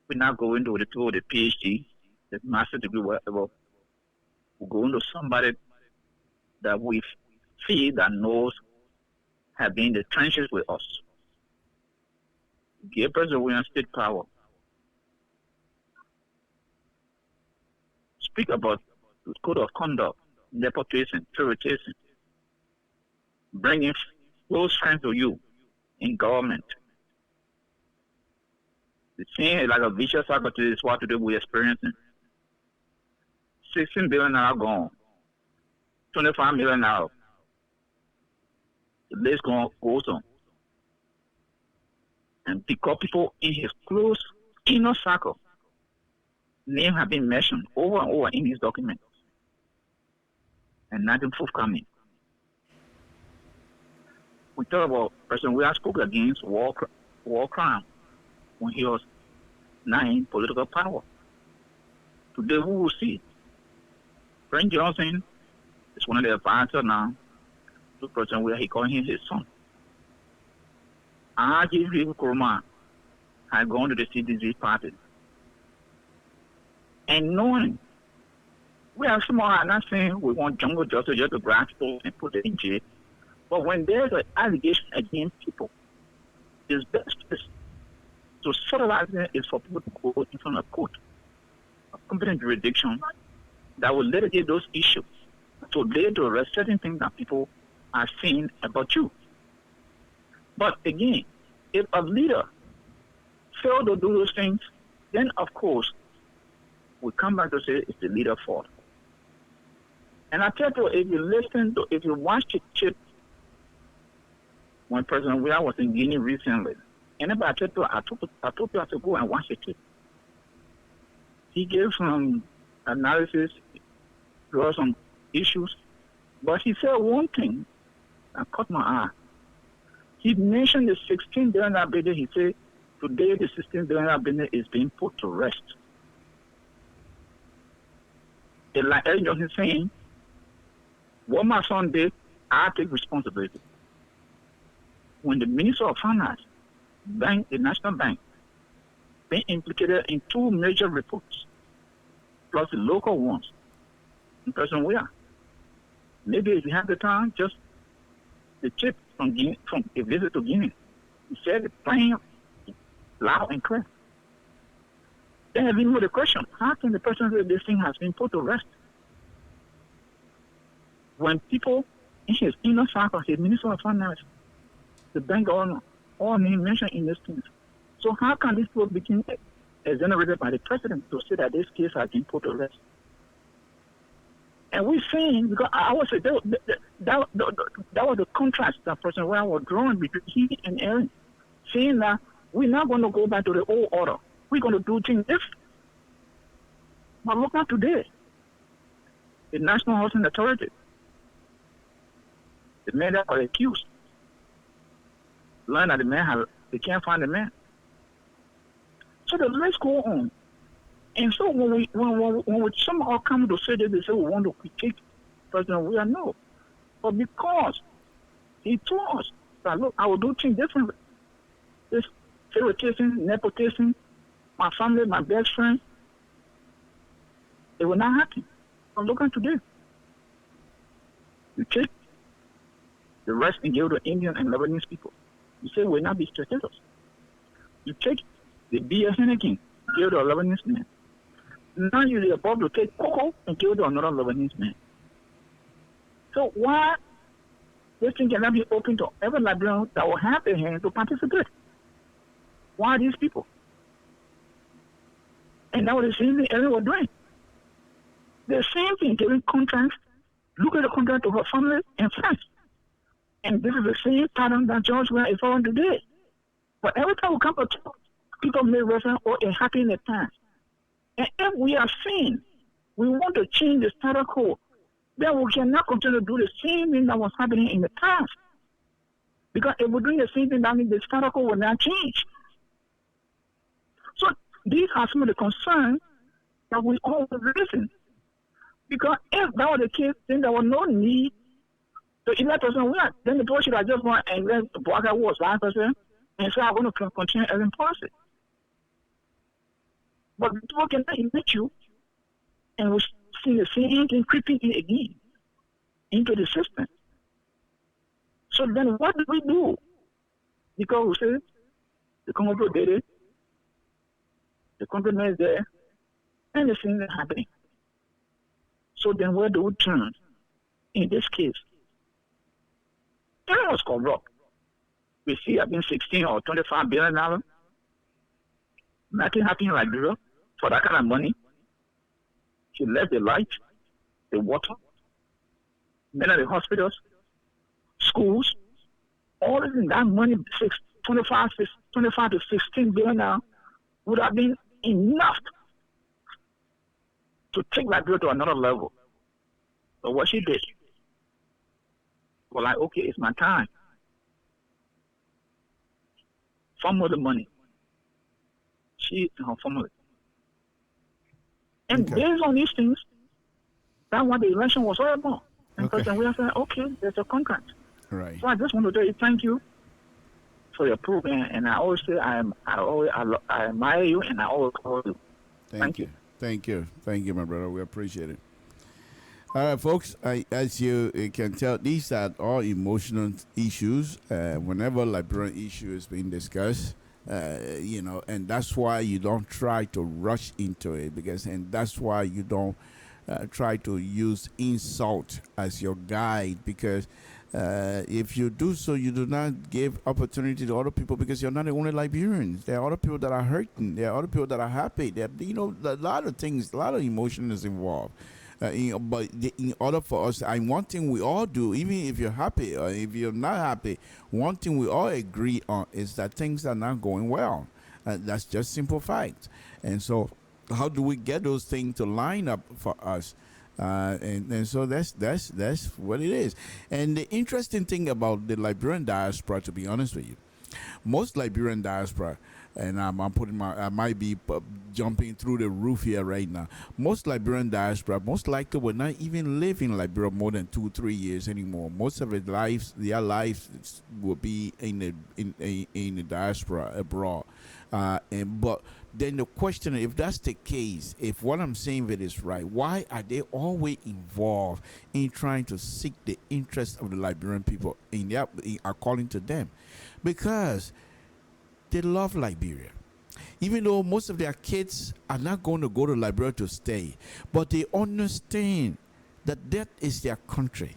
we're not going to the people with the PhD, the master's degree, whatever. We're going to somebody that we feel that knows, have been in the trenches with us. Give President William state power. Speak about the code of conduct, nepotism, favoritism. Bringing close friends to you in government. The thing is like a vicious cycle to this what today we're experiencing. 16 billion now gone. 25 million now. The list goes on. And because people in his close inner circle, names have been mentioned over and over in these documents. And nothing forthcoming. We talk about President Weir spoke against war crime when he was not in political power. Today we will see. Frank Johnson is one of the advisors now to President Weir. He called him his son. R.J. Kuruma had gone to the CDZ party. And knowing, we are somehow not saying we want jungle justice just to grab people and put them in jail. But when there's an allegation against people, it's best to settle it is for people to go in front of court, a competent jurisdiction that will litigate those issues. So they to arrest certain things that people are saying about you. But again, if a leader failed to do those things, then of course we come back to say it's the leader's fault. And I tell you, if you watch the chip when President Weir was in Guinea recently, anybody I told you to go and watch the clip. He gave some analysis, draw some issues, but he said one thing that caught my eye. He mentioned the 16 billion business. He said today the 16 billion business is being put to rest. It's like Ellen Johnson saying, what my son did, I take responsibility. When the Minister of Finance, the National Bank, been implicated in two major reports, plus the local ones, in President Weir. Maybe if you have the time, just the chip from a visit to Guinea. He said it plain, loud and clear. Then I begin with the question, how can the President say this thing has been put to rest? when people in his inner circle, his Minister of Finance, the bank governor, all names mentioned in these things. So how can these people become exonerated by the president to say that this case has been put to rest? And we're saying, because I would say that was the contrast that President Ryan was drawing between he and Aaron, saying that we're not going to go back to the old order. We're going to do things different. But look at today. The National Housing Authority, the men that were accused, learn that they can't find the man. So the list go on. And so when we somehow come to say that, they say we want to critique President William, no. But because he told us that, look, I will do things differently. This favoritism, nepotism, my family, my best friend, it will not happen. But look at today. You take the rest and give to Indian and Lebanese people. You say we'll not be spectators. You take the beer Henneken, give to a Lebanese man. Now you're about to take cocoa and give to another Lebanese man. So why this thing cannot be open to every Liberian that will have a hand to participate? Why are these people? And that was the same thing everyone was doing. The same thing, giving contracts, look at the contract to her family and friends. And this is the same pattern that George Weah is following today. But every time we come to talk, people make reference or it happened in the past. And if we are saying we want to change the status quo, then we cannot continue to do the same thing that was happening in the past. Because if we're doing the same thing, that means the status quo will not change. So these are some of the concerns that we all raising. Because if that was the case, then there was no need to elect President William. Then the board should have just gone and let Boaka was 5% and say, I'm going to continue as in policy. But people cannot elect you, and we see the same thing creeping in again into the system. So then what do we do? Because we say the Congo did it, the countryman is there, and the thing is happening. So then where do we turn in this case? That was corrupt. We see I've been 16 or $25 billion. Nothing happened in Liberia for that kind of money. She left the light, the water, many of the hospitals, schools, all of that money, 25 to 16 billion now, would have been enough to take Liberia to another level. But what she did was like, okay, it's my time. Funnel the money. She and her family. And based on these things, that's what the election was all about. And President William said, okay, there's a contract. Right. So I just want to tell you thank you for your program. And I always say I admire you and I always call you. Thank you. Thank you. Thank you, my brother. We appreciate it. All right, folks, as you can tell, these are all emotional issues. Whenever Liberian issue is being discussed, and that's why you don't try to rush into it, and that's why you don't try to use insult as your guide, because if you do so, you do not give opportunity to other people, because you're not the only Liberians. There are other people that are hurting. There are other people that are happy. There, a lot of things, a lot of emotion is involved. But in order for us, one thing we all do, even if you're happy or if you're not happy, one thing we all agree on is that things are not going well. That's just simple fact. And so, how do we get those things to line up for us? And so that's what it is. And the interesting thing about the Liberian diaspora, to be honest with you, most Liberian diaspora, and I might be jumping through the roof here right now. Most Liberian diaspora most likely will not even live in Liberia more than 2-3 years anymore. Most of their lives will be in the diaspora abroad. But then the question, if that's the case, if what I'm saying is right, why are they always involved in trying to seek the interest of the Liberian people according to them? Because they love Liberia. Even though most of their kids are not going to Liberia to stay, but they understand that is their country.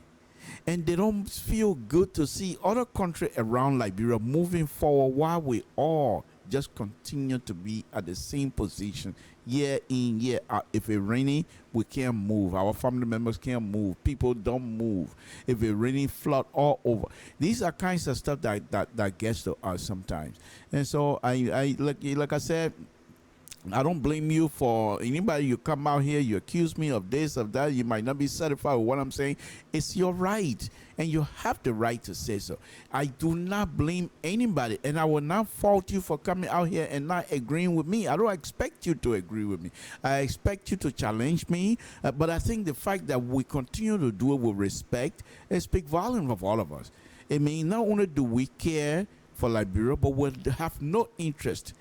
and they don't feel good to see other countries around Liberia moving forward while we all just continue to be at the same position year in, year out. If it's raining, we can't move. Our family members can't move. People don't move. If it's raining, flood all over. These are kinds of stuff that gets to us sometimes. And so I like I said, I don't blame you for anybody. You come out here, you accuse me of this, of that. You might not be satisfied with what I'm saying. It's your right, and you have the right to say so. I do not blame anybody, and I will not fault you for coming out here and not agreeing with me. I don't expect you to agree with me. I expect you to challenge me, but I think the fact that we continue to do it with respect, it speaks volume of all of us. I mean, not only do we care for Liberia, but we have no interest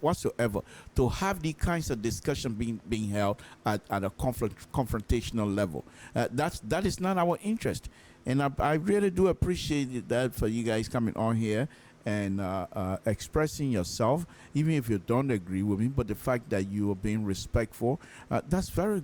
whatsoever to have these kinds of discussion being held at a confrontational level. That is not our interest, and I really do appreciate that for you guys coming on here and expressing yourself, even if you don't agree with me. But the fact that you are being respectful, that's a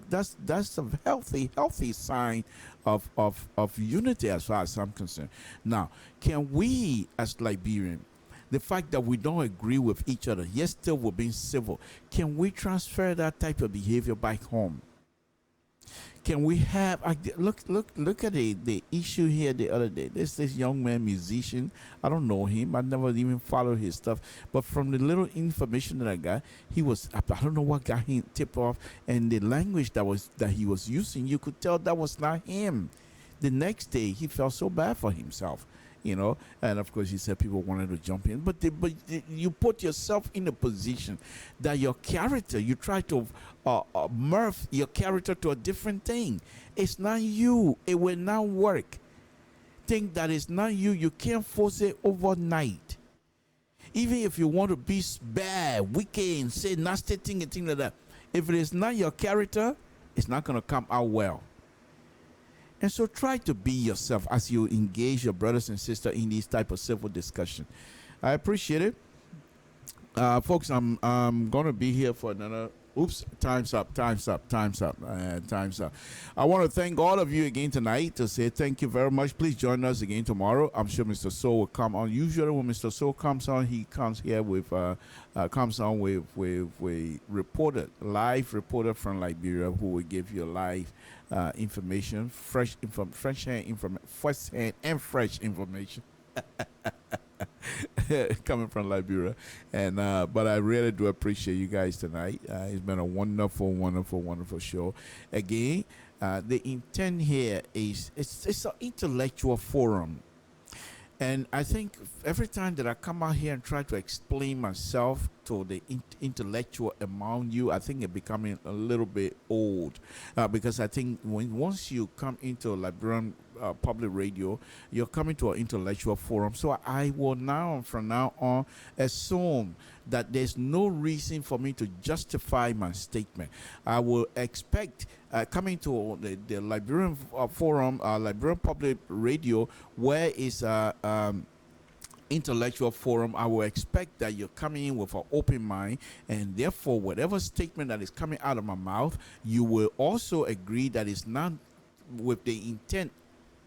healthy sign of unity as far as I'm concerned. Now, can we as Liberians, the fact that we don't agree with each other, yet still we're being civil, can we transfer that type of behavior back home? Can we have look at the issue here the other day? This young man, musician. I don't know him. I never even followed his stuff. But from the little information that I got, he was, I don't know what got him tipped off, and the language that he was using, you could tell that was not him. The next day, he felt so bad for himself. And of course he said people wanted to jump in, but you put yourself in a position that your character, you try to morph your character to a different thing. It's not you. It will not work. Think that it's not you. You can't force it overnight. Even if you want to be bad, wicked, and say nasty thing and things like that, if it is not your character, it's not going to come out well. And so try to be yourself as you engage your brothers and sisters in these type of civil discussion. I appreciate it. Folks, I'm going to be here for another... Oops, time's up. I want to thank all of you again tonight to say thank you very much. Please join us again tomorrow. I'm sure Mr. Soul will come on. Usually when Mr. Soul comes on, he comes here with live reporter from Liberia who will give you live information, fresh and fresh information. Coming from Liberia, and but I really do appreciate you guys tonight. It's been a wonderful show. Again, the intent here is it's an intellectual forum, and I think every time that I come out here and try to explain myself to the intellectual among you, I think it's becoming a little bit old, because I think once you come into Liberian public radio, you're coming to an intellectual forum. So I will from now on assume that there's no reason for me to justify my statement. I will expect coming to the Liberian forum, Liberian public radio, where is intellectual forum, I will expect that you're coming in with an open mind, and therefore whatever statement that is coming out of my mouth, you will also agree that it's not with the intent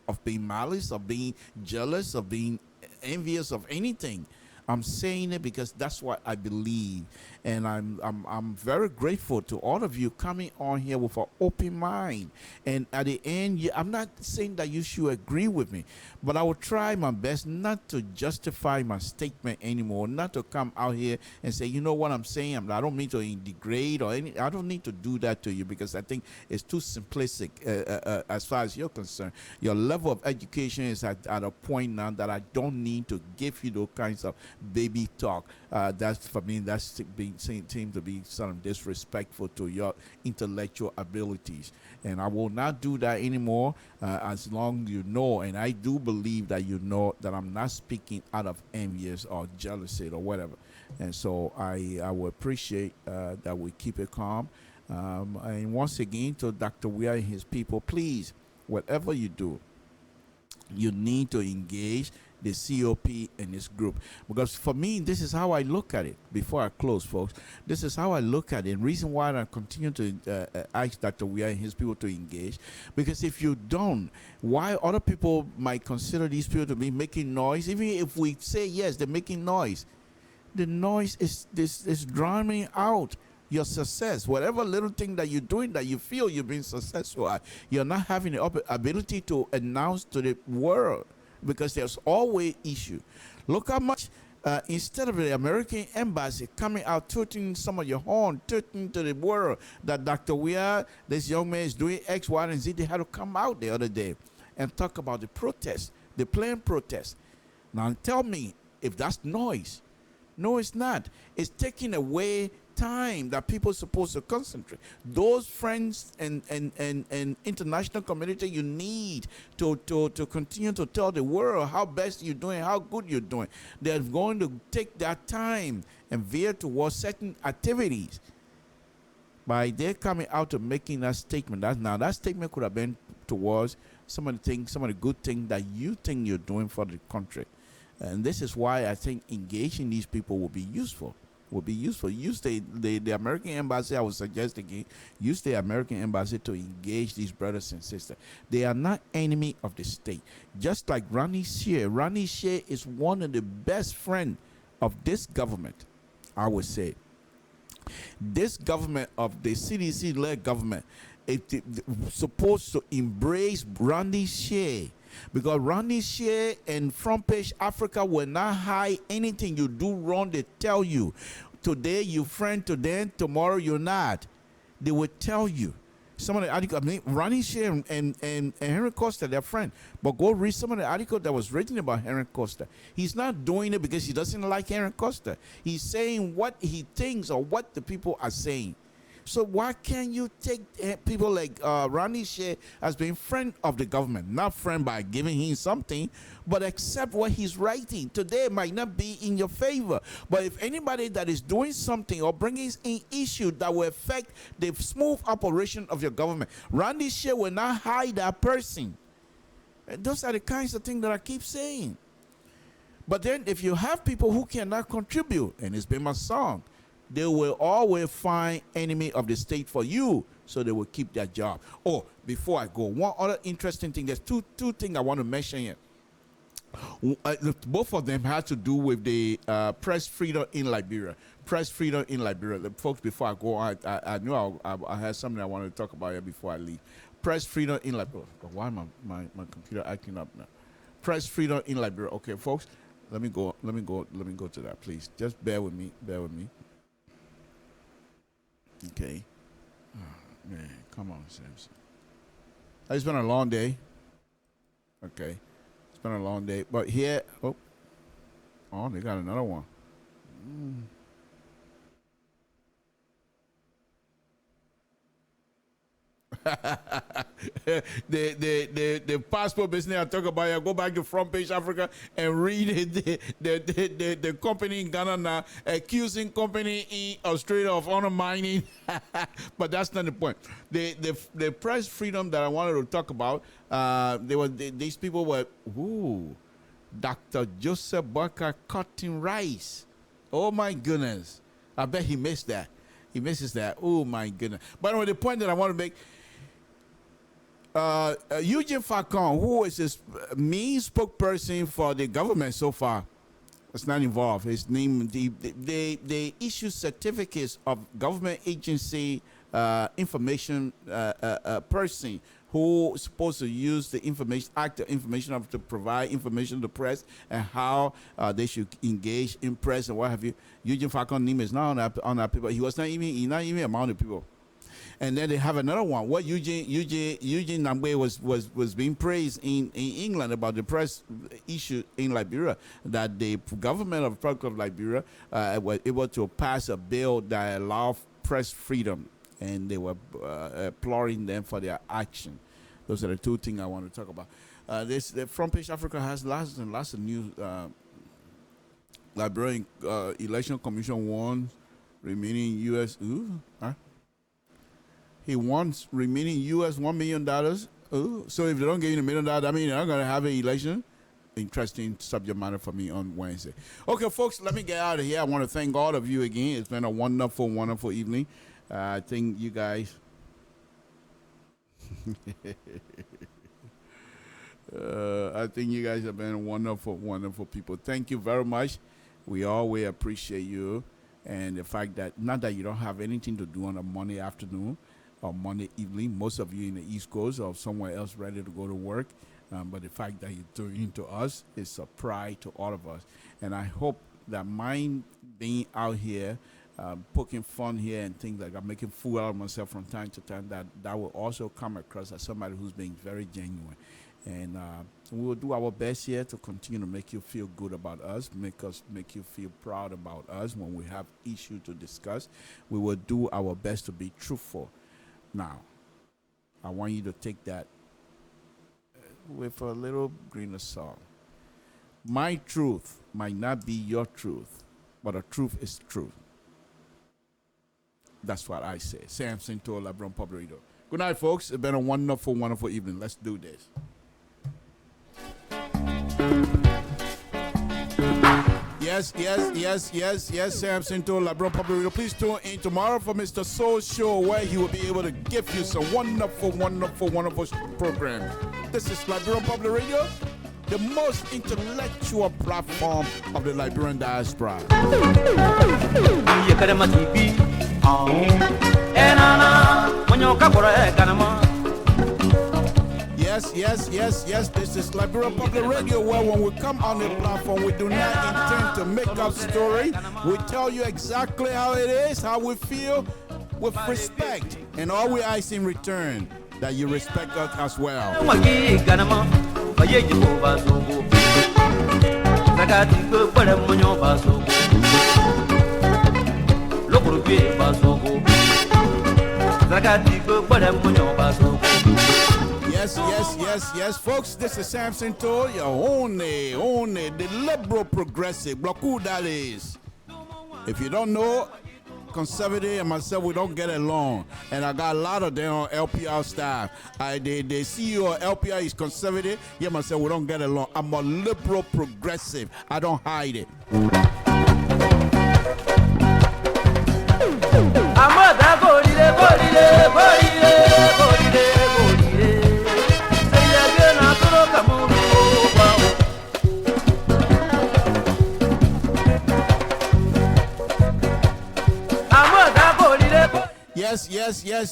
of being malice, of being jealous, of being envious of anything. I'm saying it because that's what I believe, and I'm very grateful to all of you coming on here with an open mind. And at the end, I'm not saying that you should agree with me, but I will try my best not to justify my statement anymore, not to come out here and say, you know what I'm saying, I don't mean to degrade or any. I don't need to do that to you, because I think it's too simplistic as far as you're concerned. Your level of education is at a point now that I don't need to give you those kinds of baby talk. That's, for me, that's seems to be sort of disrespectful to your intellectual abilities, and I will not do that anymore, as long as you know, and I do believe that you know, that I'm not speaking out of envious or jealousy or whatever. And so I will appreciate that we keep it calm. And once again, to Dr. Weir and his people, please, whatever you do, you need to engage the COP and this group. Because for me, this is how I look at it. Before I close, folks, this is how I look at it. And reason why I continue to ask Dr. Weah and his people to engage, because if you don't, why other people might consider these people to be making noise, even if we say yes, they're making noise. The noise is drowning out your success. Whatever little thing that you're doing that you feel you're being successful at, you're not having the ability to announce to the world, because there's always issue. Look how much instead of the American embassy coming out tooting some of your horn, tooting to the world that Dr. Weah, this young man, is doing X, Y, and Z, they had to come out the other day and talk about the protest, the planned protest. Now tell me if that's noise. No, it's not. It's taking away time that people are supposed to concentrate. Those friends and international community you need to continue to tell the world how best you're doing, how good you're doing. They're going to take that time and veer towards certain activities. By their coming out of making that statement, that statement could have been towards some of the things, some of the good things that you think you're doing for the country. And this is why I think engaging these people will be useful. Use the American embassy. I would suggest again, use the American embassy to engage these brothers and sisters. They are not enemy of the state. Just like Ronnie Shea. Ronnie Shea is one of the best friends of this government, I would say. This government of the CDC-led government is supposed to embrace Ronnie Shea. Because Ronnie Shea and Front Page Africa will not hide anything you do wrong. They tell you. Today you're friend to them, tomorrow you're not. They will tell you. Some of the articles, Ronnie Shea and Henry Costa, they're friends. But go read some of the article that was written about Henry Costa. He's not doing it because he doesn't like Henry Costa. He's saying what he thinks or what the people are saying. So why can't you take people like Ronnie Shea as being friend of the government, not friend by giving him something, but accept what he's writing. Today might not be in your favor, but if anybody that is doing something or bringing in issue that will affect the smooth operation of your government, Ronnie Shea will not hide that person. And those are the kinds of things that I keep saying. But then if you have people who cannot contribute, and it's been my song, they will always find enemy of the state for you, so they will keep their job. Oh, before I go, one other interesting thing. There's two things I want to mention here. Both of them had to do with the press freedom in Liberia. Press freedom in Liberia. The folks, before I go, I knew I had something I wanted to talk about here before I leave. Press freedom in Liberia. Why am my computer acting up now? Press freedom in Liberia. Okay, folks, let me go to that, please. Just bear with me. Okay. Oh, man, come on, Samson. It's been a long day. Okay. It's been a long day. But here, oh, they got another one. the passport business I talk about, I go back to Front Page Africa and read the company in Ghana now accusing company in Australia of undermining. But that's not the point. The press freedom that I wanted to talk about, these people were, Dr. Joseph Barker cutting rice. Oh my goodness. I bet he missed that. He misses that. Oh my goodness. But anyway, the point that I want to make, Eugene Falcon, who is his main spokesperson for the government so far, was not involved. His name, they issue certificates of government agency information person who is supposed to use the information, active information to provide information to the press and how they should engage in press and what have you. Eugene Falcon's name is not on that people. He was not even among the people. And then they have another one. What Eugene Nambwe was being praised in England about the press issue in Liberia, that the government of the Republic of Liberia was able to pass a bill that allowed press freedom, and they were applauding them for their action. Those are the two things I want to talk about. The Front Page Africa has lots and lots of news. Liberian Election Commission won remaining U.S. He wants remaining U.S. $1 million. So if they don't give you $1 million, that means they're not going to have an election. interesting subject matter for me on Wednesday. Okay, folks, let me get out of here. I want to thank all of you again. It's been a wonderful, wonderful evening. I think you guys... I think you guys have been wonderful, wonderful people. Thank you very much. We always appreciate you. And the fact that, not that you don't have anything to do on a Monday afternoon or Monday evening, most of you in the East Coast or somewhere else ready to go to work, but the fact that you're doing to us is a pride to all of us. And I hope that mine being out here, poking fun here and things like that, making fool out of myself from time to time, that will also come across as somebody who's being very genuine. And we will do our best here to continue to make you feel good about us, make you feel proud about us when we have issues to discuss. We will do our best to be truthful. Now, I want you to take that with a little grain of salt. My truth might not be your truth, but the truth is truth. That's what I say. Samson to LeBron Public Radio. Good night, folks. It's been a wonderful, wonderful evening. Let's do this. Yes, Samson to LeBron Public Radio. Please tune in tomorrow for Mr. Soul Show, where he will be able to give you some wonderful, wonderful, wonderful program. This is LIBERIA Public Radio, the most intellectual platform of the Liberian diaspora. Yes, this is LIBERIA Public Radio, where when we come on the platform, we do not intend to make up story. We tell you exactly how it is, how we feel, with respect. And all we ask in return, that you respect us as well. Yes, folks, this is Samson Toll, your only, the liberal progressive. Block who that is. If you don't know, conservative and myself, we don't get along. And I got a lot of them on LPR staff. The CEO of LPR is conservative. Yeah, myself, we don't get along. I'm a liberal progressive. I don't hide it.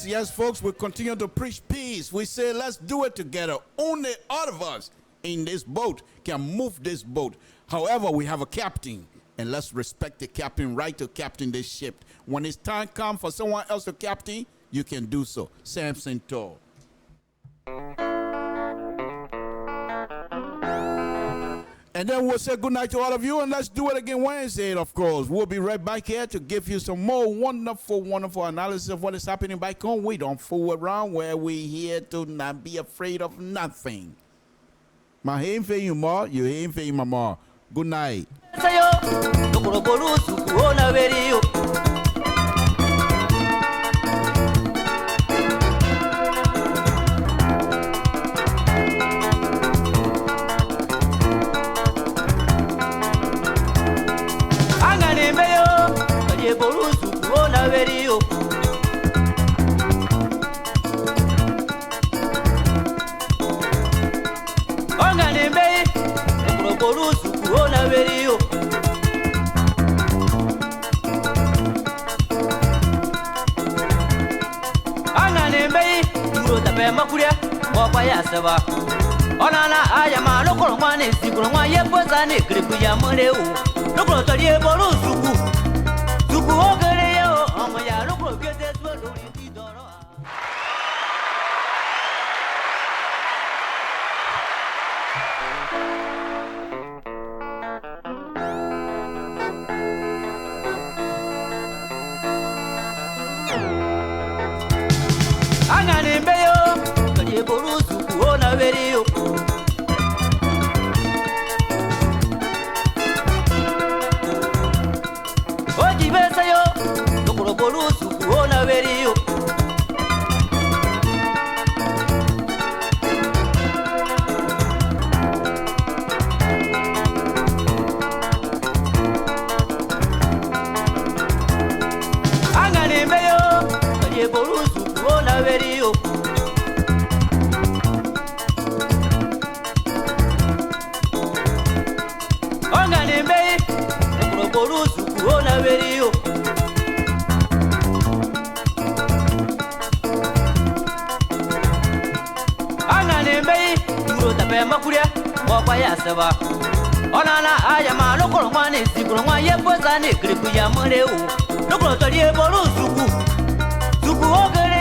Yes, folks, we continue to preach peace. We say, let's do it together. Only all of us in this boat can move this boat. However, we have a captain, and let's respect the captain, right to captain this ship. When it's time comes for someone else to captain, you can do so. Samson Toll. And then we'll say good night to all of you, and let's do it again Wednesday, of course. We'll be right back here to give you some more wonderful, wonderful analysis of what is happening back home. We don't fool around, where we here to not be afraid of nothing. My aim for you, Ma. You aim for you, Mama. Good night. Onana ayama lokolo mwane sikolo mwa yepoza ne kripu ya mone u lokolo toliye bolu suku ogere yo omo ya lokolo kete so lori ti doro angane mbeyo toliye bolu suku ona veri yo borusuku ona beriyo ana nembe muro tapemba kulia kwa yasaba onana aya ma lokolo mwane sikolo mwa yepoza ne kriku ya mureu lokolo toliye borusuku suku ogere